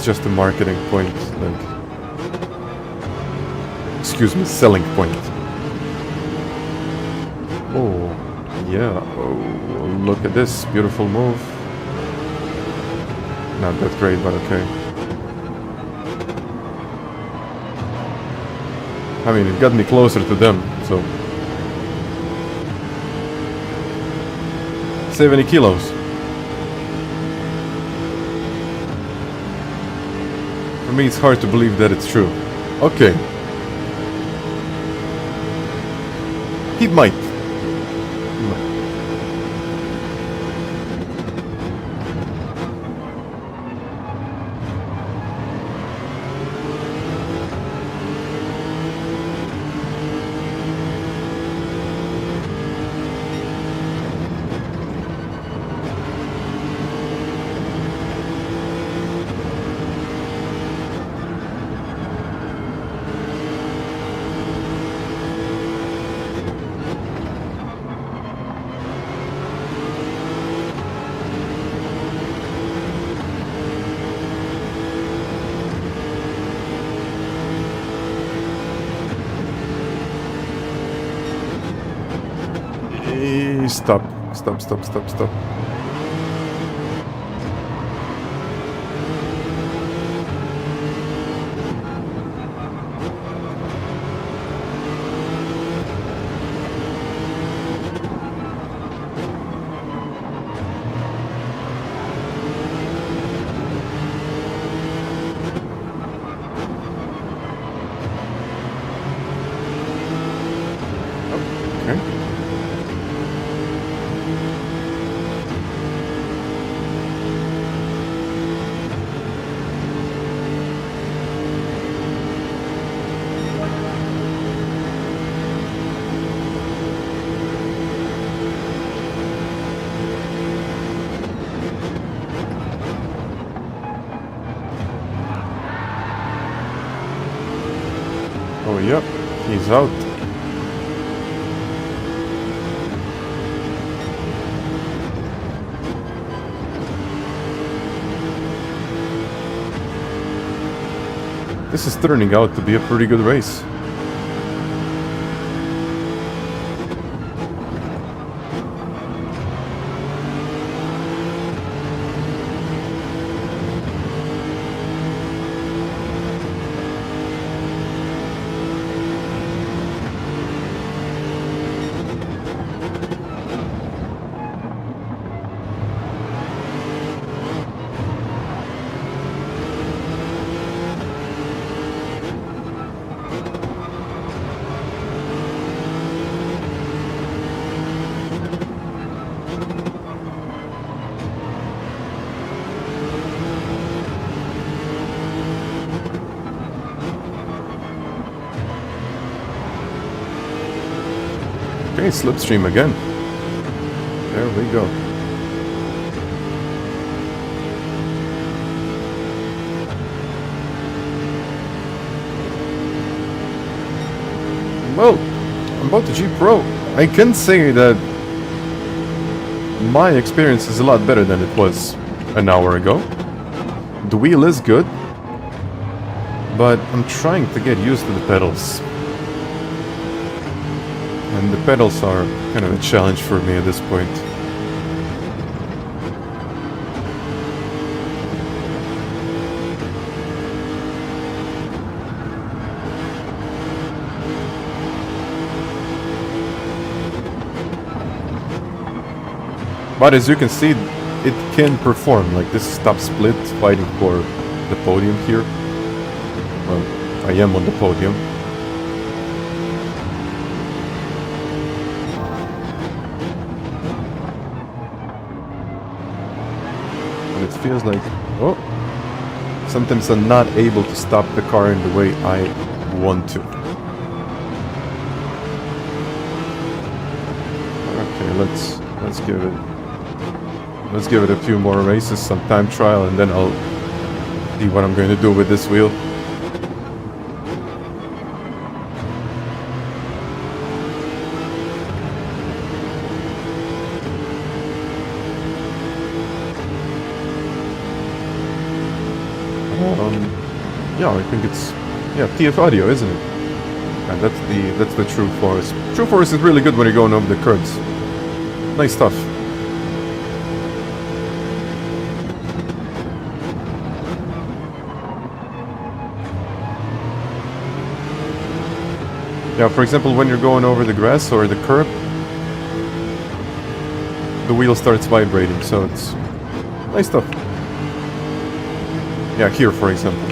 just a marketing point, like, excuse me, selling point. Oh, yeah, oh, look at this, beautiful move. Not that great, but okay. I mean, it got me closer to them, so... 70 kilos. For me, it's hard to believe that it's true. Okay. He might. Stop. Oh, yep, he's out. This is turning out to be a pretty good race. Okay, slipstream again. There we go. Well, about the G Pro, I can say that my experience is a lot better than it was an hour ago. The wheel is good, but I'm trying to get used to the pedals. And the pedals are kind of a challenge for me at this point. But as you can see, it can perform, like this top split fighting for the podium here. Well, I am on the podium. And it feels like, oh, sometimes I'm not able to stop the car in the way I want to. Okay, let's give it a few more races, some time trial, and then I'll see what I'm going to do with this wheel. Yeah, I think it's TF audio, isn't it? And that's the True Force. True Force is really good when you're going over the curves. Nice stuff. Yeah, for example, when you're going over the grass or the curb, the wheel starts vibrating, so it's nice stuff. Yeah, here, for example.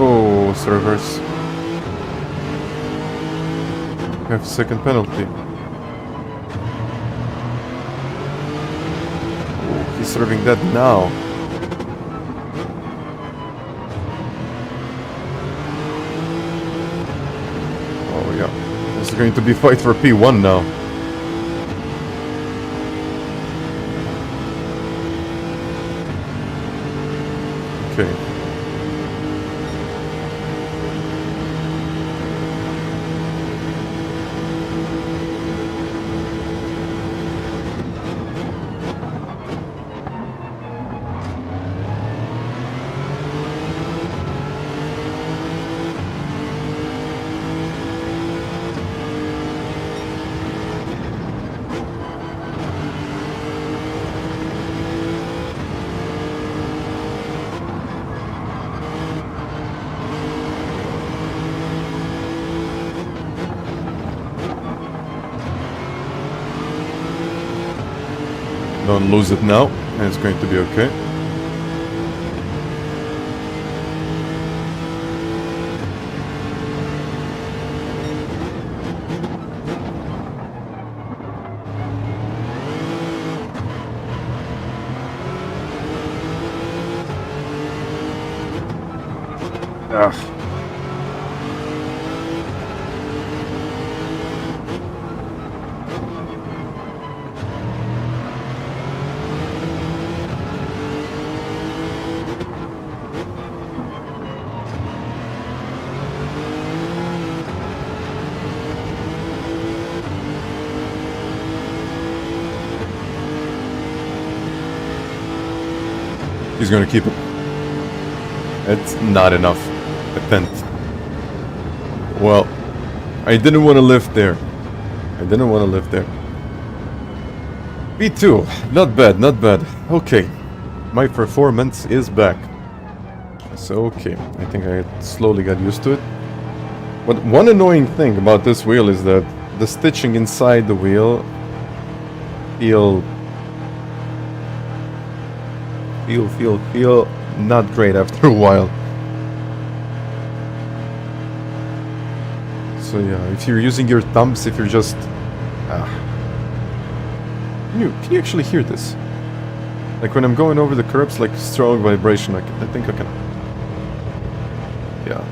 Oh, servers. Have a second penalty. Oh, he's serving that now. Oh yeah. This is going to be fight for P1 now. Okay. Don't lose it now, and it's going to be okay. Ah. He's going to keep it. It's not enough. A tenth. Well, I didn't want to lift there. P2. Not bad, not bad. Okay. My performance is back. So, okay. I think I slowly got used to it. But one annoying thing about this wheel is that the stitching inside the wheel feel not great after a while. So yeah, if you're using your thumbs, if you're just can you actually hear this? Like when I'm going over the curbs, like strong vibration. I think I can. Yeah.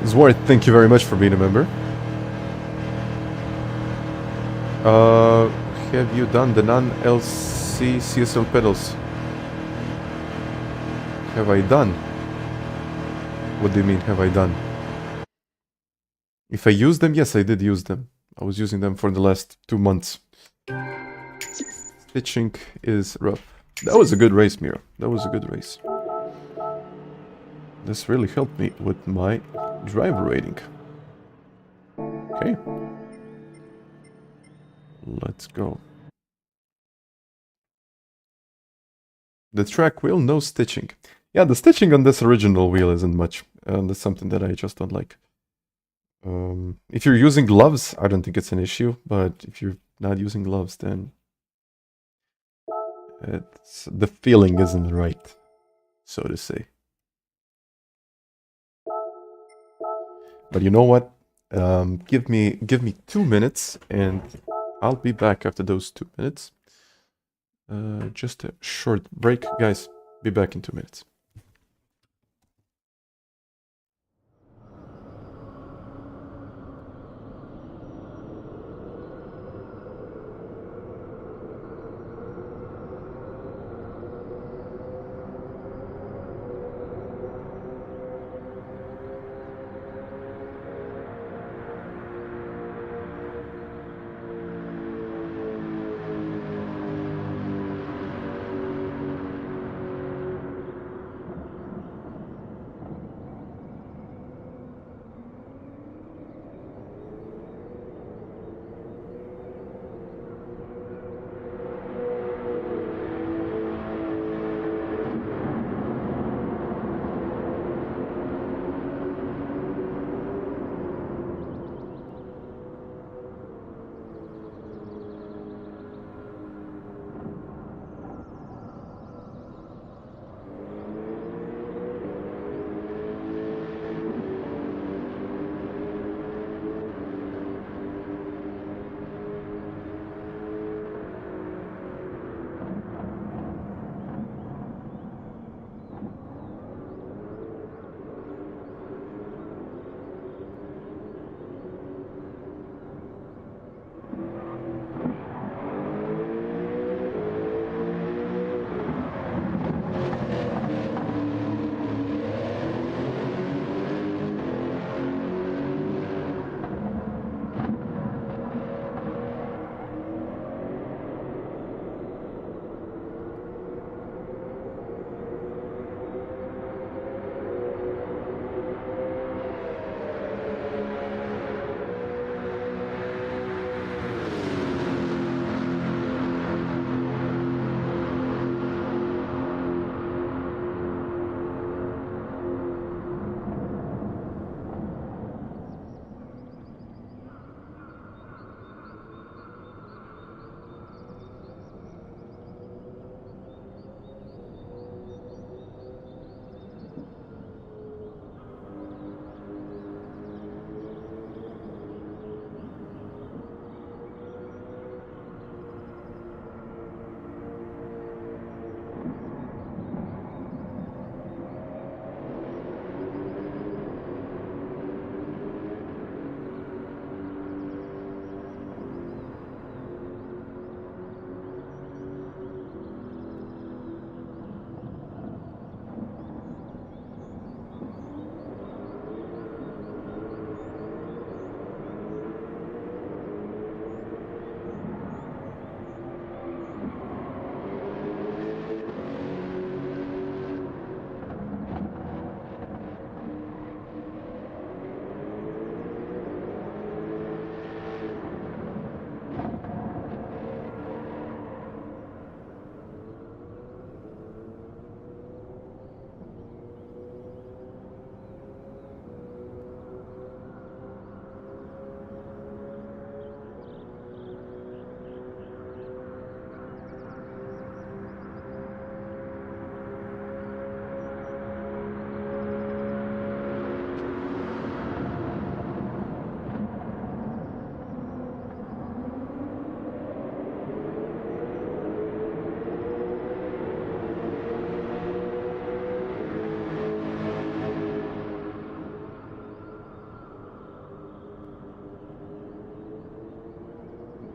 Zwart, thank you very much for being a member. Have you done the non-LC CSL pedals? Have I done? What do you mean, have I done? If I used them, yes, I did use them. I was using them for the last 2 months. Stitching is rough. That was a good race, Miro. That was a good race. This really helped me with my driver rating. Okay. Let's go. The track wheel, no stitching. Yeah, the stitching on this original wheel isn't much. That's something that I just don't like. If you're using gloves, I don't think it's an issue. But if you're not using gloves, then the feeling isn't right, so to say. But you know what? Give me 2 minutes, and I'll be back after those 2 minutes. Just a short break, guys. Be back in 2 minutes.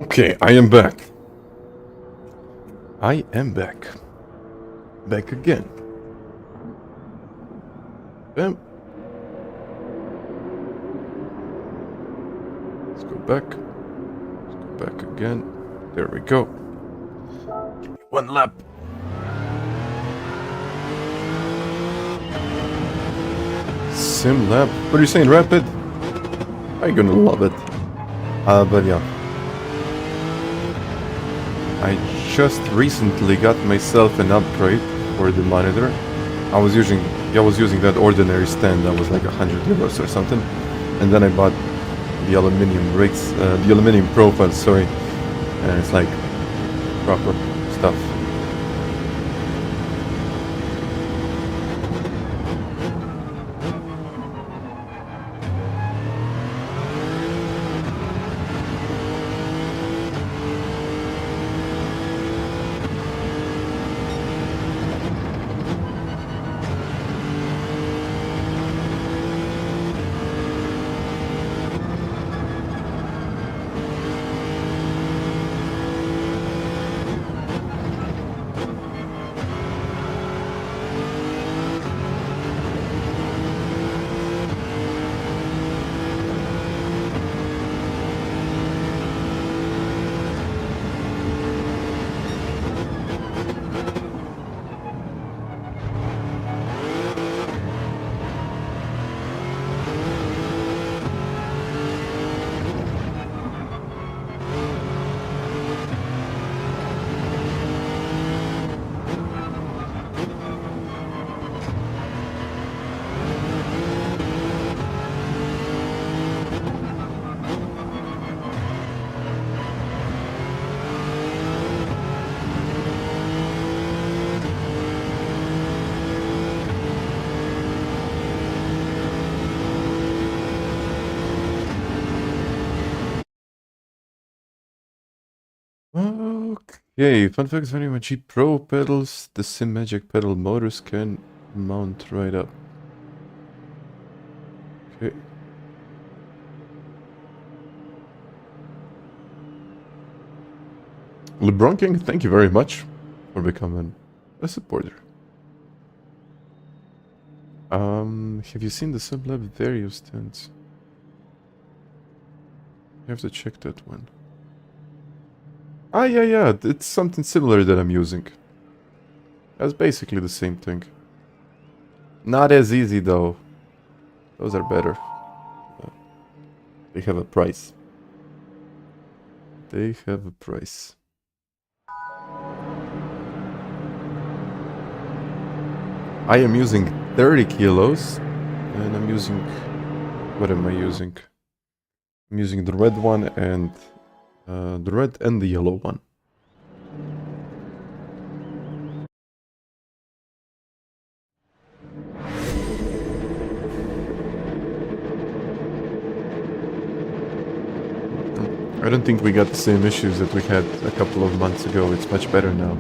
Okay, I am back. I am back. Back again. Bam. Let's go back. Let's go back again. There we go. Give me one lap. Sim lap. What are you saying, Rapid? I'm gonna love it. But yeah. I just recently got myself an upgrade for the monitor. I was using that ordinary stand that was like 100 euros or something, and then I bought the aluminum profile, sorry, and it's like proper stuff. Okay, fun fact: when you have G Pro pedals, the Sim Magic pedal motors can mount right up. Okay. LeBron King, thank you very much for becoming a supporter. Have you seen the Sublab Vario stands? You have to check that one. Ah, yeah, it's something similar that I'm using. That's basically the same thing. Not as easy though. Those are better. They have a price. They have a price. I am using 30 kilos, and I'm using... What am I using? I'm using the red one and... the red and the yellow one. I don't think we got the same issues that we had a couple of months ago. It's much better now.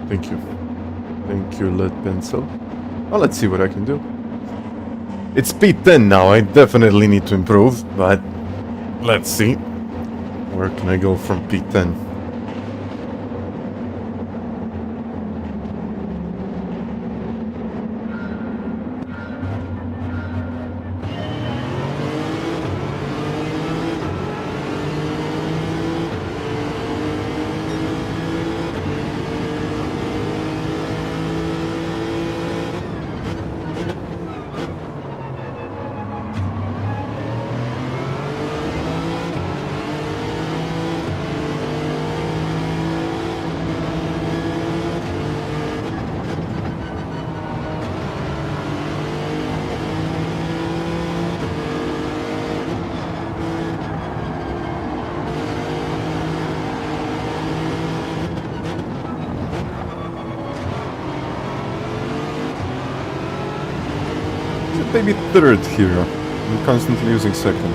Thank you. Thank you, Lead Pencil. Well, let's see what I can do. It's P10 now. I definitely need to improve, but let's see. Where can I go from P10? Maybe third here. I'm constantly using second.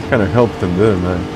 Kind of helped him, didn't I?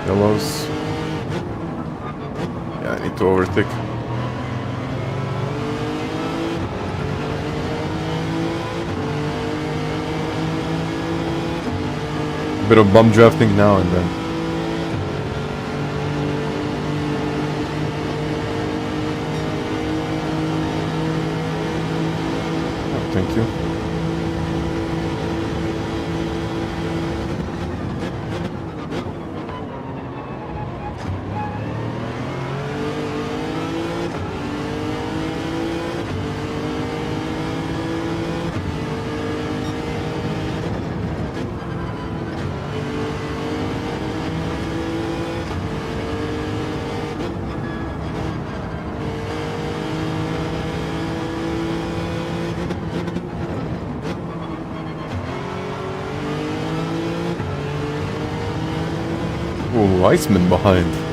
Yellows. Yeah, I need to overtake. Bit of bum drafting now and then. Oh, thank you. Oh, Iceman behind.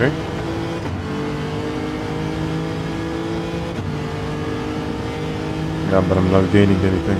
Okay. Yeah, but I'm not gaining anything.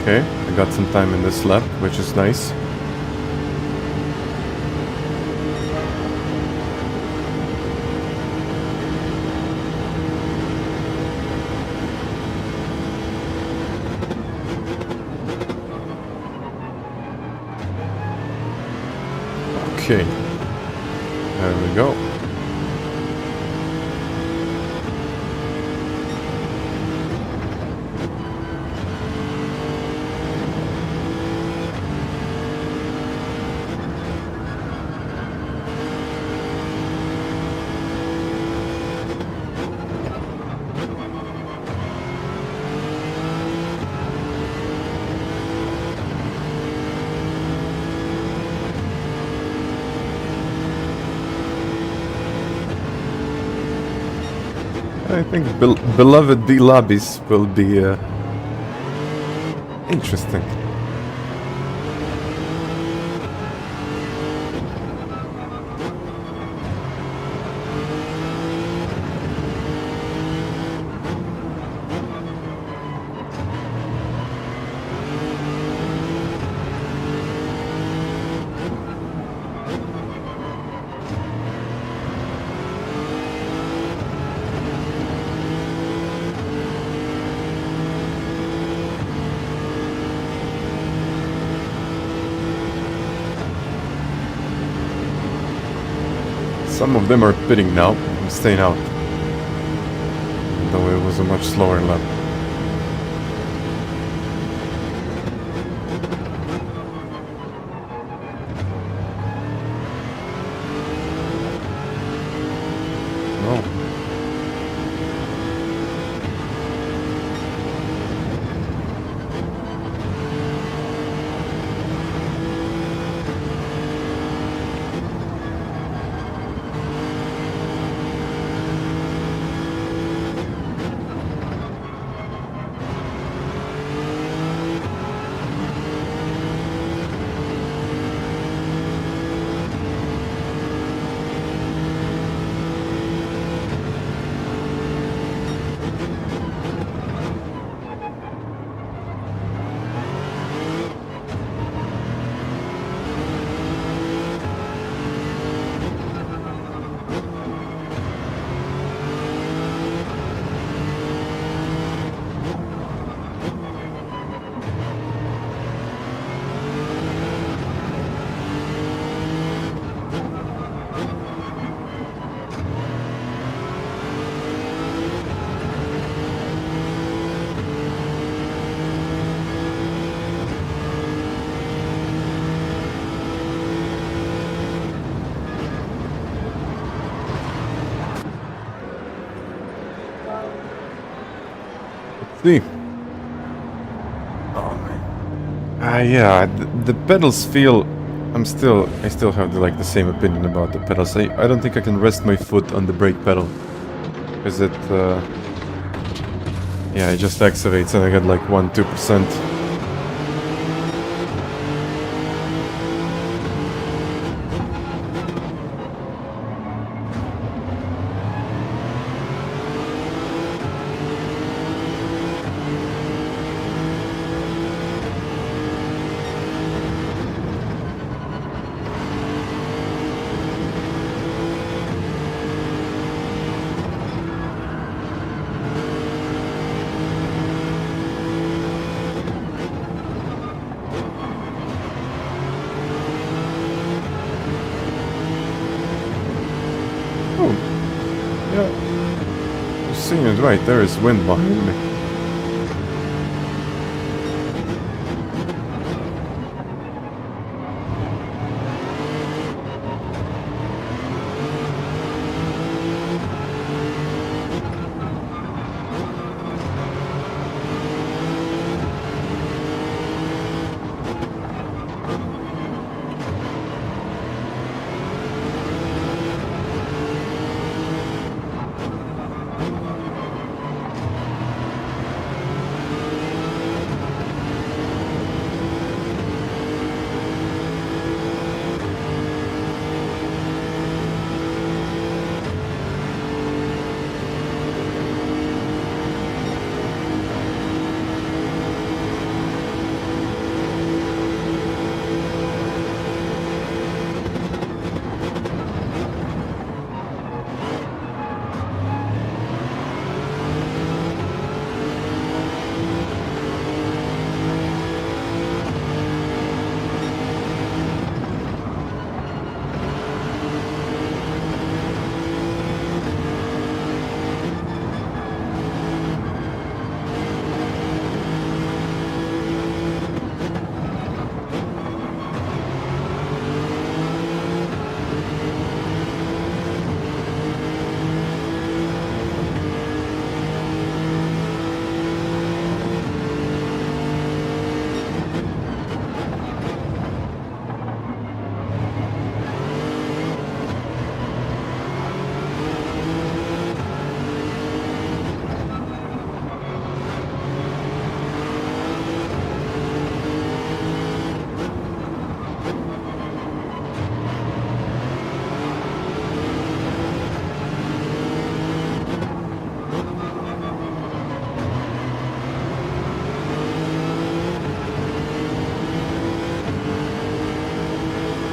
Okay, I got some time in this lap, which is nice. Okay, there we go. I think beloved B lobbies will be interesting. Some of them are pitting now. I'm staying out. Though it was a much slower lap. No. See. Oh man. Yeah, the pedals feel. I still have like the same opinion about the pedals. I don't think I can rest my foot on the brake pedal, because it. Yeah, it just activates and I get like 1-2%. Seeing it right, there is wind behind me.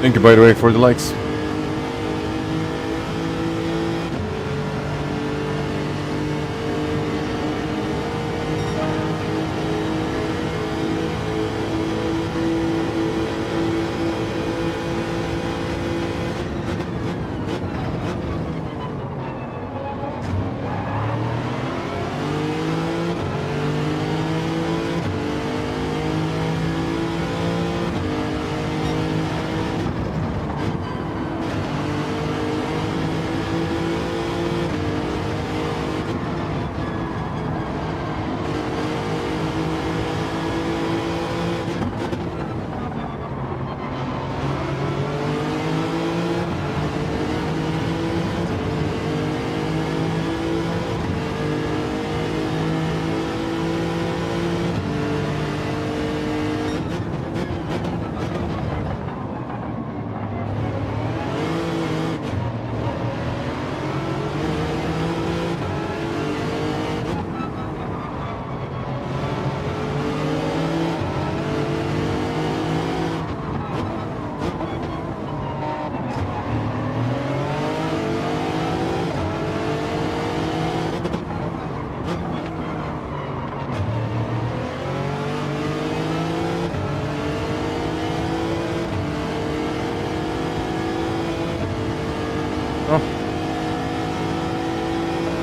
Thank you, by the way, for the likes.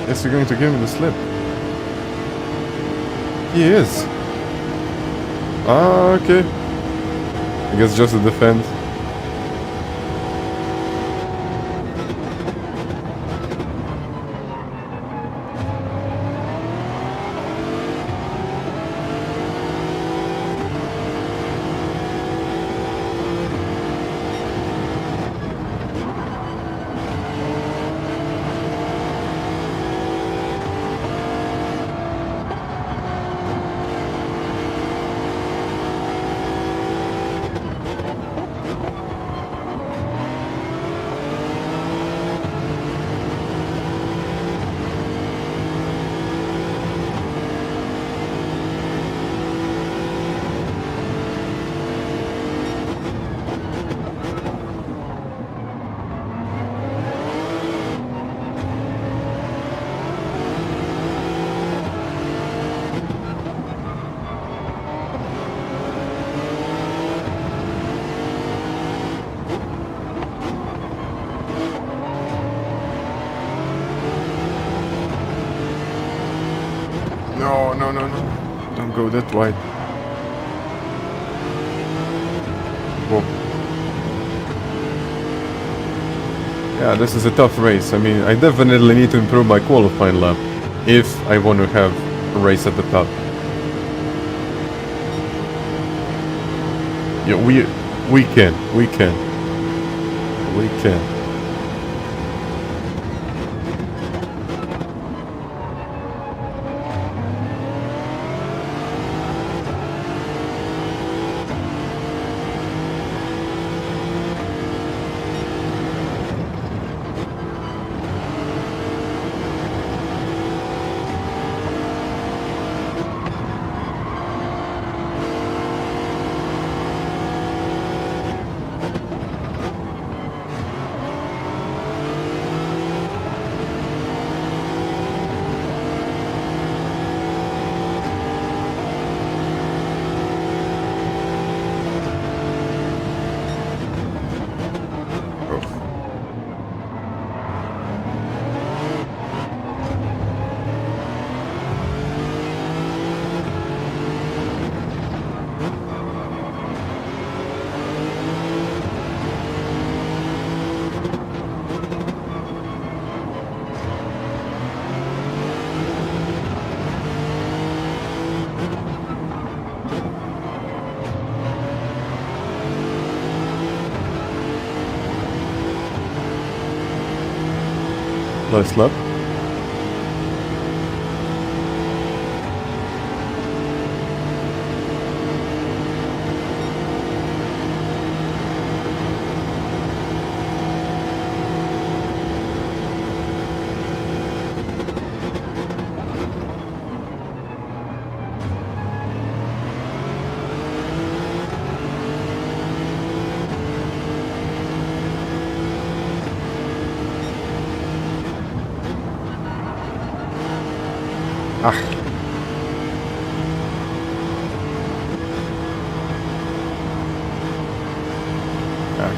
Guess you're going to give him the slip. He is. Ah, okay. I guess just to defend. No, no, no, no. Don't go that wide. Whoa. Yeah, this is a tough race. I mean, I definitely need to improve my qualifying lap if I want to have a race at the top. Yeah, we can. Led-Sled.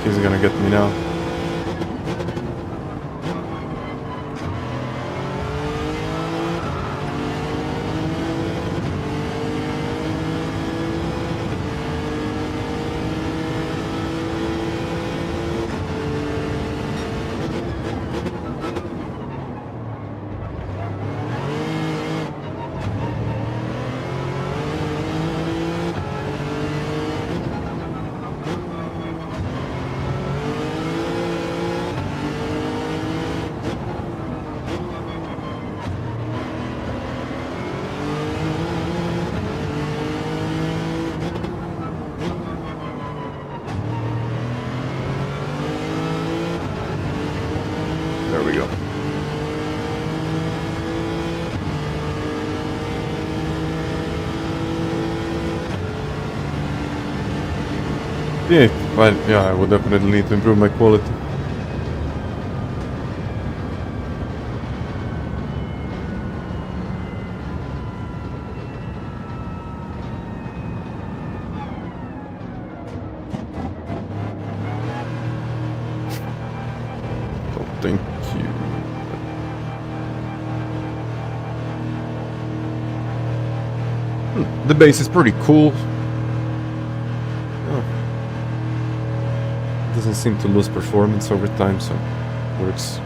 He's gonna get me now. There we go. Yeah, but yeah, I would definitely need to improve my quality. Oh, thank you. The base is pretty cool. Doesn't seem to lose performance over time, so it works.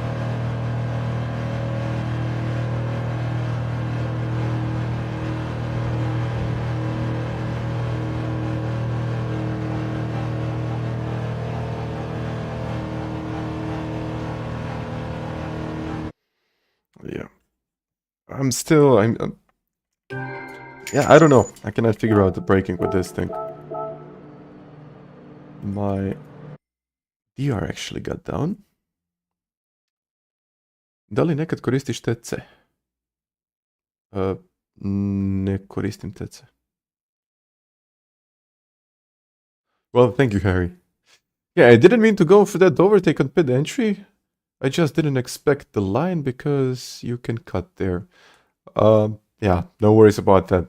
Yeah, yeah, I don't know. I cannot figure out the braking with this thing. My DR actually got down. Da li nekad koristiš TC? Ne koristim TC. Well, thank you, Harry. Yeah, I didn't mean to go for that overtake on pit entry. I just didn't expect the line because you can cut there. Yeah, no worries about that.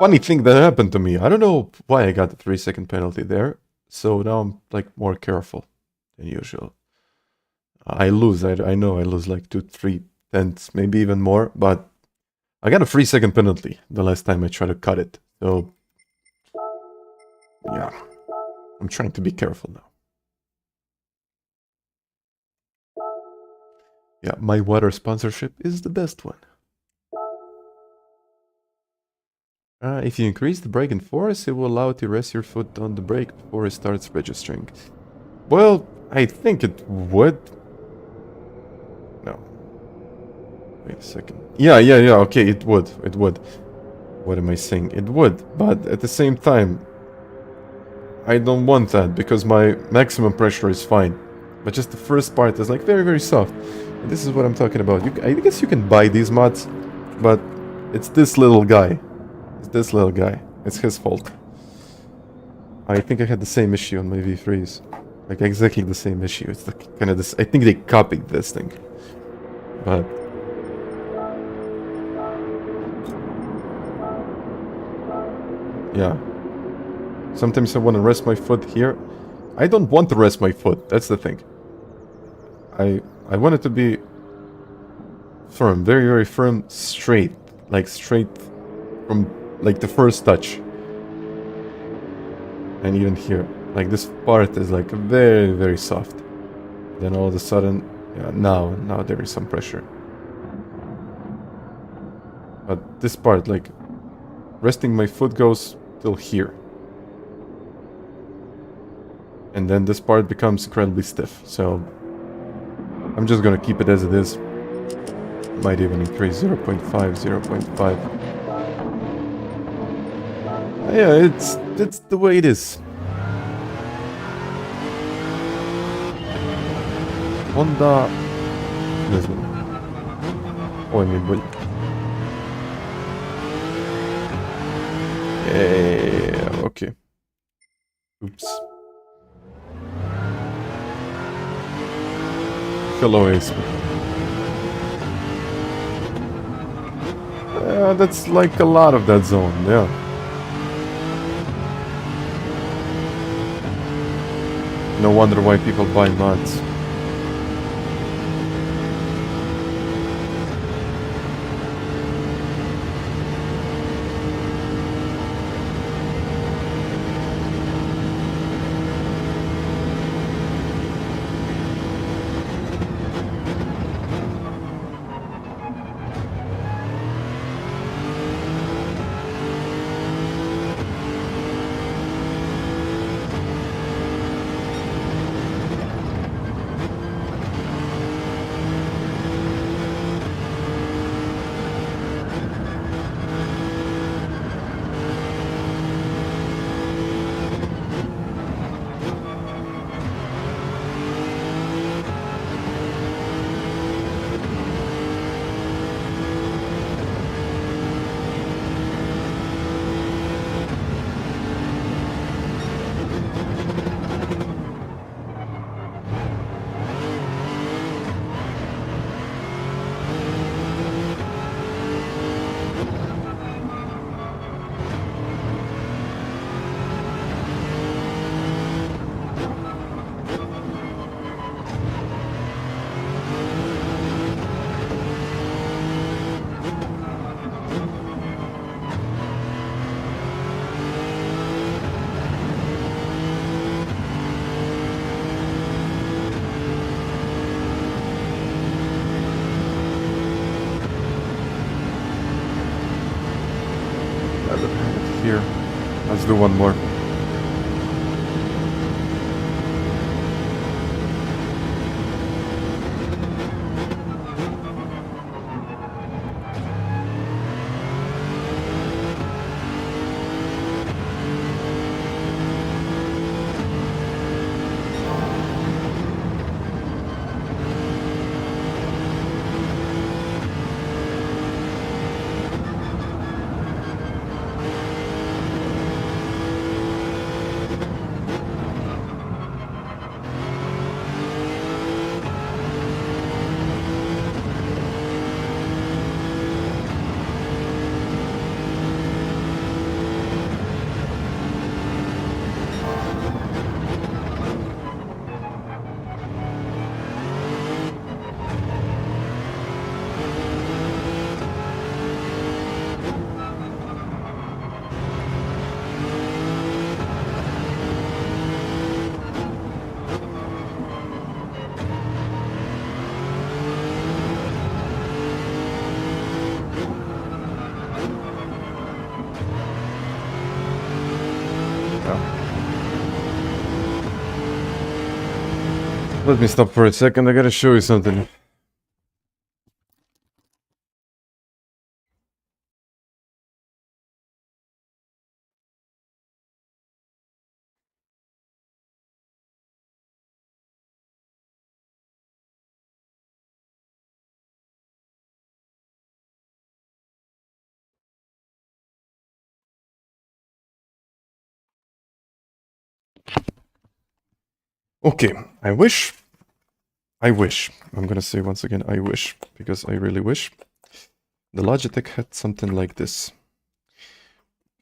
Funny thing that happened to me. I don't know why I got the 3-second penalty there. So now I'm like more careful than usual. I lose. I know I lose like 2-3 tenths, maybe even more. But I got a 3-second penalty the last time I tried to cut it. So yeah, I'm trying to be careful now. Yeah, my water sponsorship is the best one. If you increase the braking force, it will allow you to rest your foot on the brake before it starts registering. Well, I think it would. No. Wait a second. Yeah, okay, it would. It would. What am I saying? It would, but at the same time, I don't want that because my maximum pressure is fine. But just the first part is like very, very soft. And this is what I'm talking about. I guess you can buy these mods, but it's this little guy. It's this little guy. It's his fault. I think I had the same issue on my V3s. Like exactly the same issue. It's like kind of this. I think they copied this thing. But yeah. Sometimes I want to rest my foot here. I don't want to rest my foot. That's the thing. I want it to be firm, very, very firm, straight. Like straight from like the first touch. And even here. Like this part is like very, very soft. Then all of a sudden, yeah, now there is some pressure. But this part, like resting my foot goes till here. And then this part becomes incredibly stiff. So I'm just gonna keep it as it is. Might even increase 0.5, 0.5. Yeah, it's the way it is. Honda... Ne znam. Ovo mi je bolje. Okay. Oops. Hello, Ace. That's like a lot of that zone, yeah. No wonder why people buy mods. Here, let's do one more. Let me stop for a second, I gotta show you something. Okay, I wish, I'm gonna say once again, I wish, because I really wish, the Logitech had something like this.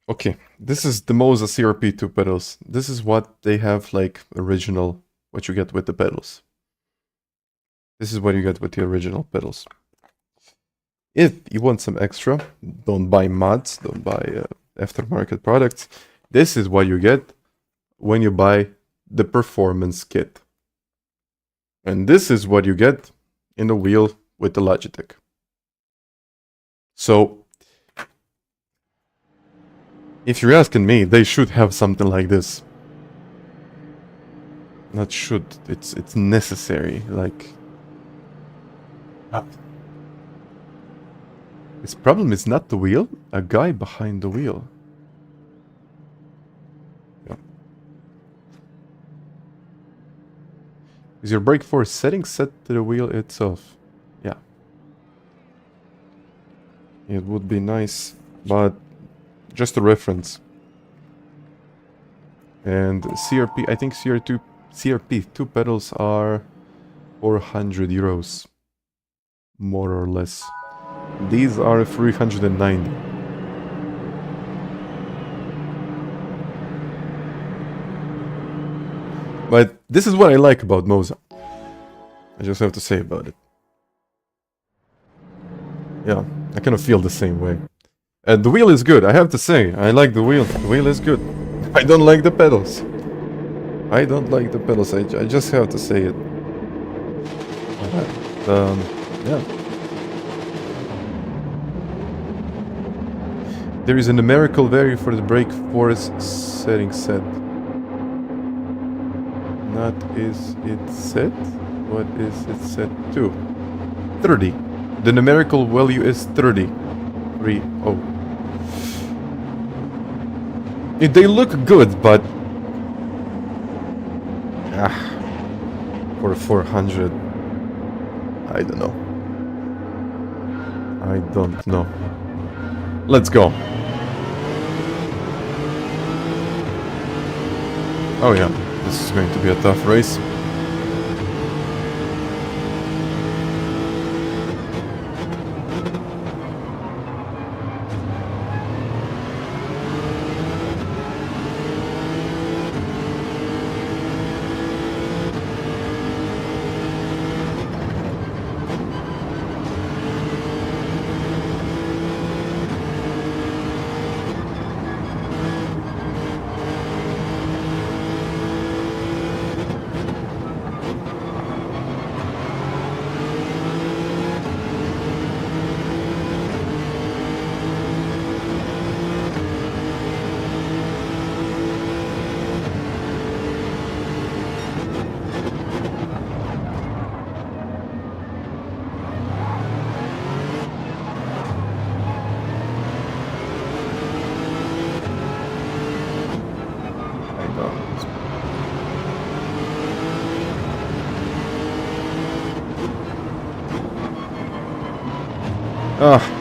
Okay, this is the Moza CRP2 pedals. This is what they have, like, original, what you get with the pedals. This is what you get with the original pedals. If you want some extra, don't buy mods, don't buy aftermarket products. This is what you get when you buy the performance kit. And this is what you get in the wheel with the Logitech. So, if you're asking me, they should have something like this. Not should, it's necessary, like... This problem is not the wheel, a guy behind the wheel. Yeah. Is your brake force setting set to the wheel itself? Yeah. It would be nice, but just a reference. And CRP, I think CRP2 pedals are 400 euros. More or less. These are 390. But this is what I like about Moza. I just have to say about it. Yeah, I kind of feel the same way. The wheel is good, I have to say. I like the wheel. The wheel is good. I don't like the pedals. I don't like the pedals. I just have to say it. Yeah. There is a numerical value for the brake force setting set. Not is it set? What is it set to? 30. The numerical value is 30. 30. They look good, but for 400, I don't know. I don't know. Let's go. Oh yeah, this is going to be a tough race.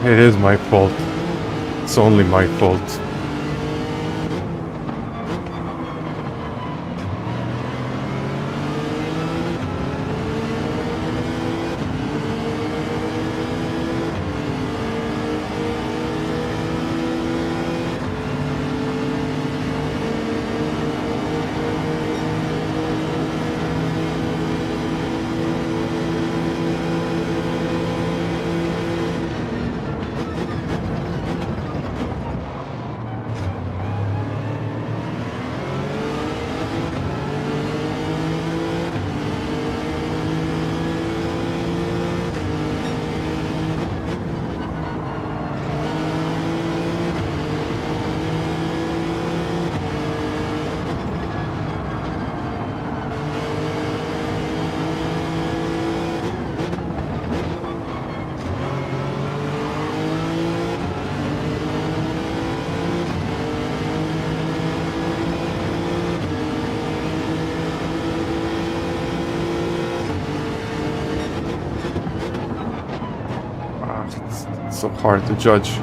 It is my fault. It's only my fault. It's so hard to judge.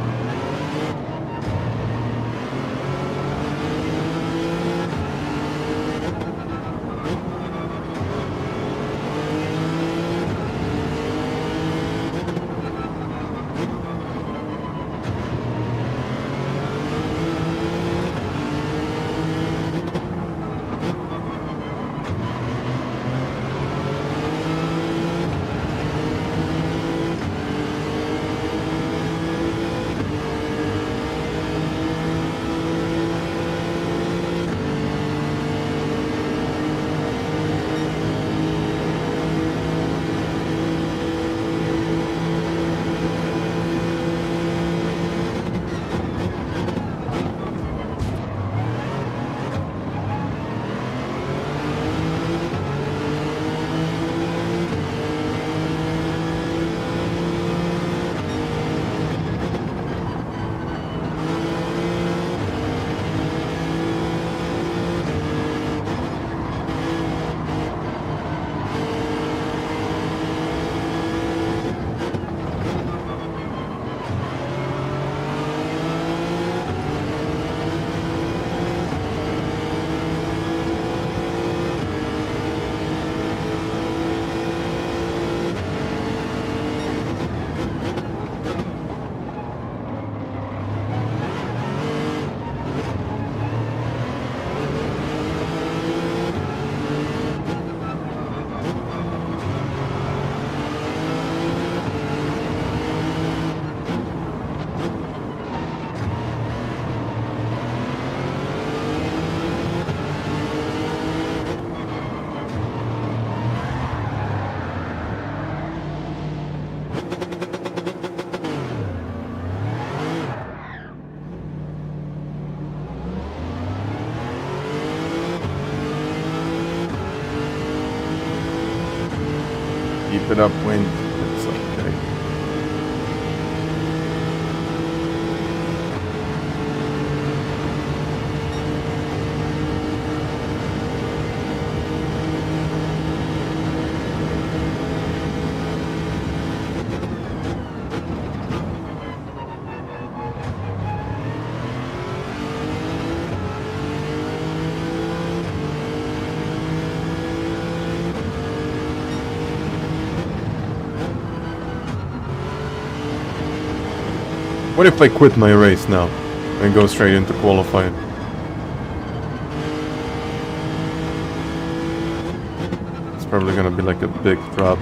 Keep it upwind. It's okay. What if I quit my race now and go straight into qualifying? It's probably gonna be like a big drop.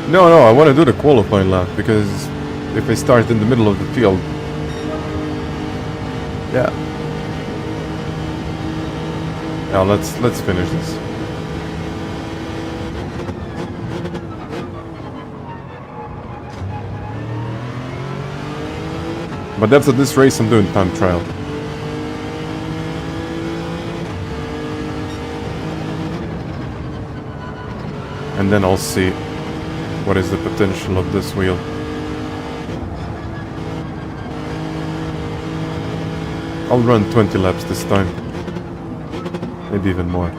No, I want to do the qualifying lap, because if I start in the middle of the field... Yeah. Now let's finish this. But after this race I'm doing time trial. And then I'll see what is the potential of this wheel. I'll run 20 laps this time. Maybe even more.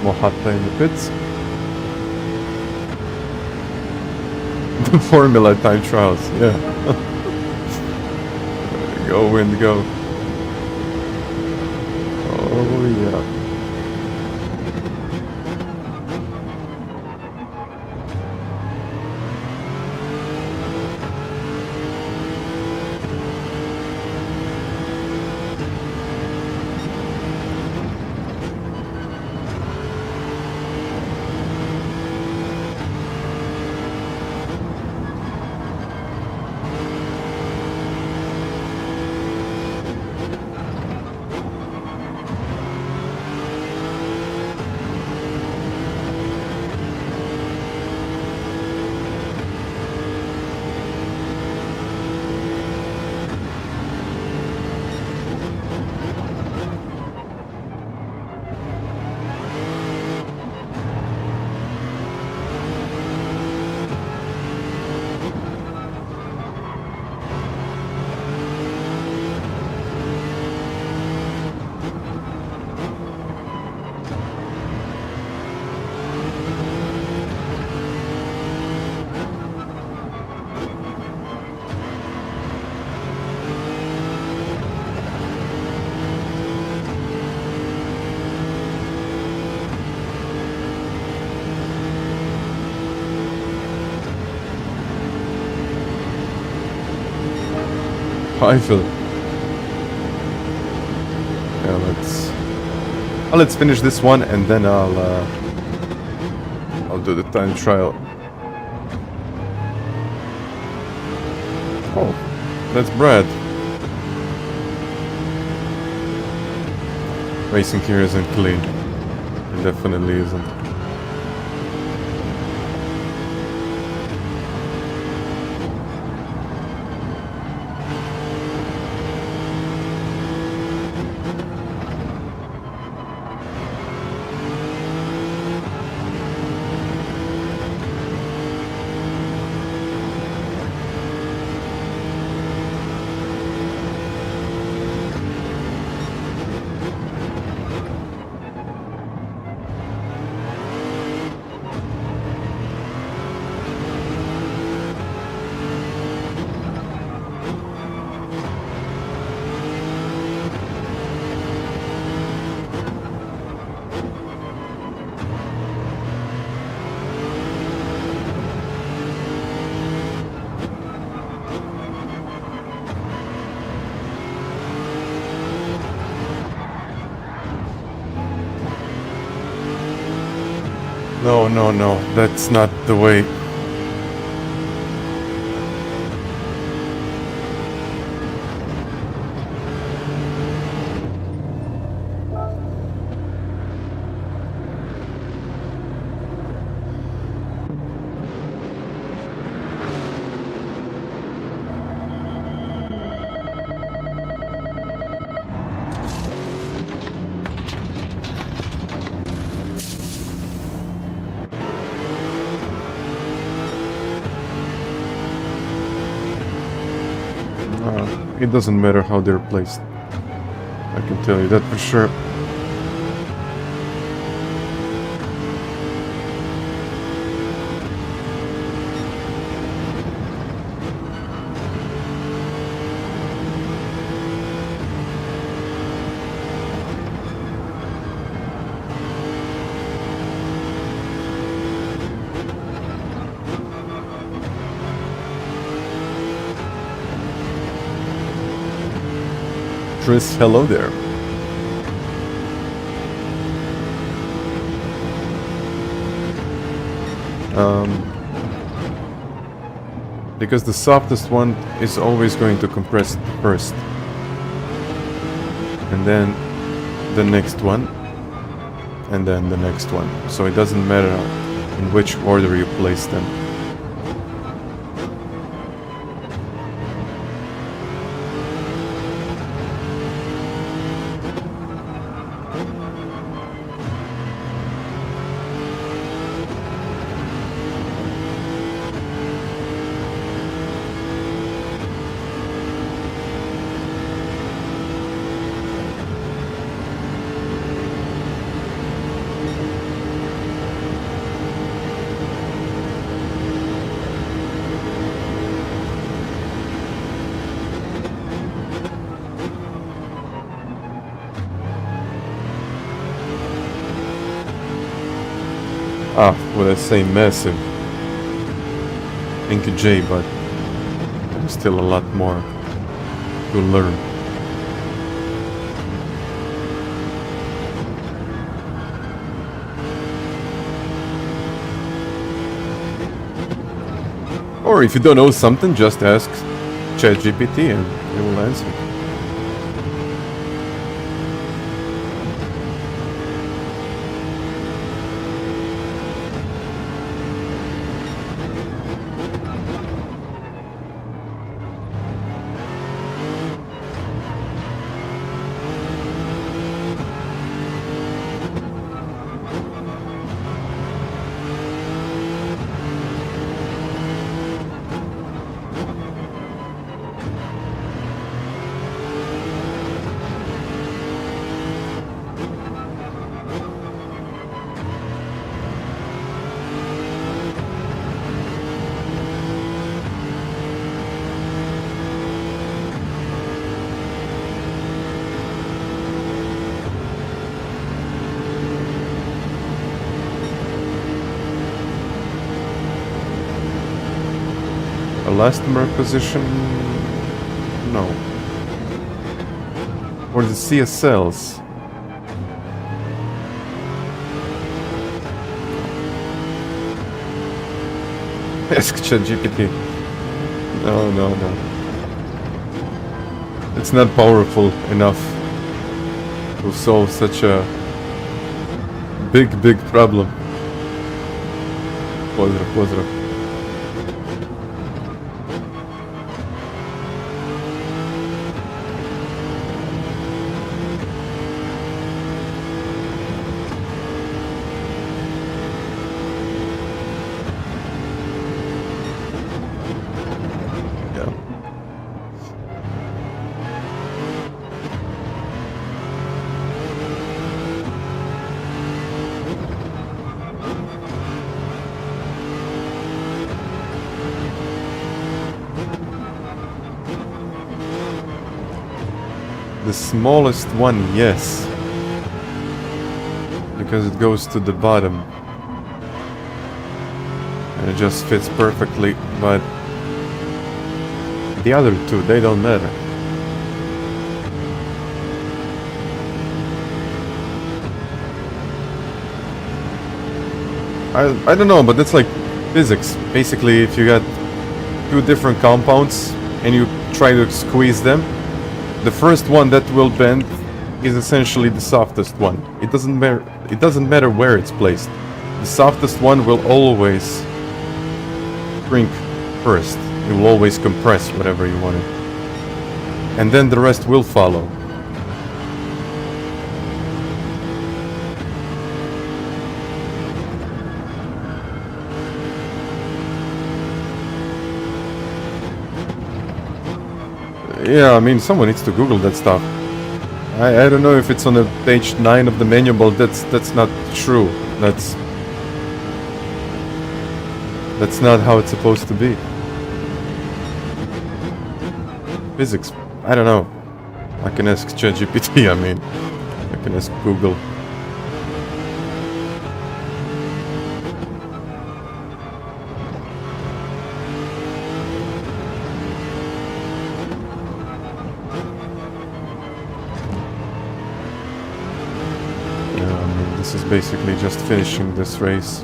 Mohatta in the pits. The Formula time trials, yeah. Go wind, go. Oh yeah. I feel. Yeah, let's finish this one and then I'll do the time trial. Oh, that's Brad. Racing here isn't clean. It definitely isn't. No, no, no, that's not the way. It doesn't matter how they're placed. I can tell you that for sure. Tris, hello there. Because the softest one is always going to compress first. And then the next one. And then the next one. So it doesn't matter in which order you place them. Well, I say massive NQJ, but there's still a lot more to learn. Or if you don't know something, just ask ChatGPT and it will answer. Elastomer position? No. Or the CSLs? Ask ChatGPT. No, no, no. It's not powerful enough. will solve such a big problem. Pozdrav. The smallest one, yes. Because it goes to the bottom. And it just fits perfectly, but the other two, they don't matter. I don't know, but that's like physics. Basically, if you got two different compounds and you try to squeeze them, the first one that will bend is essentially the softest one. It doesn't matter where it's placed. The softest one will always shrink first. It will always compress whatever you want it. And then the rest will follow. Yeah, I mean, someone needs to Google that stuff. I don't know if it's on the page 9 of the manual, but that's not true. That's not how it's supposed to be. Physics, I don't know. I can ask ChatGPT, I mean. I can ask Google. This is basically just finishing this race.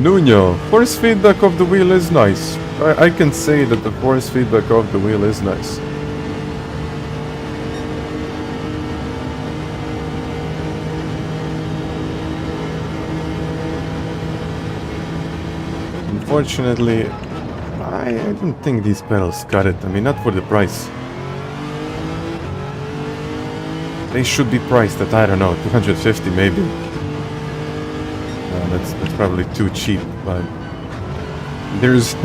Nuno, force feedback of the wheel is nice. I can say that the force feedback of the wheel is nice. Unfortunately, I don't think these pedals cut it. I mean, not for the price. They should be priced at, I don't know, 250 maybe. That's probably too cheap, but there's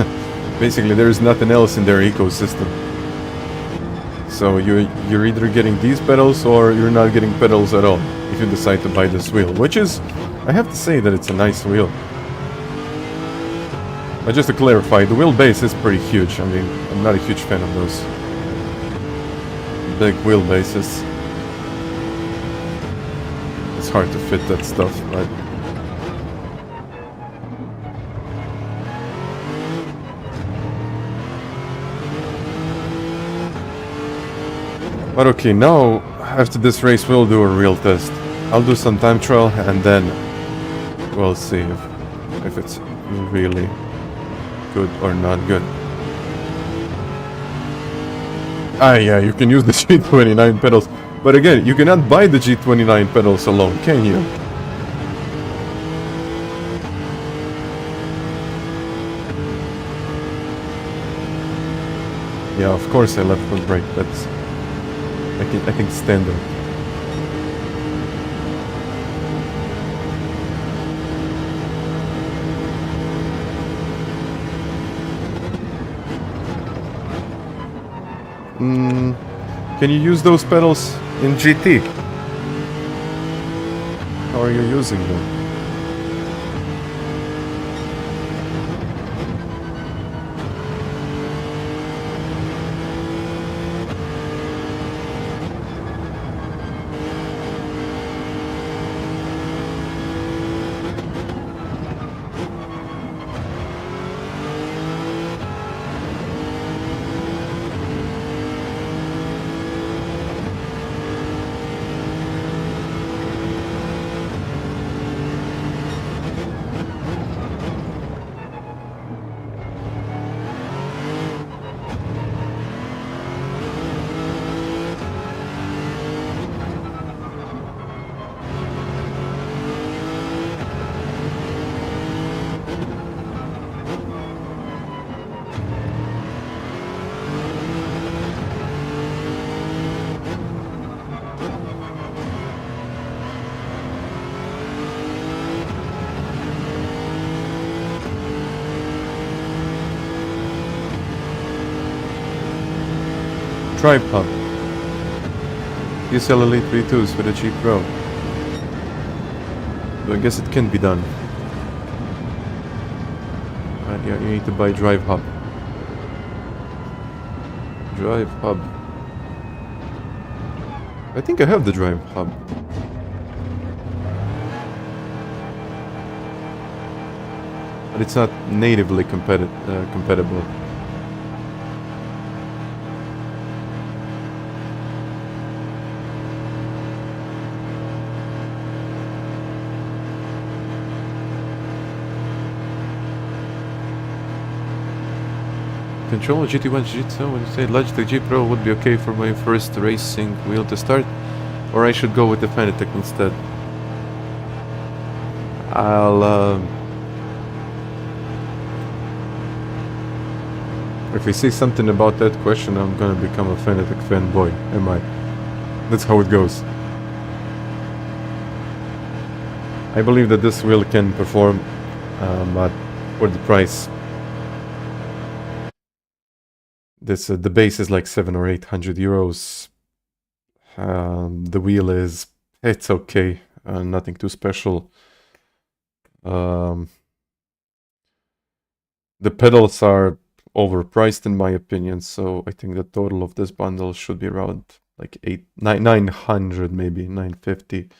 basically there's nothing else in their ecosystem. So you're either getting these pedals or you're not getting pedals at all if you decide to buy this wheel, which is, I have to say that it's a nice wheel. But just to clarify, the wheelbase is pretty huge. I mean, I'm not a huge fan of those big wheelbases. It's hard to fit that stuff, but okay, now after this race we'll do a real test. I'll do some time trial and then we'll see if it's really good or not good. Ah yeah, you can use the G29 pedals, but again, you cannot buy the G29 pedals alone, can you? Yeah, of course I left foot brake, that's I think standard. Can you use those pedals in GT? How are you using them? Drive hub. TSL Elite V2s for the G Pro. So I guess it can be done. But yeah, you need to buy drive hub. Drive hub. I think I have the drive hub. But it's not natively compatible. Controller GT1 GT7, when you say Logitech G Pro would be okay for my first racing wheel to start, or I should go with the FANATEC instead. If I say something about that question, I'm gonna become a FANATEC fanboy, am I? That's how it goes. I believe that this wheel can perform, but for the price. The base is like 700 or 800 euros. The wheel it's okay, nothing too special. The pedals are overpriced in my opinion, so I think the total of this bundle should be around like 900, maybe 950,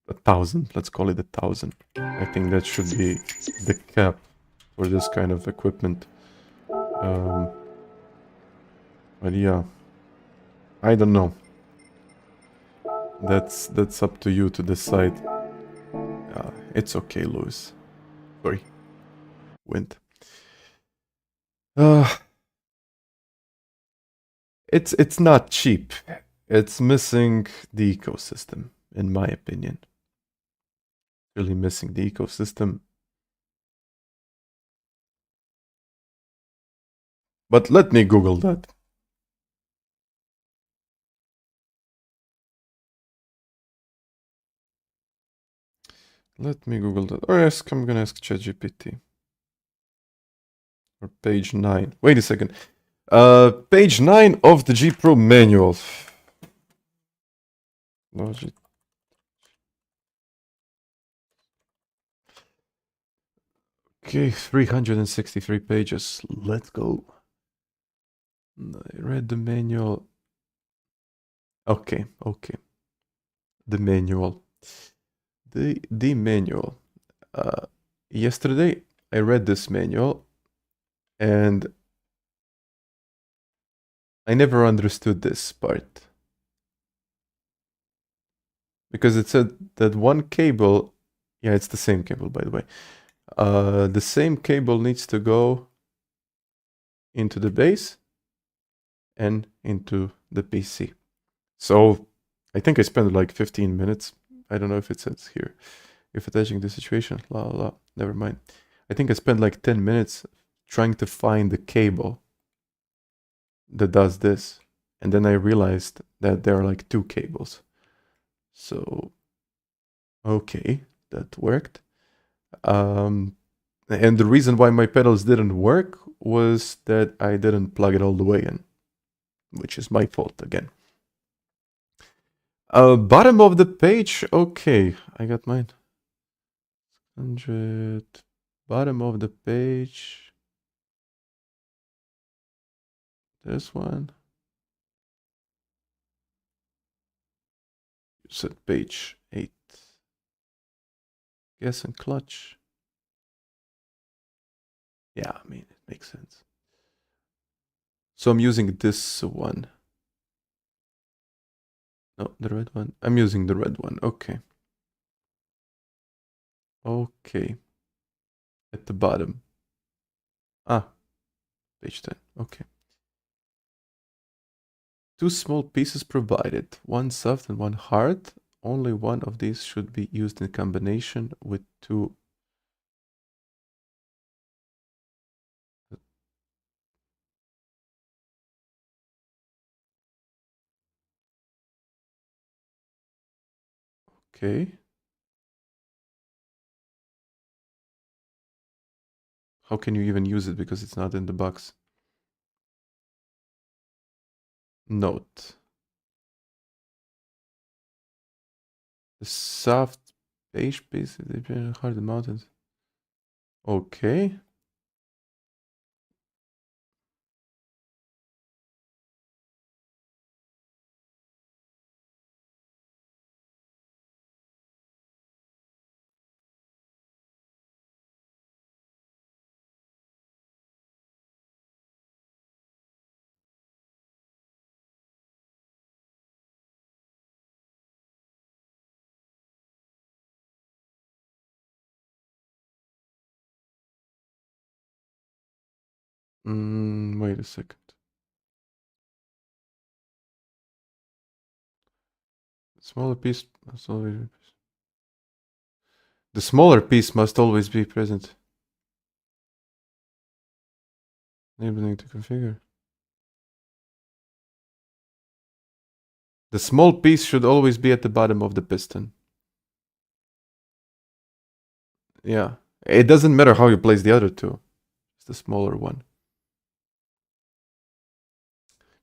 1,000. Let's call it 1,000. I think that should be the cap for this kind of equipment. But yeah, I don't know. That's up to you to decide. It's okay, Lewis. Sorry, wind. It's not cheap. It's missing the ecosystem, in my opinion. Really missing the ecosystem. But let me Google that. Let me Google that. Or I'm gonna ask ChatGPT. Or page 9. Wait a second. Page 9 of the G Pro manual. Logic. Okay, 363 pages. Let's go. I read the manual. Okay. The manual. The manual. Yesterday I read this manual and I never understood this part. Because it said that one cable, yeah, it's the same cable by the way. The same cable needs to go into the base and into the PC. So I think I spent like 15 minutes. I don't know if it says here. If attaching the situation, never mind. I think I spent like 10 minutes trying to find the cable that does this. And then I realized that there are like two cables. So, okay, that worked. And the reason why my pedals didn't work was that I didn't plug it all the way in, which is my fault again. Bottom of the page, okay, I got mine. 100, bottom of the page, this one. You said page 8. Gas and clutch. Yeah, I mean, it makes sense. So I'm using this one. No, the red one. I'm using the red one. Okay. Okay. At the bottom. Page 10. Okay. 2 small pieces provided. One soft and one hard. Only one of these should be used in combination with 2. Okay. How can you even use it because it's not in the box? note. The soft beige piece is hard mounted. Okay. Wait a second. Smaller piece must always be present. The smaller piece must always be present. Enabling to configure. The small piece should always be at the bottom of the piston. Yeah. It doesn't matter how you place the other two. It's the smaller one.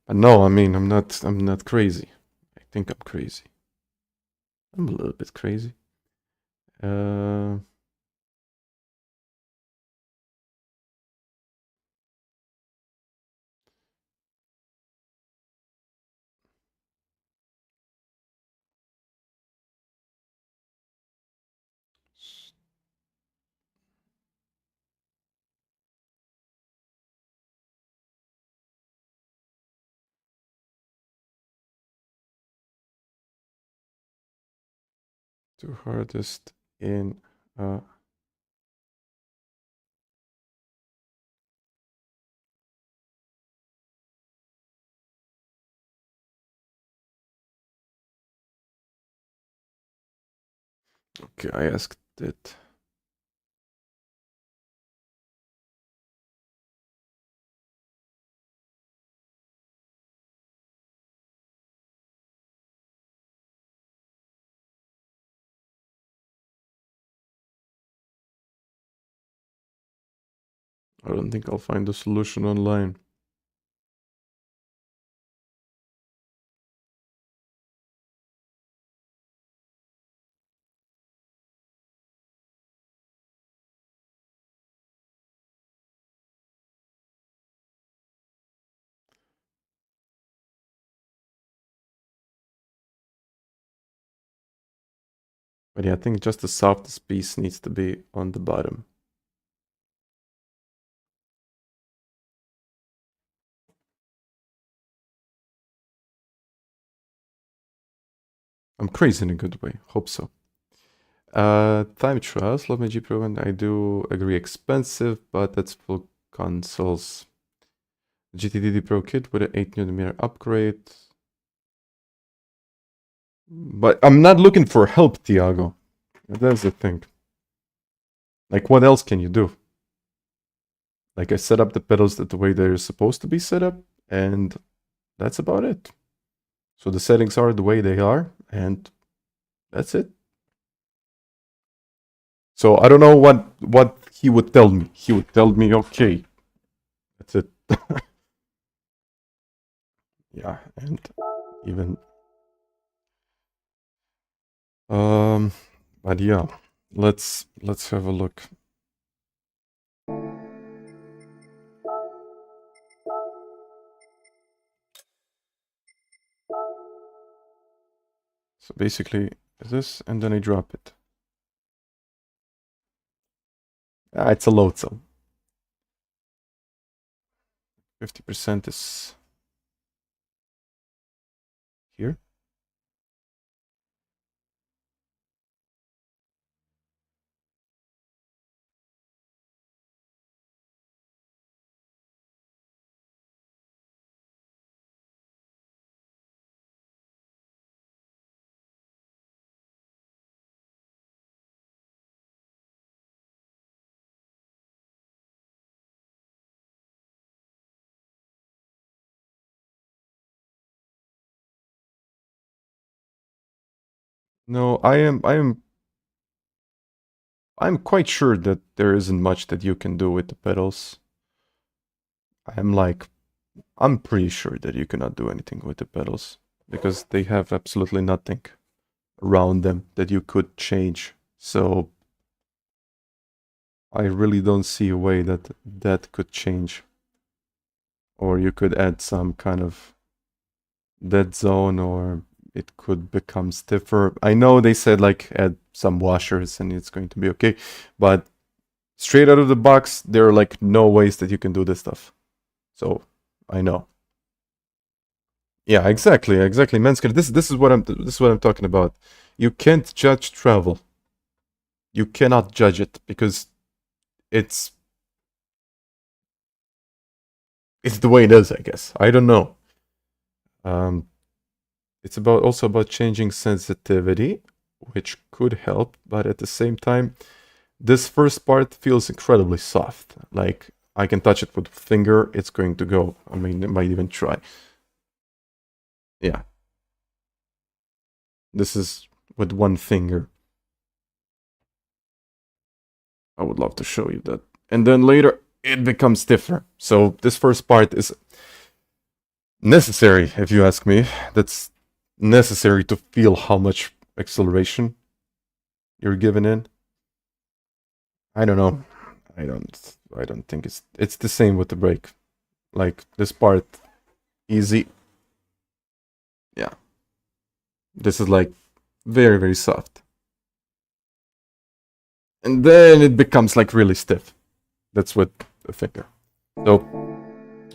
But no, I mean, I'm not crazy. I think I'm crazy. I'm a little bit crazy. Two hardest in Okay, I asked it. I don't think I'll find a solution online. But yeah, I think just the softest piece needs to be on the bottom. I'm crazy in a good way. Hope so. Time trials, love my G Pro, and I do agree expensive, but that's full consoles. GTDD Pro kit with an 8nm upgrade. But I'm not looking for help, Tiago. That's the thing. Like, what else can you do? Like, I set up the pedals the way they're supposed to be set up, and that's about it. So the settings are the way they are, and that's it. So I don't know what he would tell me. He would tell me, okay, that's it. Yeah, and even but yeah, let's have a look. So basically this, and then I drop it. It's a load cell. 50% is here. No, I'm quite sure that there isn't much that you can do with the pedals. I'm like I'm pretty sure that you cannot do anything with the pedals because they have absolutely nothing around them that you could change. So I really don't see a way that that could change. Or you could add some kind of dead zone, or it could become stiffer. I know they said like add some washers and it's going to be okay, but straight out of the box, there are like no ways that you can do this stuff. So I know. Yeah, exactly, Manscaped. This is what I'm talking about. You can't judge travel. You cannot judge it because it's the way it is, I guess. I don't know. It's also about changing sensitivity, which could help, but at the same time, this first part feels incredibly soft. Like I can touch it with a finger, it's going to go. I mean, it might even try. Yeah. This is with one finger. I would love to show you that. And then later, it becomes stiffer. So this first part is necessary, if you ask me. That's necessary to feel how much acceleration you're giving in. I don't know. I don't think it's the same with the brake. Like this part, easy. Yeah. This is like very, very soft. And then it becomes like really stiff. That's with the finger. So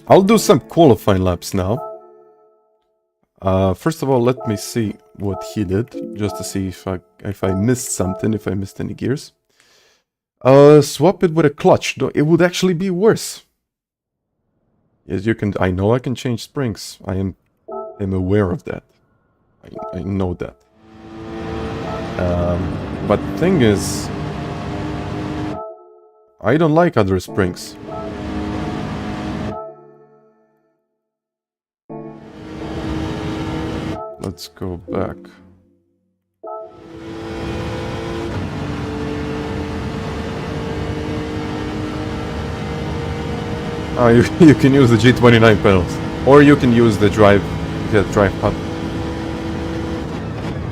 I'll do some qualifying laps now. First of all, let me see what he did, just to see if I missed something, if I missed any gears. Swap it with a clutch. It would actually be worse. Yes, you can. I know I can change springs. I am aware of that. I know that. But the thing is, I don't like other springs. Let's go back. You can use the G29 pedals, or you can use the drive pad.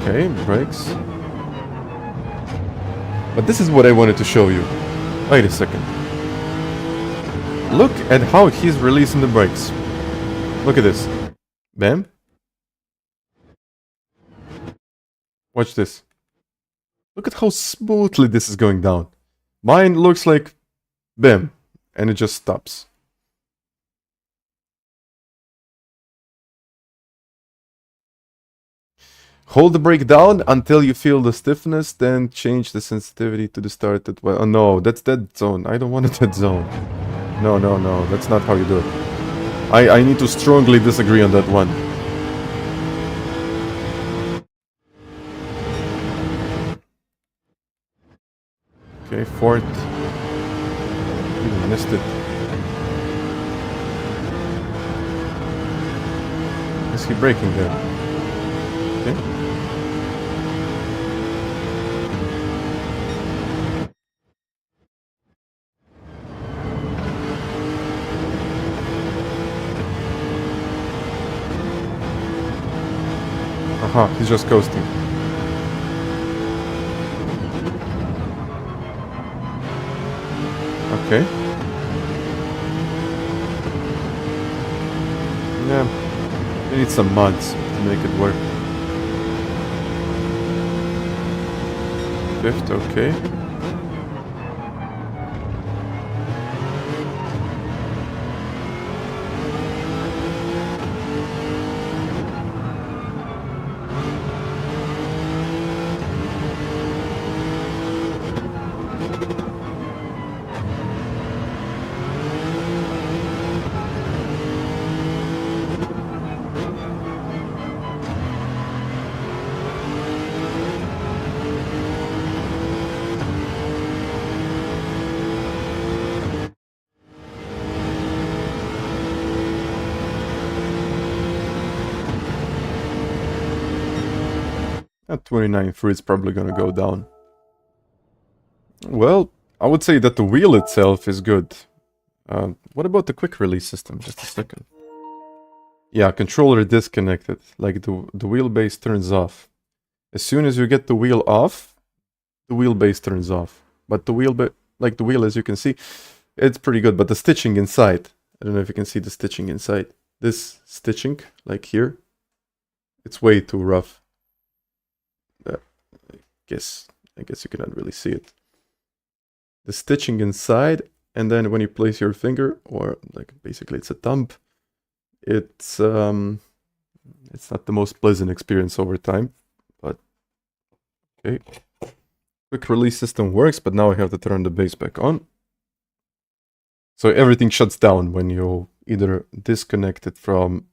Okay, brakes. But this is what I wanted to show you. Wait a second. Look at how he's releasing the brakes. Look at this. Bam. Watch this. Look at how smoothly this is going down. Mine looks like bam, and it just stops. Hold the brake down until you feel the stiffness, then change the sensitivity to the start at well. Oh no, that's dead zone. I don't want a dead zone. No, that's not how you do it. I need to strongly disagree on that one. Okay, fourth. Even missed it. Is he braking there? Okay. Aha, he's just coasting. Okay. Yeah. We need some mods to make it work. Fifth, okay. At 29.3 it's probably gonna go down. Well, I would say that the wheel itself is good. What about the quick release system? Just a second. Yeah, controller disconnected. Like the wheelbase turns off. As soon as you get the wheel off, the wheelbase turns off. But the wheel, as you can see, it's pretty good. But the stitching inside, I don't know if you can see the stitching inside. This stitching, like here, it's way too rough. I guess you cannot really see it. The stitching inside, and then when you place your finger, or like basically it's a thumb, it's not the most pleasant experience over time. But okay, quick release system works, but now I have to turn the bass back on. So everything shuts down when you either disconnect it from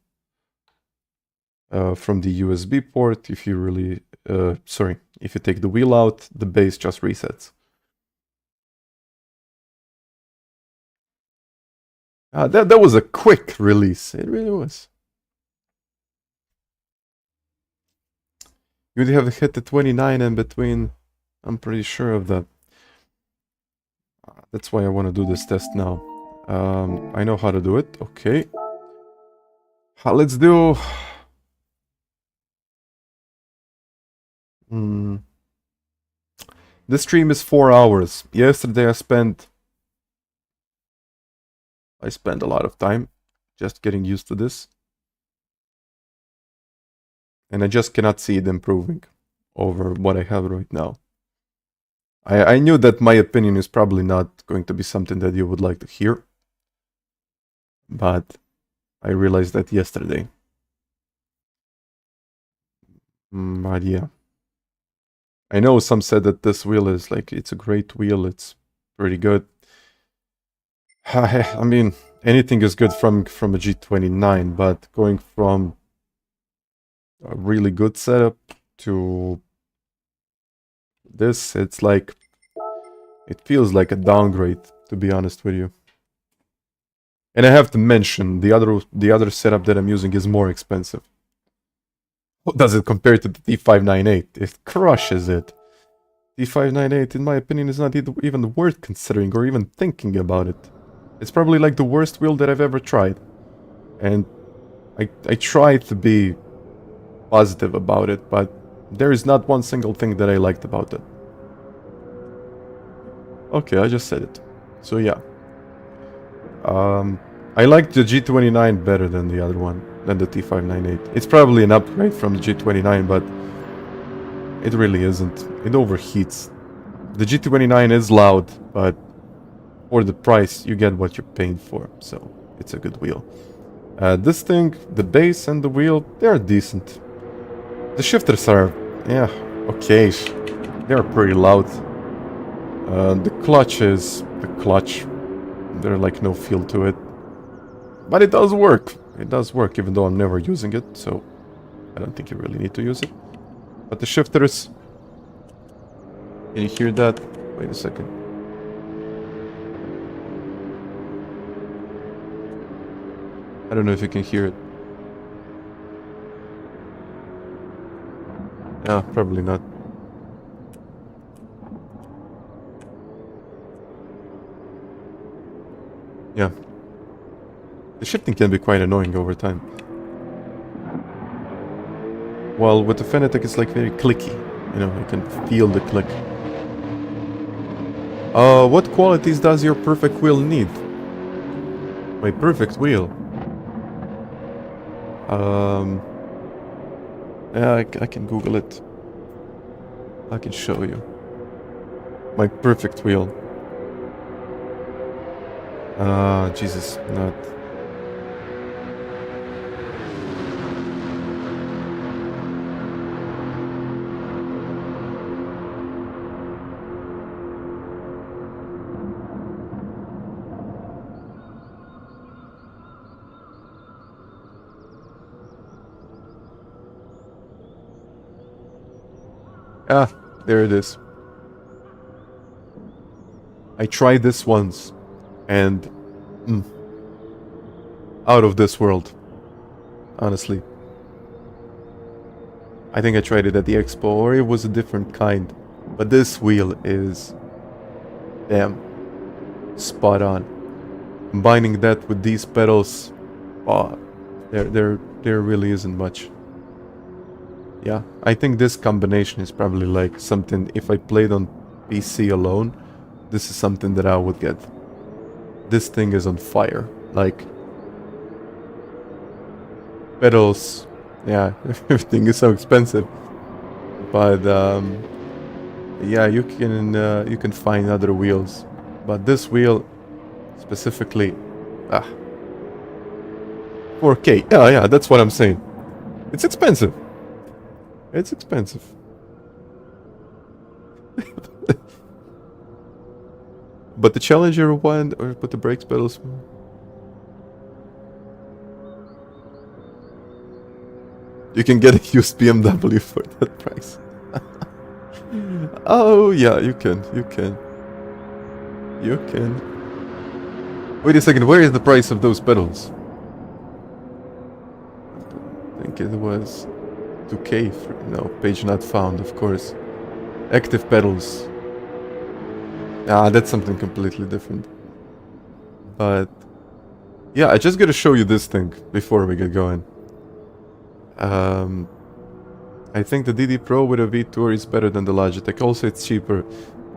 the USB port. If you really, if you take the wheel out, the bass just resets. That was a quick release. It really was. You would have hit the 29 in between. I'm pretty sure of that. That's why I want to do this test now. I know how to do it. Okay. Let's do... This stream is 4 hours. Yesterday I spent a lot of time just getting used to this. And I just cannot see it improving over what I have right now. I knew that my opinion is probably not going to be something that you would like to hear. But I realized that yesterday. But yeah. I know some said that this wheel is like, it's a great wheel, it's pretty good. I mean, anything is good from a G29, but going from a really good setup to this, it's like, it feels like a downgrade, to be honest with you. And I have to mention, the other setup that I'm using is more expensive. What does it compare to the T598? It crushes it. T598, in my opinion, is not even worth considering or even thinking about it. It's probably like the worst wheel that I've ever tried. And I try to be positive about it, but there is not one single thing that I liked about it. Okay, I just said it. So yeah. I like the G29 better than the other one, than the T598. It's probably an upgrade from the G29, but it really isn't. It overheats. The G29 is loud, but for the price, you get what you're paying for, so it's a good wheel. This thing, the bass and the wheel, they're decent. The shifters are, yeah, okay. They're pretty loud. The clutch is the clutch. There's like no feel to it. But it does work. It does work, even though I'm never using it, so I don't think you really need to use it. But the shifters... Can you hear that? Wait a second. I don't know if you can hear it. Yeah, probably not. Yeah. The shifting can be quite annoying over time. Well, with the FANATEC it's like very clicky. You know, you can feel the click. What qualities does your perfect wheel need? My perfect wheel? Yeah, I can Google it. I can show you. My perfect wheel. Jesus, not... Ah, there it is. I tried this once, and... out of this world. Honestly. I think I tried it at the expo, or it was a different kind. But this wheel is... damn. Spot on. Combining that with these pedals... oh, they're There really isn't much. Yeah, I think this combination is probably like something, if I played on PC alone, this is something that I would get. This thing is on fire. Like, pedals, yeah, everything is so expensive. But yeah, you can find other wheels. But this wheel specifically, 4K. Yeah, that's what I'm saying. It's expensive. It's expensive. But the Challenger one, or put the brakes pedals. You can get a used BMW for that price. Oh yeah, you can. Wait a second, where is the price of those pedals? I think it was 2K. No, page not found, of course. Active pedals. That's something completely different. But yeah, I just gotta show you this thing before we get going. I think the DD Pro with a V-Tour is better than the Logitech. Also, it's cheaper.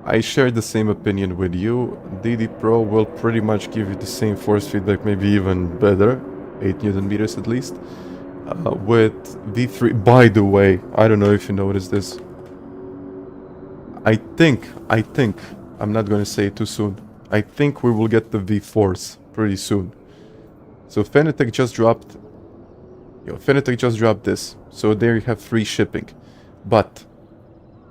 I share the same opinion with you. DD Pro will pretty much give you the same force feedback, maybe even better. 8 Newton meters at least. With V3, by the way, I don't know if you noticed this. I think, I'm not gonna say it too soon. I think we will get the V4s pretty soon. So FANATEC just dropped this. So there you have free shipping. But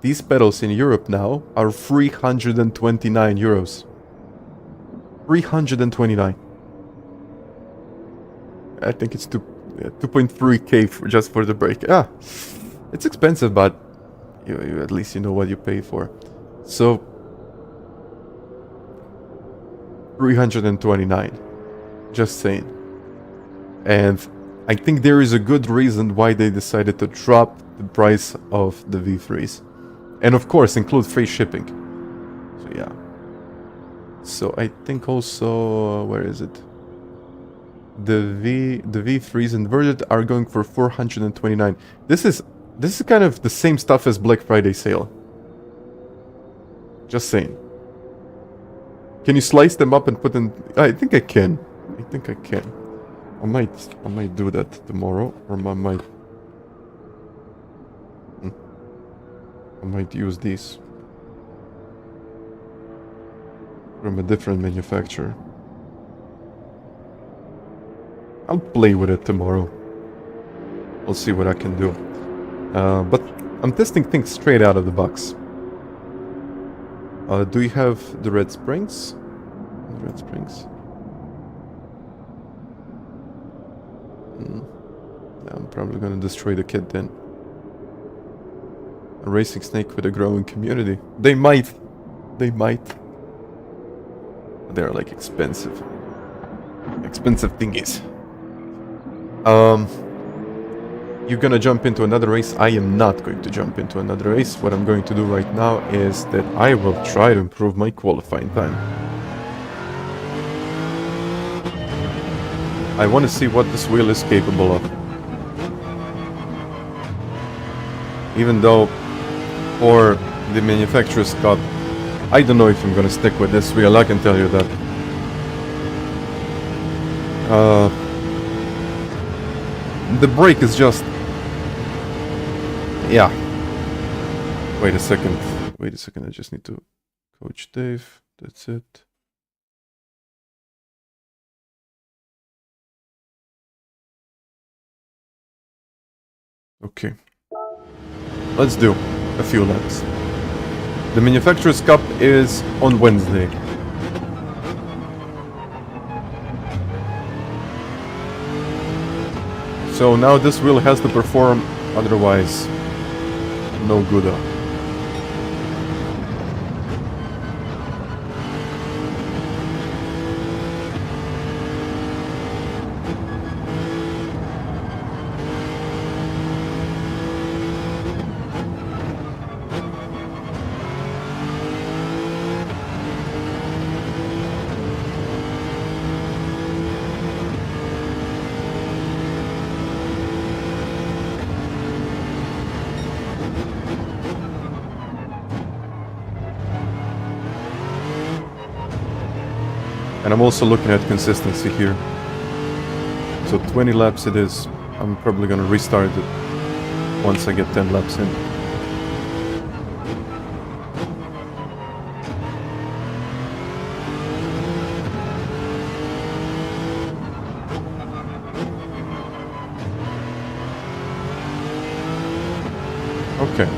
these pedals in Europe now are 329 euros. 329. I think it's 2.3k just for the brake. It's expensive, but you at least you know what you pay for. So 329. Just saying. And I think there is a good reason why they decided to drop the price of the V3s. And of course include free shipping. So yeah. So I think also, where is it? The V3s inverted are going for 429. This is kind of the same stuff as Black Friday sale. Just saying. Can you slice them up and put in? I think I can. I might do that tomorrow, or I might use these from a different manufacturer. I'll play with it tomorrow. We'll see what I can do. But I'm testing things straight out of the box. Do you have the red springs? I'm probably gonna destroy the kit then. A racing snake with a growing community. They might. They're like expensive thingies. You're gonna jump into another race. I am not going to jump into another race. What I'm going to do right now is that I will try to improve my qualifying time. I want to see what this wheel is capable of. Even though for the manufacturer's cup, I don't know if I'm gonna stick with this wheel, I can tell you that. The brake is just... yeah. Wait a second, I just need to coach Dave, that's it. Okay. Let's do a few laps. The manufacturer's cup is on Wednesday. So now this wheel has to perform, otherwise no good. And I'm also looking at consistency here. So 20 laps it is. I'm probably gonna restart it once I get 10 laps in. Okay.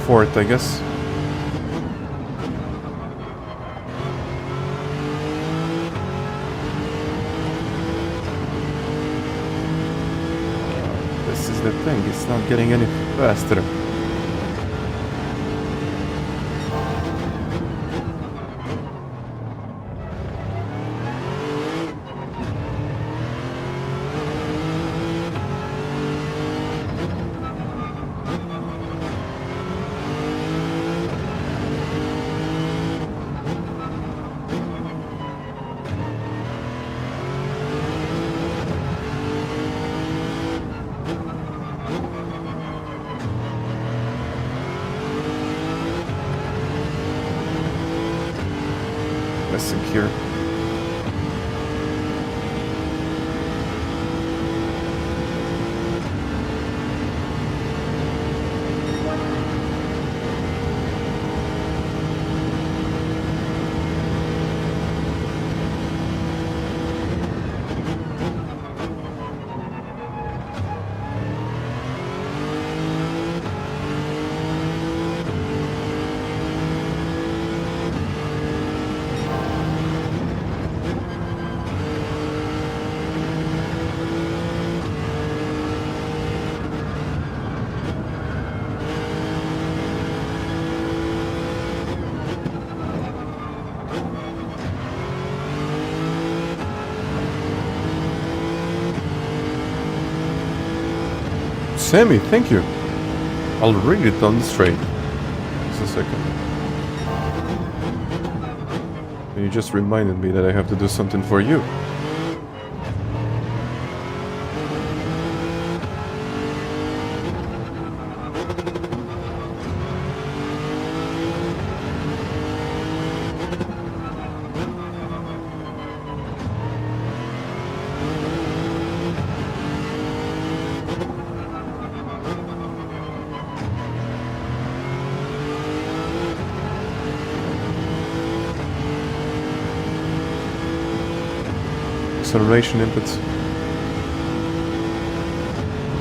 Fourth, I guess. This is the thing, it's not getting any faster. Here. Sammy, thank you. I'll read it on the straight. Just a second. You just reminded me that I have to do something for you. Acceleration inputs.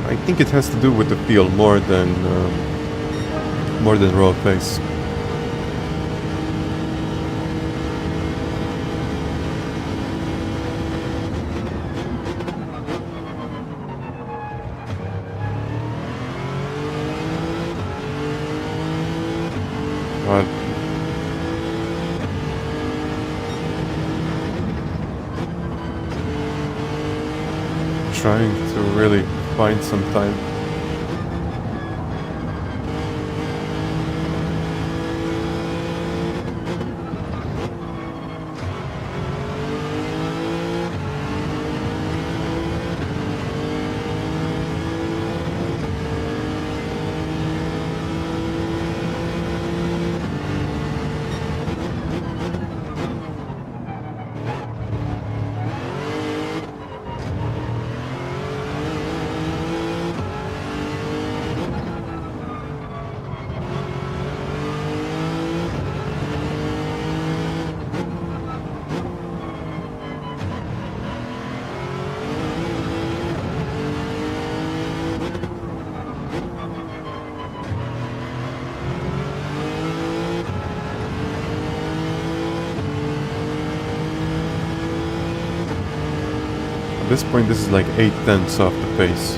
I think it has to do with the feel more than raw pace. Trying to really find some time. At this point, this is like 8/10 off the pace.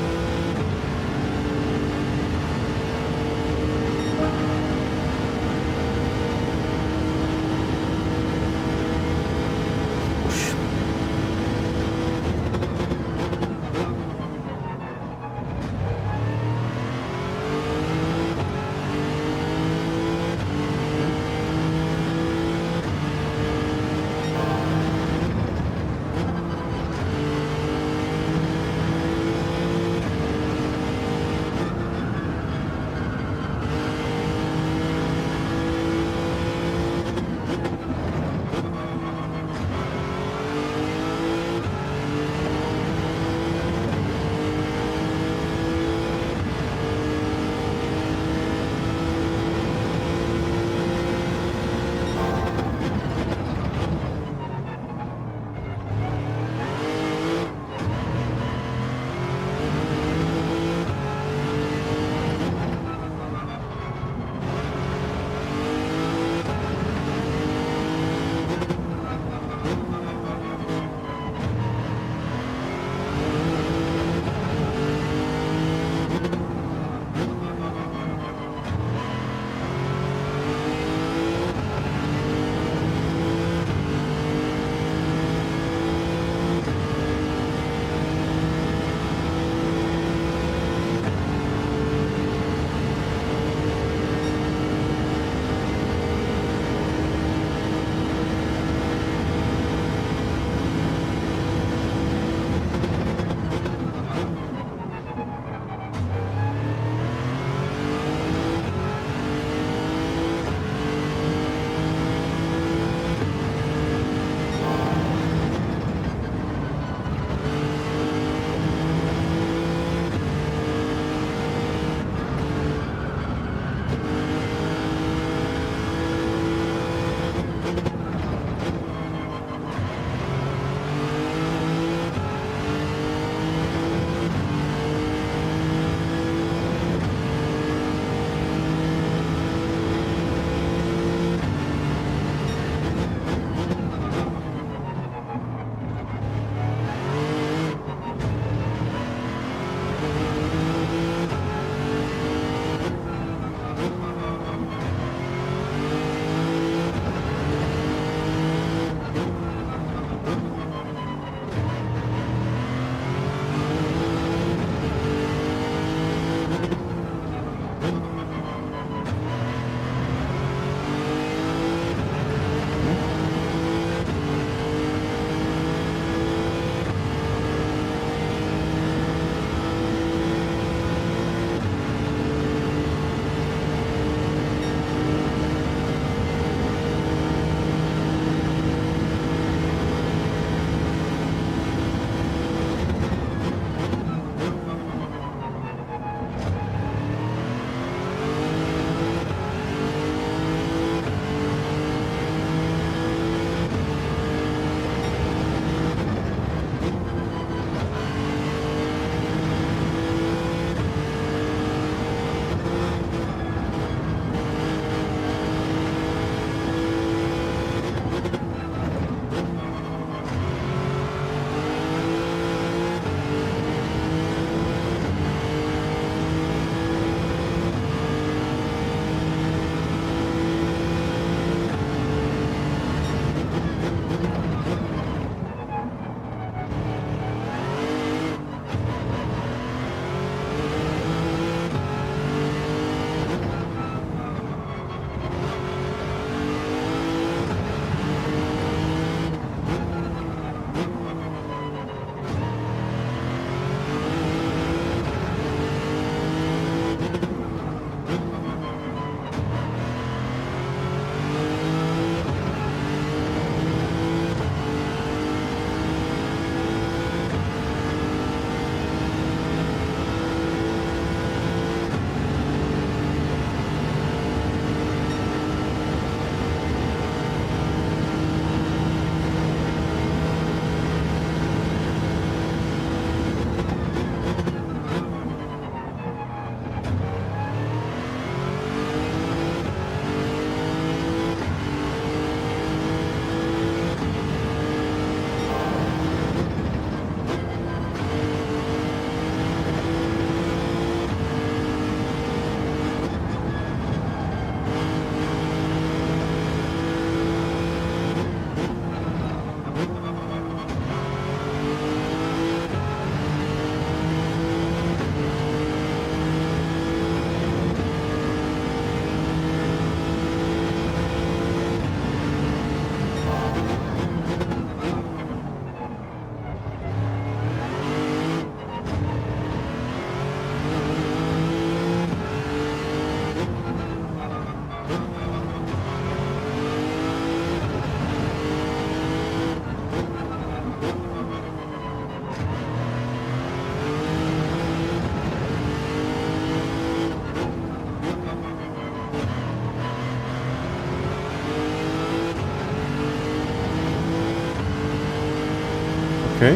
Okay.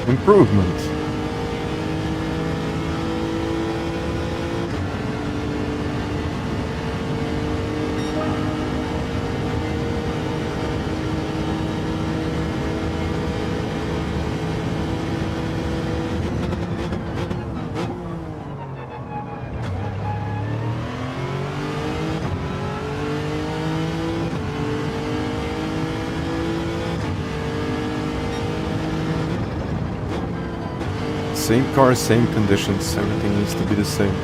Improvement. Same car, same conditions, everything needs to be the same.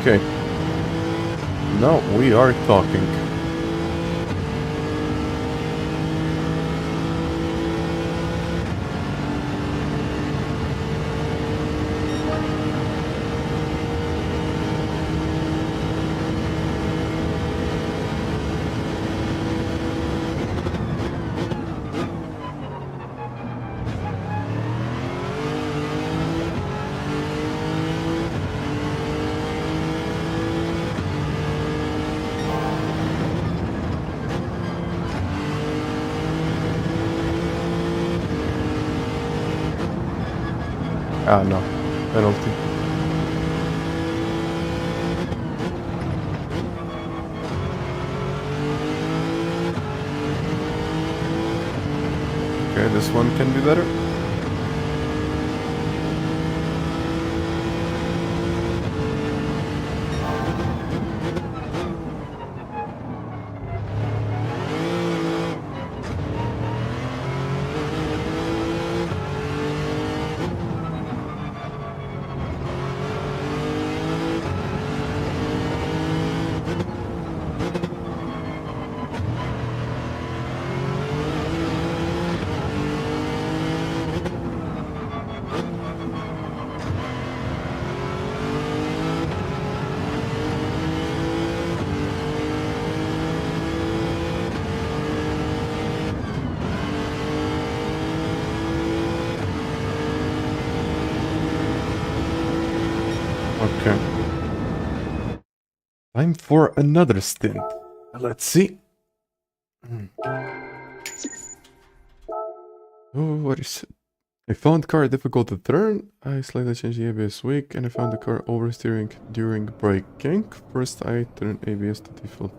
Okay. Now we are talking. Ah, no. Penalty. Okay, this one can be better. Okay. Time for another stint. Let's see. Oh, what is it? I found car difficult to turn. I slightly changed the ABS weak and I found the car oversteering during braking. First I turned ABS to default.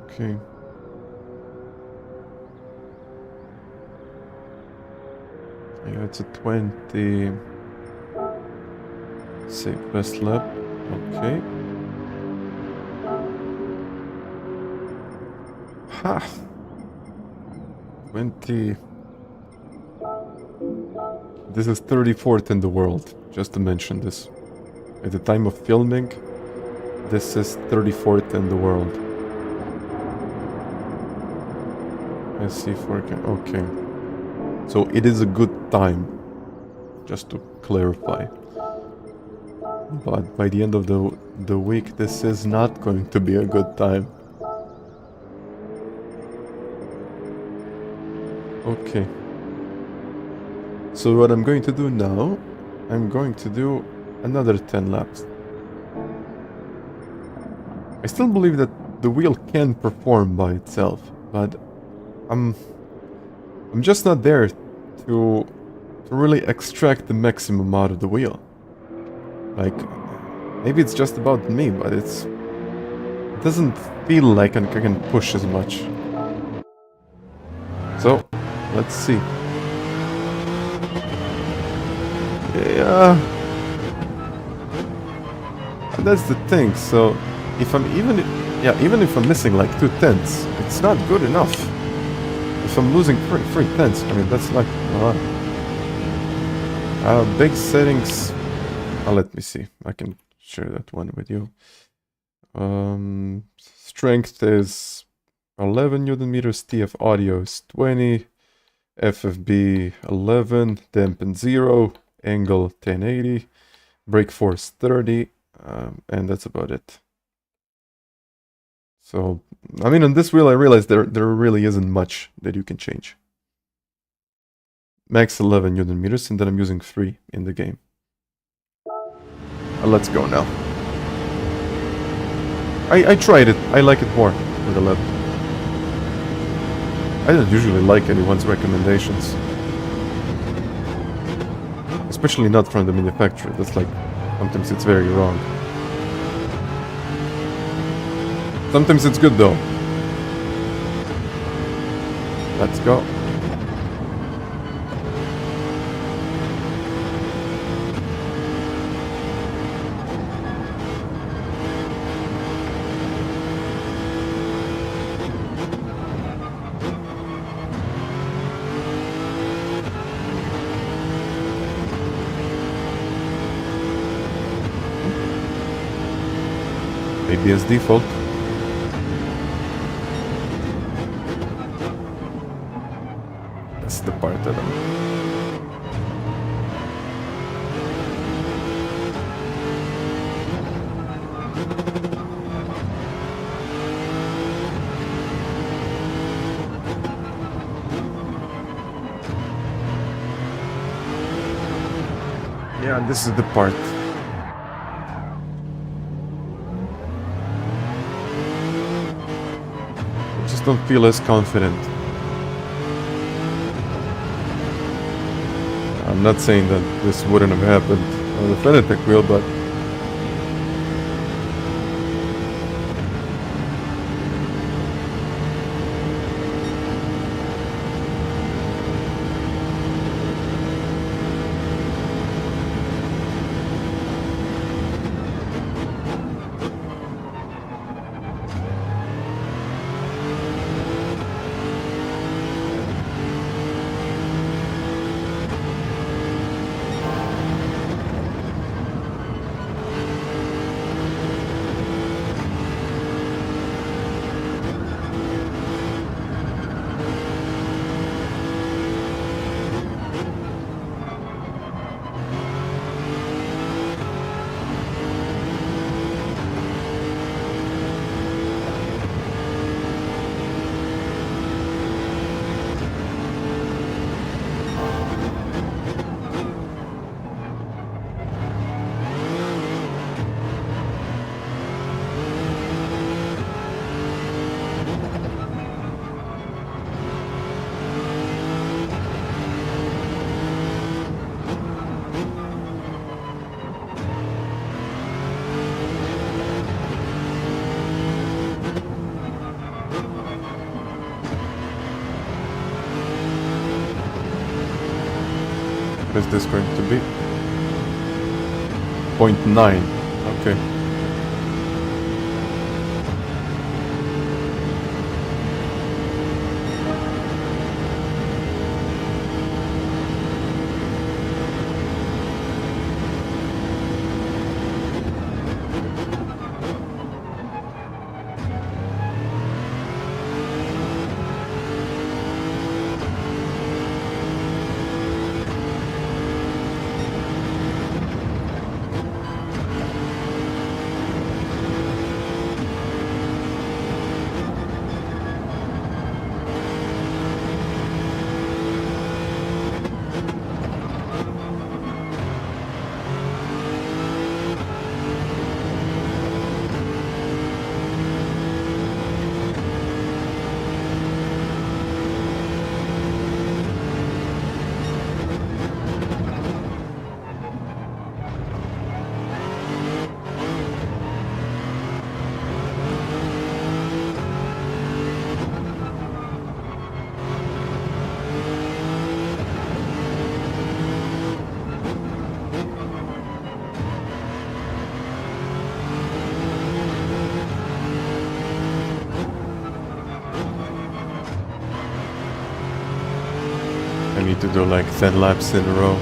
Okay. Yeah, it's a 20. Save best lap. Okay. Ha! 20. This is 34th in the world, just to mention this. At the time of filming, this is 34th in the world. Let's see if we can. Okay. So it is a good time, just to clarify. But by the end of the week, this is not going to be a good time. Okay. So what I'm going to do now, I'm going to do another 10 laps. I still believe that the wheel can perform by itself, but I'm just not there to really extract the maximum out of the wheel. Like, maybe it's just about me, but it doesn't feel like I can push as much. So, let's see. Yeah, that's the thing. So if I'm even if I'm missing like 2/10, it's not good enough. If I'm losing 3/10, I mean that's like a lot. Big settings. Let me see. I can share that one with you. Strength is 11 Newton meters. TF audio is 20. FFB 11. Dampen 0. Angle 1080. Brake force 30. And that's about it. So, I mean, on this wheel, I realized there really isn't much that you can change. Max 11 Newton meters, and then I'm using 3 in the game. Let's go now. I tried it. I like it more with the Led. I don't usually like anyone's recommendations. Especially not from the manufacturer. That's like, sometimes it's very wrong. Sometimes it's good though. Let's go. Maybe as default. That's the part that I'm... Yeah, this is the part. I just don't feel as confident. I'm not saying that this wouldn't have happened on the FANATEC wheel, but what is this going to be? 0.9. Okay. to do like 10 laps in a row.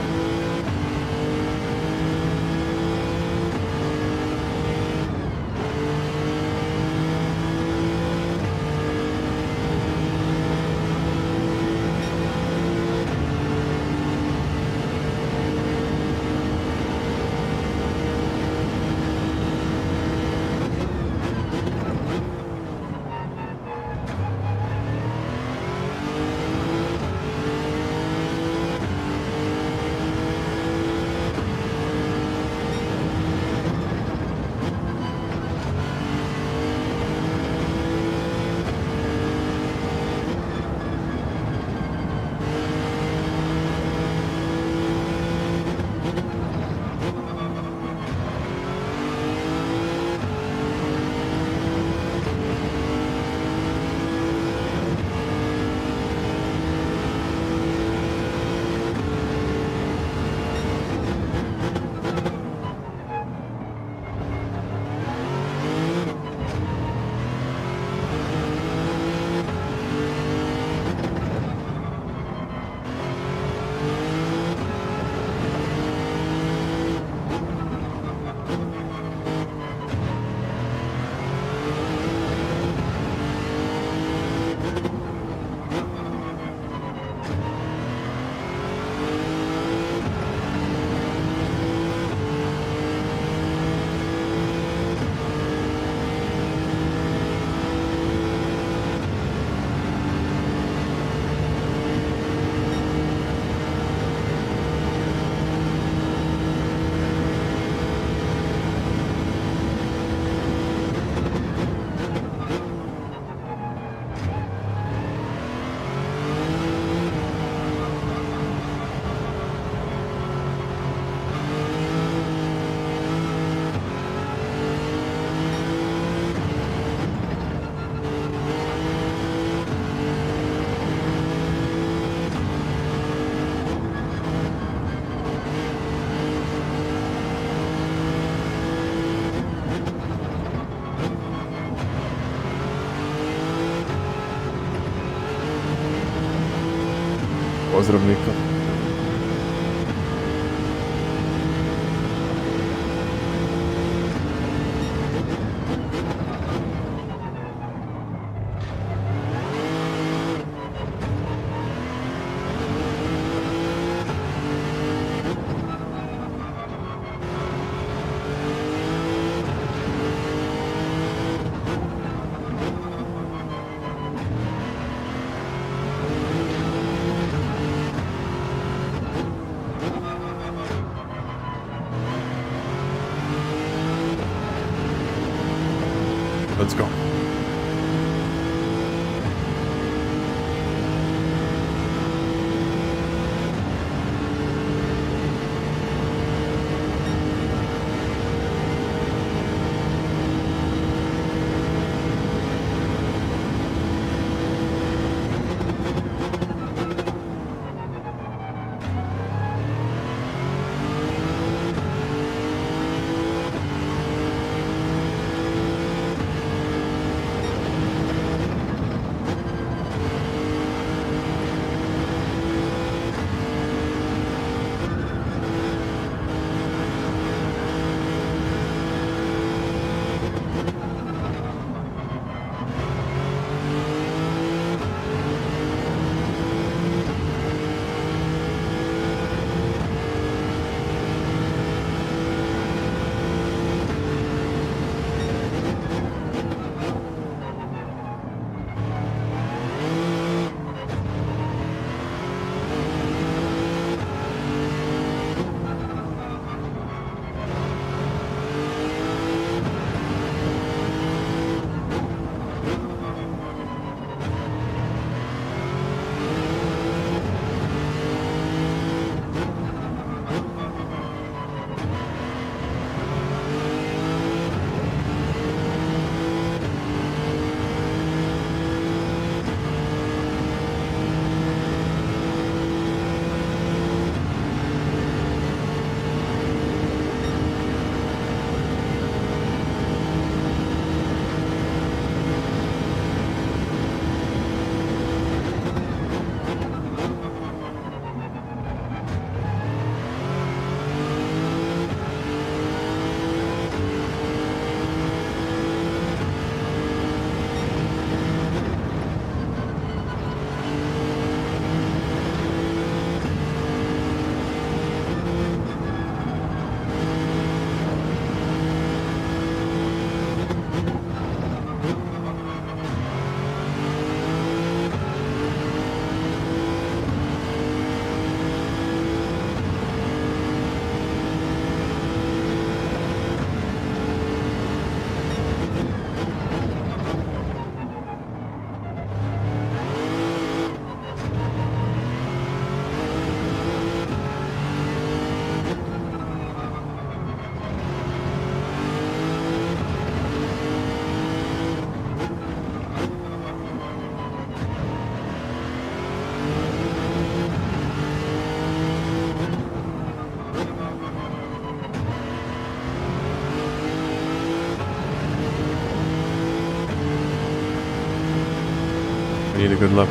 Pozdrav Niko. Let's go. need a good lap.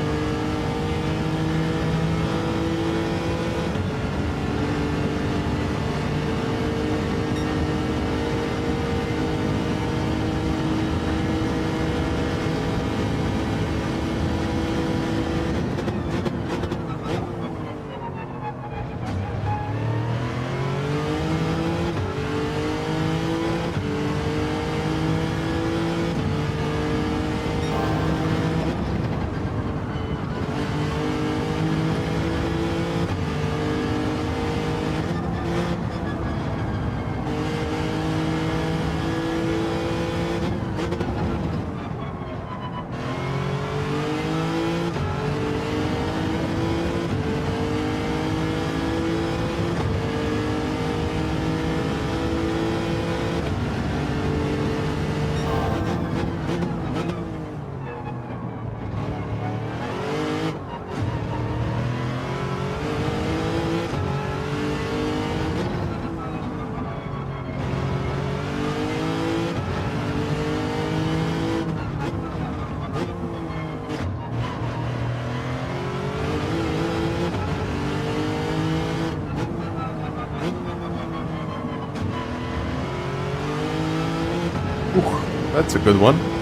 That's a good one.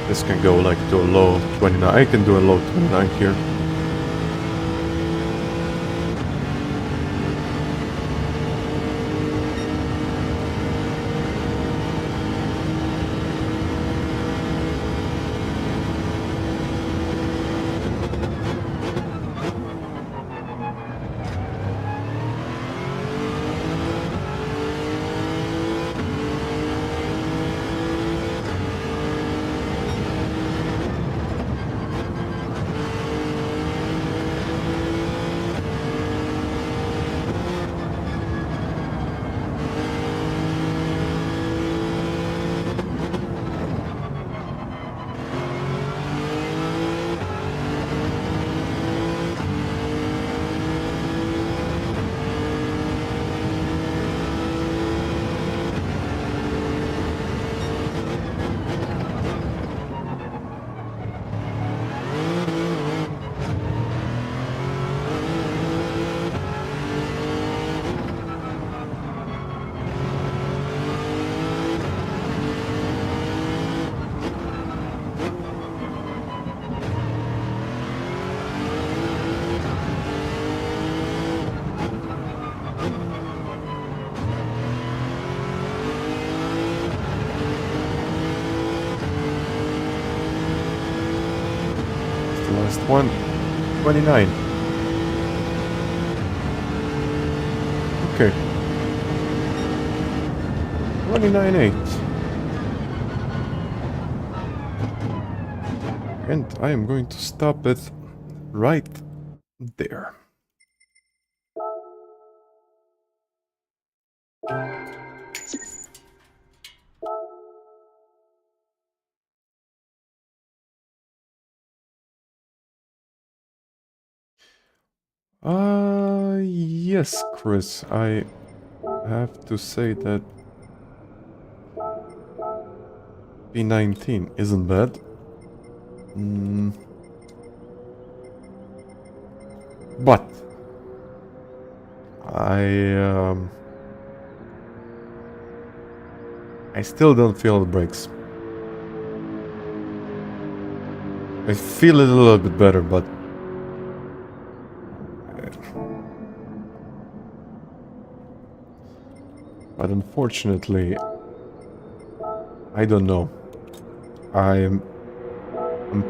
This can go like to a low 29. I can do a low 29 here. Last one, 29. Okay. 29.8. And I am going to stop it right there. Yes, Chris, I have to say that P19 isn't bad. But I still don't feel the brakes. I feel it a little bit better, but unfortunately, I don't know. I'm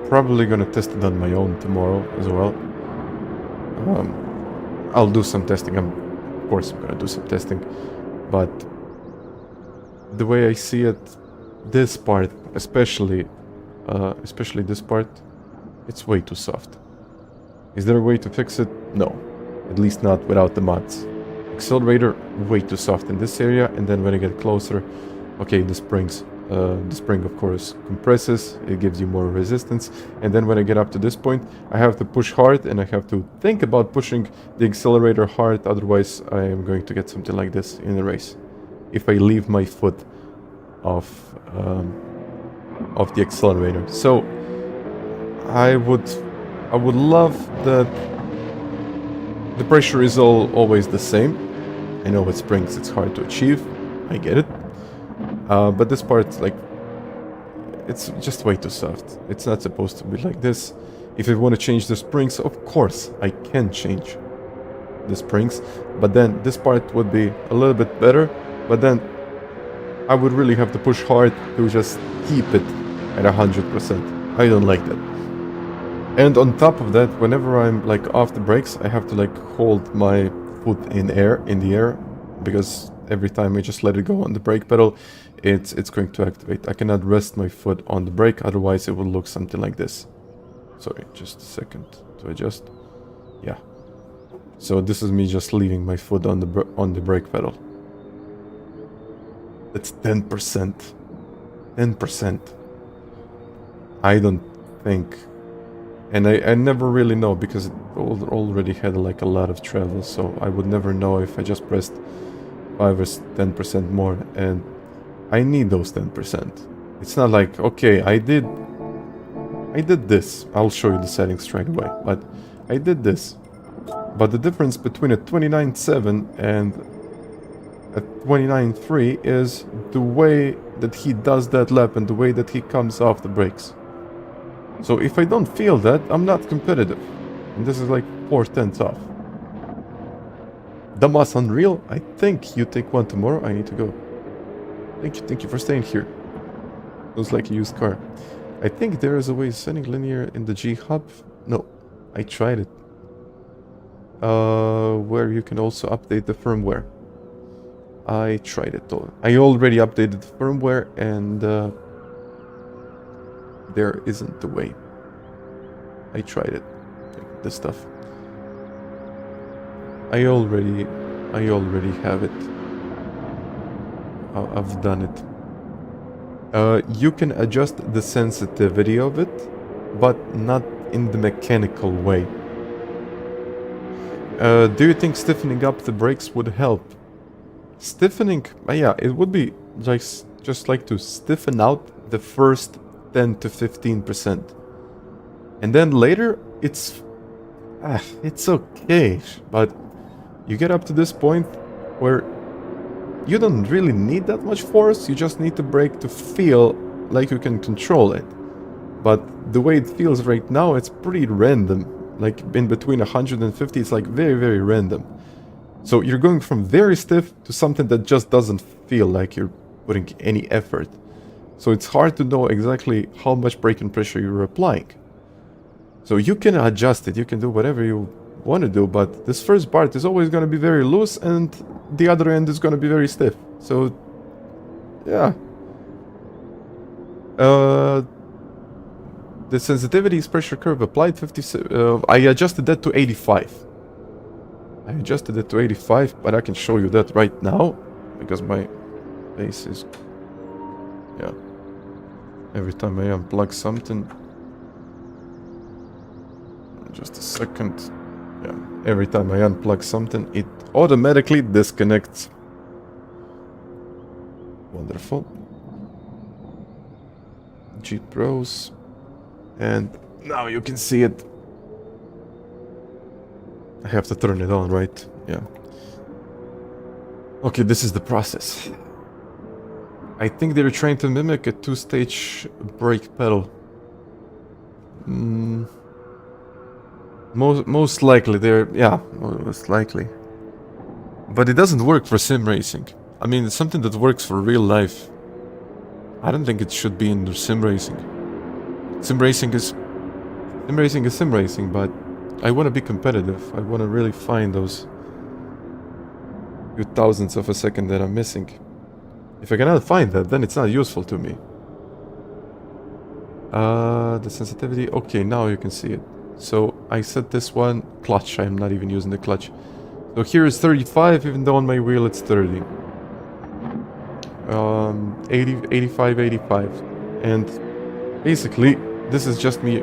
probably gonna test it on my own tomorrow as well. I'll do some testing. Of course, I'm gonna do some testing, but the way I see it, this part, especially this part, it's way too soft. Is there a way to fix it? No, at least not without the mods. Accelerator, way too soft in this area, and then when I get closer, okay, the spring of course compresses, it gives you more resistance, and then when I get up to this point, I have to push hard, and I have to think about pushing the accelerator hard, otherwise I am going to get something like this in the race. If I leave my foot off the accelerator. So I would love that the pressure is always the same. I know with springs it's hard to achieve, I get it. But this part, like, it's just way too soft. It's not supposed to be like this. If I want to change the springs, of course I can change the springs, but then this part would be a little bit better, but then I would really have to push hard to just keep it at 100%. I don't like that. And on top of that, whenever I'm like off the brakes, I have to like hold my foot in the air, because every time I just let it go on the brake pedal, it's going to activate. I cannot rest my foot on the brake, otherwise it will look something like this. Sorry, just a second to adjust. Yeah. So this is me just leaving my foot on the brake pedal. That's 10%. 10%. I don't think, and I never really know, because it already had like a lot of travel, so I would never know if I just pressed 5 or 10% more, and I need those 10%. It's not like, okay, I did this. I'll show you the settings straight away, but I did this. But the difference between a 29.7 and a 29.3 is the way that he does that lap and the way that he comes off the brakes. So if I don't feel that, I'm not competitive. And this is like 4/10 off. Damas Unreal, I think you take one tomorrow. I need to go. Thank you for staying here. Looks like a used car. I think there is a way of setting linear in the G Hub. No, I tried it. Where you can also update the firmware. I tried it all. I already updated the firmware, and there isn't a way. I tried it. This stuff. I already have it. I've done it. You can adjust the sensitivity of it, but not in the mechanical way. Do you think stiffening up the brakes would help? Stiffening, yeah, it would be just like to stiffen out the first 10 to 15%. And then later, it's okay, but you get up to this point where you don't really need that much force, you just need the brake to feel like you can control it. But the way it feels right now, it's pretty random. Like in between 150, it's like very, very random. So you're going from very stiff to something that just doesn't feel like you're putting any effort. So it's hard to know exactly how much braking pressure you're applying. So you can adjust it, you can do whatever you want to do, but this first part is always going to be very loose and the other end is going to be very stiff. So, yeah. The sensitivity is pressure curve applied 50. I adjusted that to 85. I adjusted it to 85, but I can show you that right now because my base is. Yeah. Every time I unplug something. Just a second. Yeah, every time I unplug something, it automatically disconnects. Wonderful. G Pros. And now you can see it. I have to turn it on, right? Yeah. Okay, this is the process. I think they're trying to mimic a two-stage brake pedal. Most likely most likely. But it doesn't work for sim racing. I mean, it's something that works for real life. I don't think it should be in sim racing. Sim racing is sim racing, but I want to be competitive. I want to really find those few thousandths of a second that I'm missing. If I cannot find that, then it's not useful to me. The sensitivity. Okay, now you can see it. So I set this one clutch. I'm not even using the clutch. So here is 35, even though on my wheel it's 30. 80, 85, 85. And basically, this is just me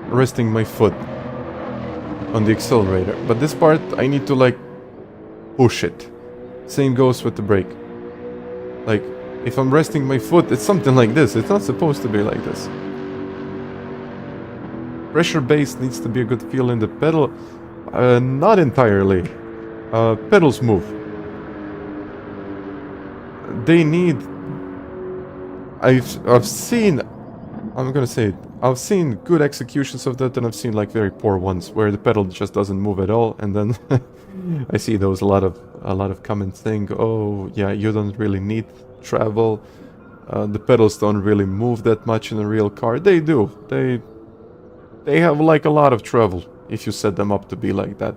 resting my foot on the accelerator. But this part, I need to like push it. Same goes with the brake. Like, if I'm resting my foot, it's something like this. It's not supposed to be like this. Pressure base needs to be a good feel in the pedal. Not entirely. Pedals move. They need... I've seen... I'm gonna say it. I've seen good executions of that, and I've seen like very poor ones where the pedal just doesn't move at all, and then I see those a lot of comments saying, "Oh, yeah, you don't really need travel. The pedals don't really move that much in a real car." They do. They have like a lot of travel if you set them up to be like that.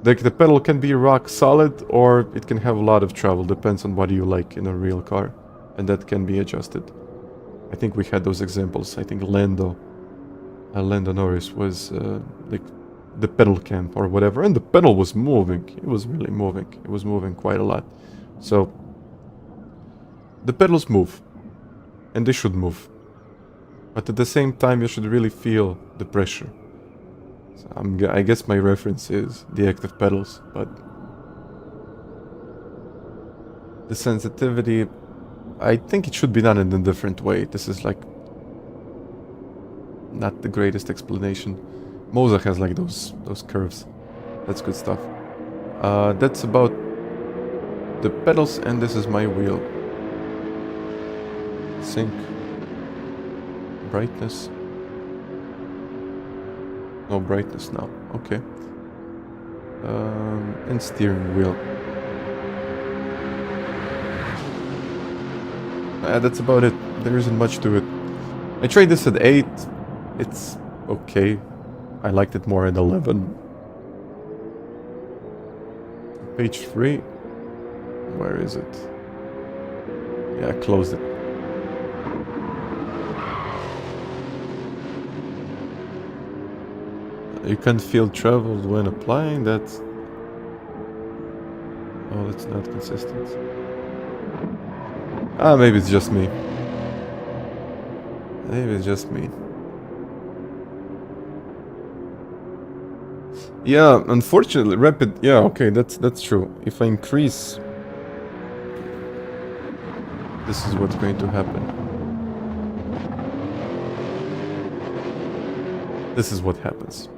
Like the pedal can be rock solid, or it can have a lot of travel. Depends on what you like in a real car, and that can be adjusted. I think we had those examples. I think Lando Norris was like the pedal cam or whatever, and the pedal was moving. It was really moving. It was moving quite a lot. So the pedals move, and they should move. But at the same time, you should really feel the pressure. So I guess my reference is the active pedals, but the sensitivity, I think it should be done in a different way. This is like not the greatest explanation. Moza has like those curves. That's good stuff. That's about the pedals, and this is my wheel. Sync. Brightness. No brightness now. Okay. And steering wheel. That's about it. There isn't much to it. I tried this at 8. It's okay. I liked it more at 11. Page 3. Where is it? Yeah, I closed it. You can't feel travel when applying that. Oh, that's not consistent. Ah, maybe it's just me. Maybe it's just me. Yeah, unfortunately, rapid. Yeah, okay, that's true. If I increase, this is what's going to happen. This is what happens.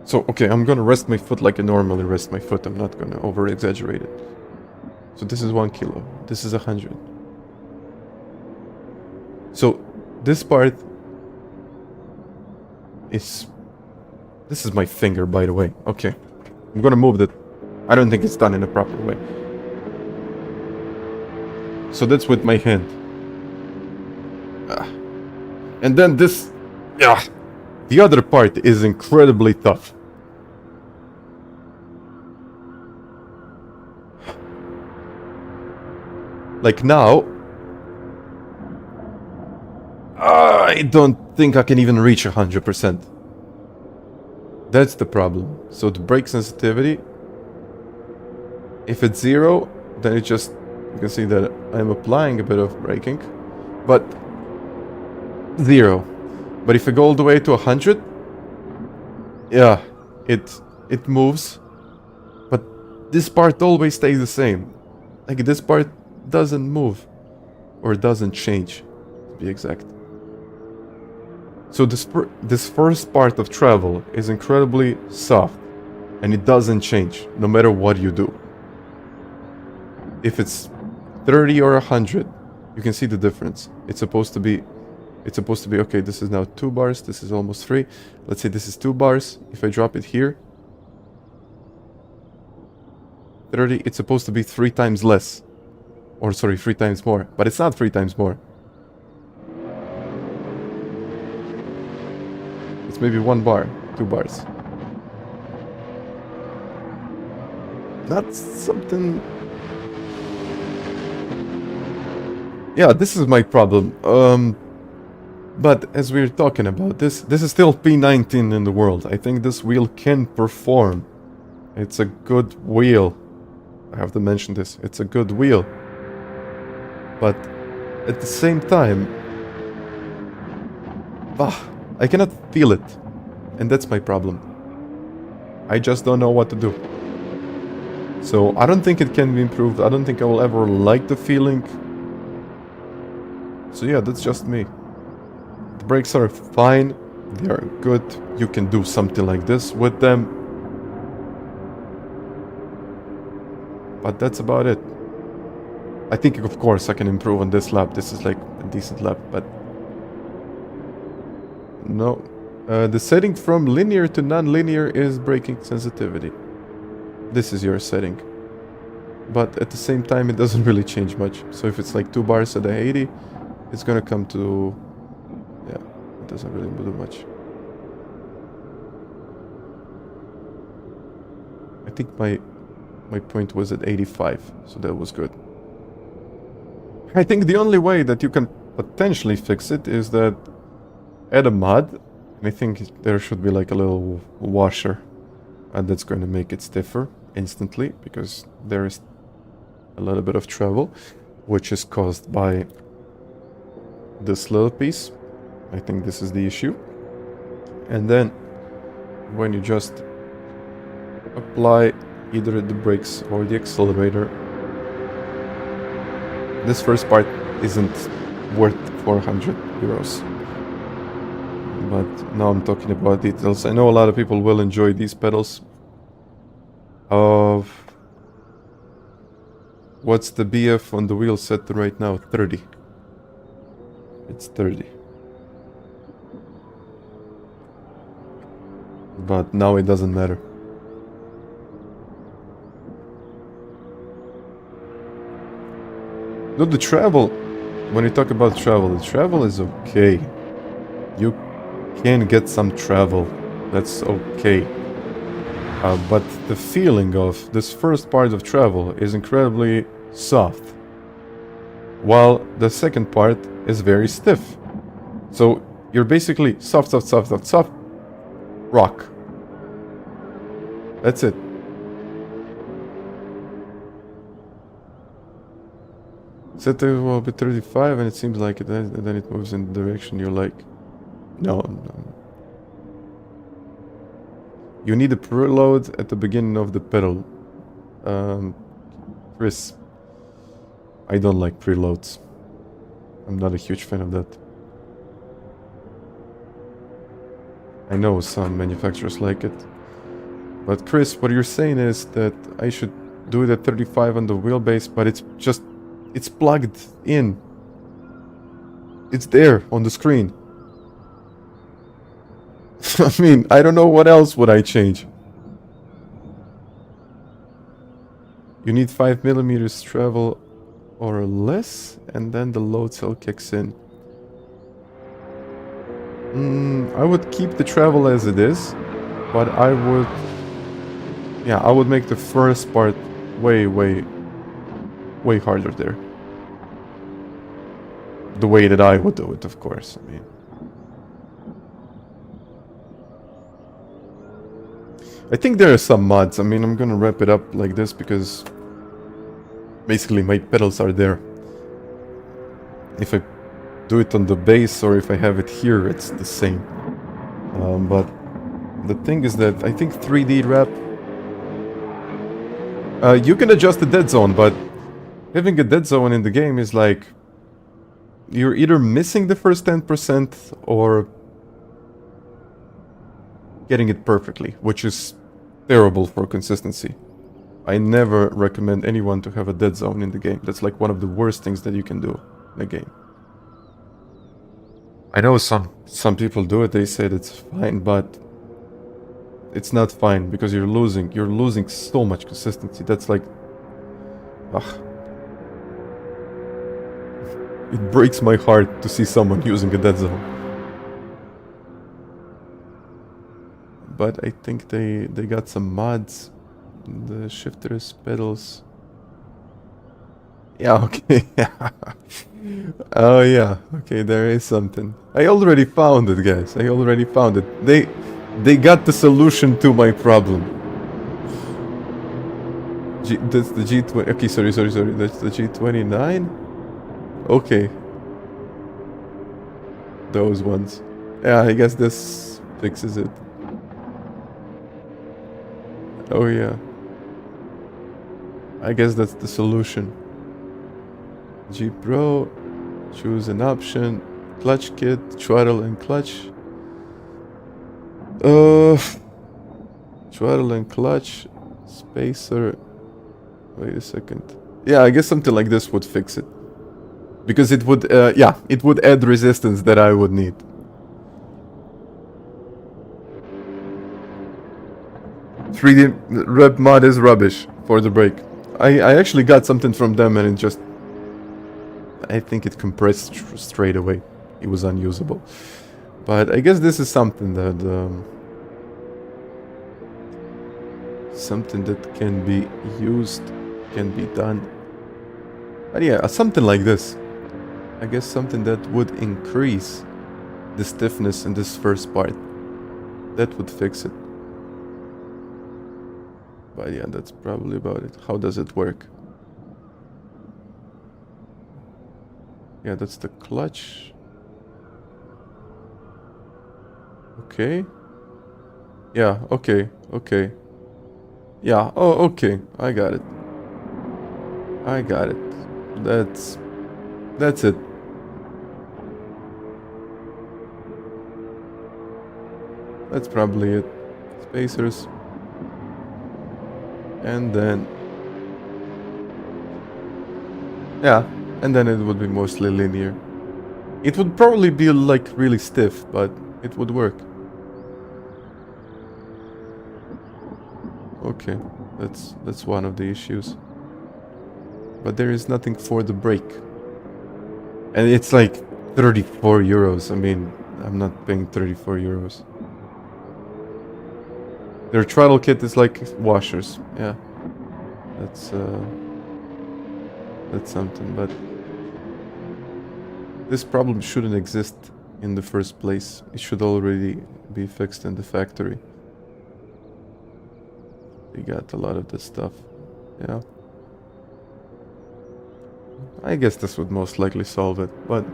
So, okay, I'm gonna rest my foot like I normally rest my foot. I'm not gonna over-exaggerate it. So this is 1 kilo. This is 100. So, this part is... This is my finger, by the way. Okay. I'm gonna move that. I don't think it's done in a proper way. So that's with my hand. And then this... The other part is incredibly tough. Like now, I don't think I can even reach 100%. That's the problem. So the brake sensitivity, if it's 0, then it just, you can see that I'm applying a bit of braking, but 0. But if I go all the way to 100, yeah, it moves. But this part always stays the same. Like this part doesn't move. Or doesn't change, to be exact. So this first part of travel is incredibly soft. And it doesn't change, no matter what you do. If it's 30 or 100, you can see the difference. It's supposed to be, okay, this is now 2 bars, this is almost 3. Let's say this is 2 bars. If I drop it here, 30, it's supposed to be 3 times less. Or sorry, 3 times more. But it's not 3 times more. It's maybe 1 bar, 2 bars. That's something... Yeah, this is my problem. But as we're talking about, this is still P19 in the world. I think this wheel can perform. It's a good wheel. I have to mention this. It's a good wheel. But at the same time, I cannot feel it. And that's my problem. I just don't know what to do. So I don't think it can be improved. I don't think I will ever like the feeling. So yeah, that's just me. The brakes are fine. They are good. You can do something like this with them. But that's about it. I think, of course, I can improve on this lap. This is like a decent lap, but... No. The setting from linear to non-linear is braking sensitivity. This is your setting. But at the same time, it doesn't really change much. So if it's like 2 bars at a 80, it's gonna come to... Yeah, it doesn't really do much. I think my point was at 85, so that was good. I think the only way that you can potentially fix it is that add a mod. And I think there should be like a little washer. And that's going to make it stiffer instantly. Because there is a little bit of travel. Which is caused by this little piece. I think this is the issue. And then when you just apply either the brakes or the accelerator, this first part isn't worth 400 euros. But now I'm talking about details. I know a lot of people will enjoy these pedals. What's the BF on the wheel set right now? 30. It's 30. But now it doesn't matter. No, the travel, when you talk about travel, the travel is okay. You can get some travel, that's okay. But the feeling of this first part of travel is incredibly soft. While the second part is very stiff. So you're basically soft, rock. That's it. Set it will be 35 and it seems like it, and then it moves in the direction you like. No. You need a preload at the beginning of the pedal. Chris, I don't like preloads. I'm not a huge fan of that. I know some manufacturers like it. But Chris, what you're saying is that I should do it at 35 on the wheelbase, but it's plugged in. It's there on the screen. I mean, I don't know what else would I change. You need 5 millimeters travel or less, and then the load cell kicks in. I would keep the travel as it is, but I would make the first part way harder there. The way that I would do it, of course. I mean, I think there are some mods. I mean, I'm gonna wrap it up like this because basically my pedals are there. If I do it on the base or if I have it here, it's the same. But the thing is that I think 3D wrap... you can adjust the dead zone, but having a dead zone in the game is like... You're either missing the first 10% or getting it perfectly, which is terrible for consistency. I never recommend anyone to have a dead zone in the game. That's like one of the worst things that you can do in a game. I know some people do it, they said it's fine, but it's not fine because you're losing so much consistency. That's like, ugh. It breaks my heart to see someone using a dead zone. But I think they got some mods. The shifters, pedals. Yeah, okay. Oh yeah, okay, there is something. I already found it, guys. I already found it. They got the solution to my problem. That's the G20. Okay, sorry. That's the G29. Okay. Those ones. Yeah, I guess this fixes it. Oh yeah. I guess that's the solution. G Pro, choose an option, clutch kit, throttle and clutch. Throttle and clutch, spacer. Wait a second. Yeah, I guess something like this would fix it. Because it would, yeah, it would add resistance that I would need. "3D rep mod is rubbish" for the brake. I actually got something from them and it just... I think it compressed straight away. It was unusable. But I guess this is something that... something that can be used, can be done. But yeah, something like this. I guess something that would increase the stiffness in this first part. That would fix it. But yeah, that's probably about it. How does it work? Yeah, that's the clutch. Okay. Yeah, okay. Yeah, oh, okay. I got it. That's it. That's probably it. Spacers. And then... yeah, and then it would be mostly linear. It would probably be like really stiff, but it would work. Okay, that's one of the issues. But there is nothing for the brake. And it's like 34 euros. I mean, I'm not paying 34 euros. Their throttle kit is like washers. Yeah. That's something, but this problem shouldn't exist in the first place. It should already be fixed in the factory. We got a lot of this stuff. Yeah. I guess this would most likely solve it, but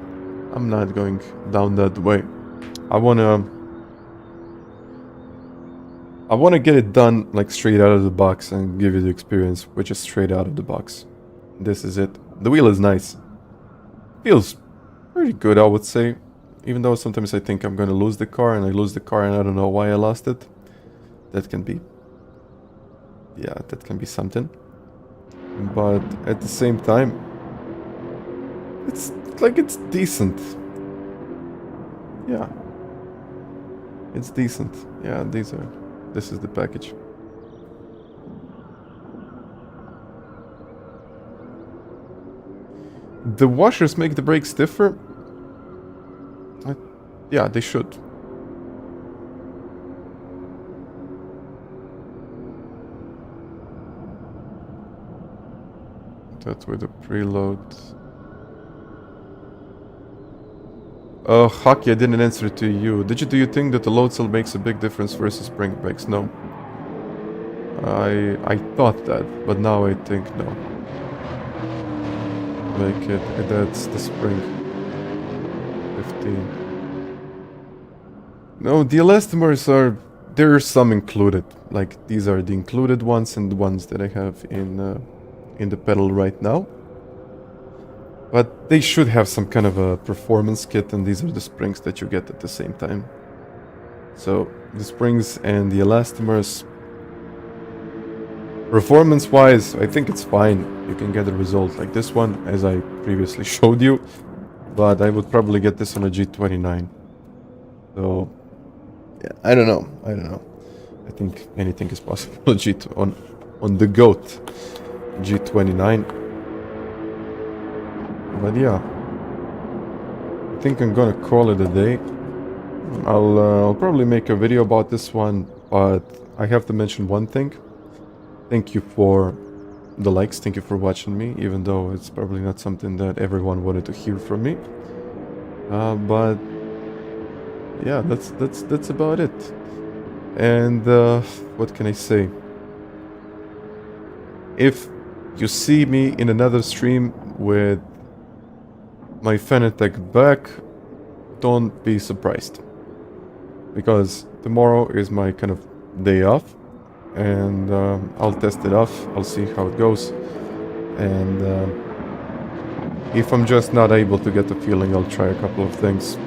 I'm not going down that way. I wanna get it done like straight out of the box and give you the experience which is straight out of the box. This is it. The wheel is nice. Feels pretty good, I would say. Even though sometimes I think I'm gonna lose the car and I lose the car and I don't know why I lost it. That can be... yeah, that can be something. But at the same time, it's like it's decent. Yeah. It's decent. Yeah, this is the package. The washers make the brakes stiffer? Yeah, they should. That's with the preload. Oh, Hockey, I didn't answer to you. Do you think that the load cell makes a big difference versus spring brakes? No. I thought that, but now I think no. That's the spring. 15. No, the elastomers are... There are some included. Like, these are the included ones and the ones that I have in the pedal right now. But they should have some kind of a performance kit, and these are the springs that you get at the same time. So, the springs and the elastomers... Performance-wise, I think it's fine. You can get a result like this one, as I previously showed you. But I would probably get this on a G29. So... Yeah, I don't know. I think anything is possible on the GOAT G29. But yeah, I think I'm gonna call it a day. I'll probably make a video about this one, but I have to mention one thing. Thank you for the likes. Thank you for watching me, even though it's probably not something that everyone wanted to hear from me. But yeah, that's about it. And what can I say? If you see me in another stream with my FANATEC back, don't be surprised, because tomorrow is my kind of day off, and I'll test it off. I'll see how it goes, and if I'm just not able to get the feeling, I'll try a couple of things.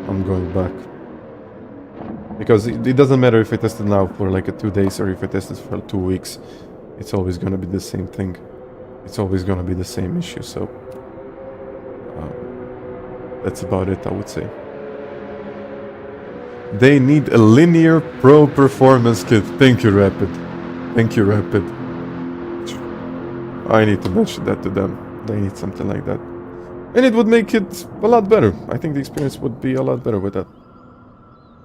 I'm going back, because it doesn't matter if I test it now for like 2 days or if I test it for 2 weeks. It's always gonna be the same thing. It's always gonna be the same issue. So that's about it, I would say. They need a linear pro performance kit. Thank you, Rapid. Thank you, Rapid. I need to mention that to them. They need something like that. And it would make it a lot better. I think the experience would be a lot better with that.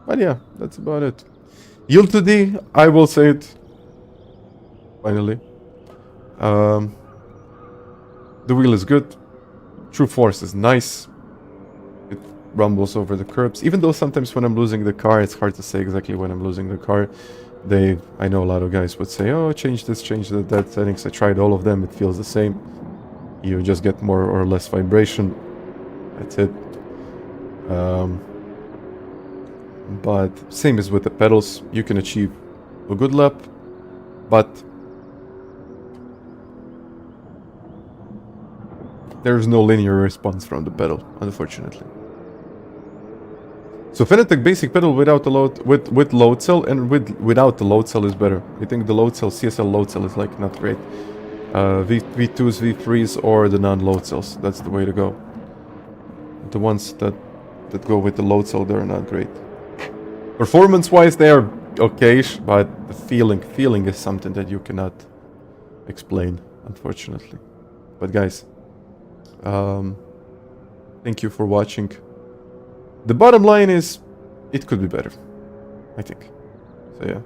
But yeah, that's about it. Yield to D, I will say it. Finally. The wheel is good. True force is nice. It rumbles over the curbs. Even though sometimes when I'm losing the car, it's hard to say exactly when I'm losing the car. I know a lot of guys would say, oh, change this, change that settings. I tried all of them, it feels the same. You just get more or less vibration. That's it. But same as with the pedals, you can achieve a good lap, but there's no linear response from the pedal, unfortunately. So FANATEC basic pedal without the load, with load cell, and without the load cell is better. I think the load cell, CSL load cell, is like not great. V2s, V3s, or the non-load cells. That's the way to go. The ones that go with the load cell, they're not great. Performance-wise, they are okay-ish, but the feeling is something that you cannot explain, unfortunately. But guys, thank you for watching. The bottom line is, it could be better, I think. So yeah.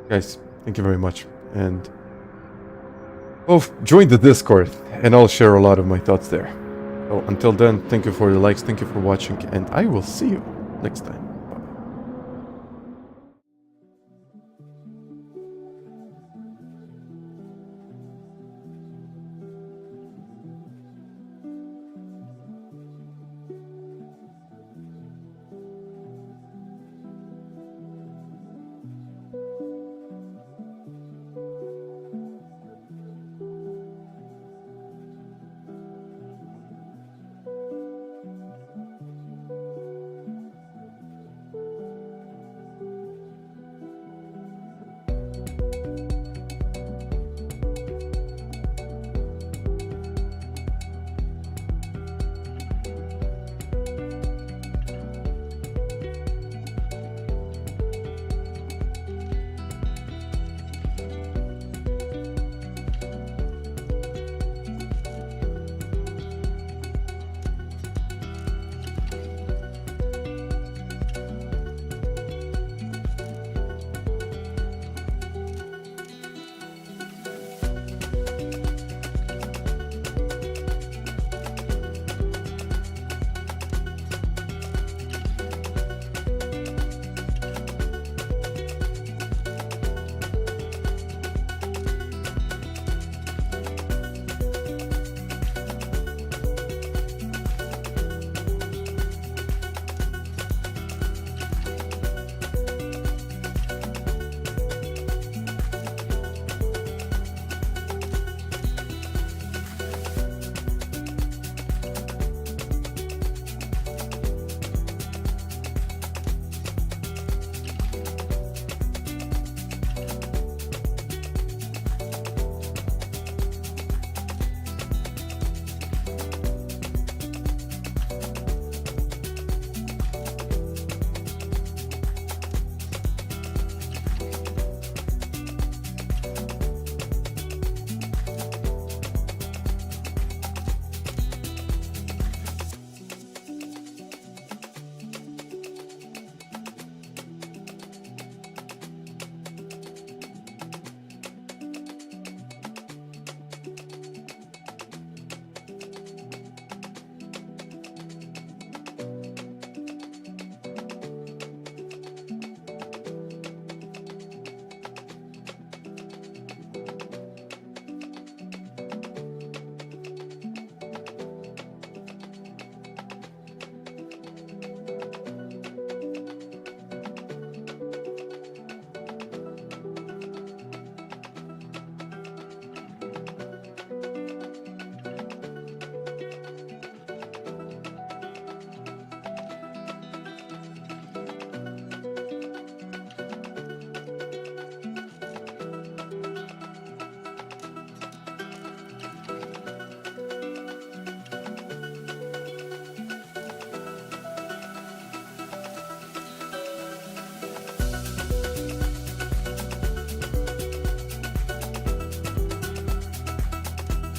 Guys, thank you very much. And join the Discord, and I'll share a lot of my thoughts there. So until then, thank you for the likes, thank you for watching, and I will see you next time.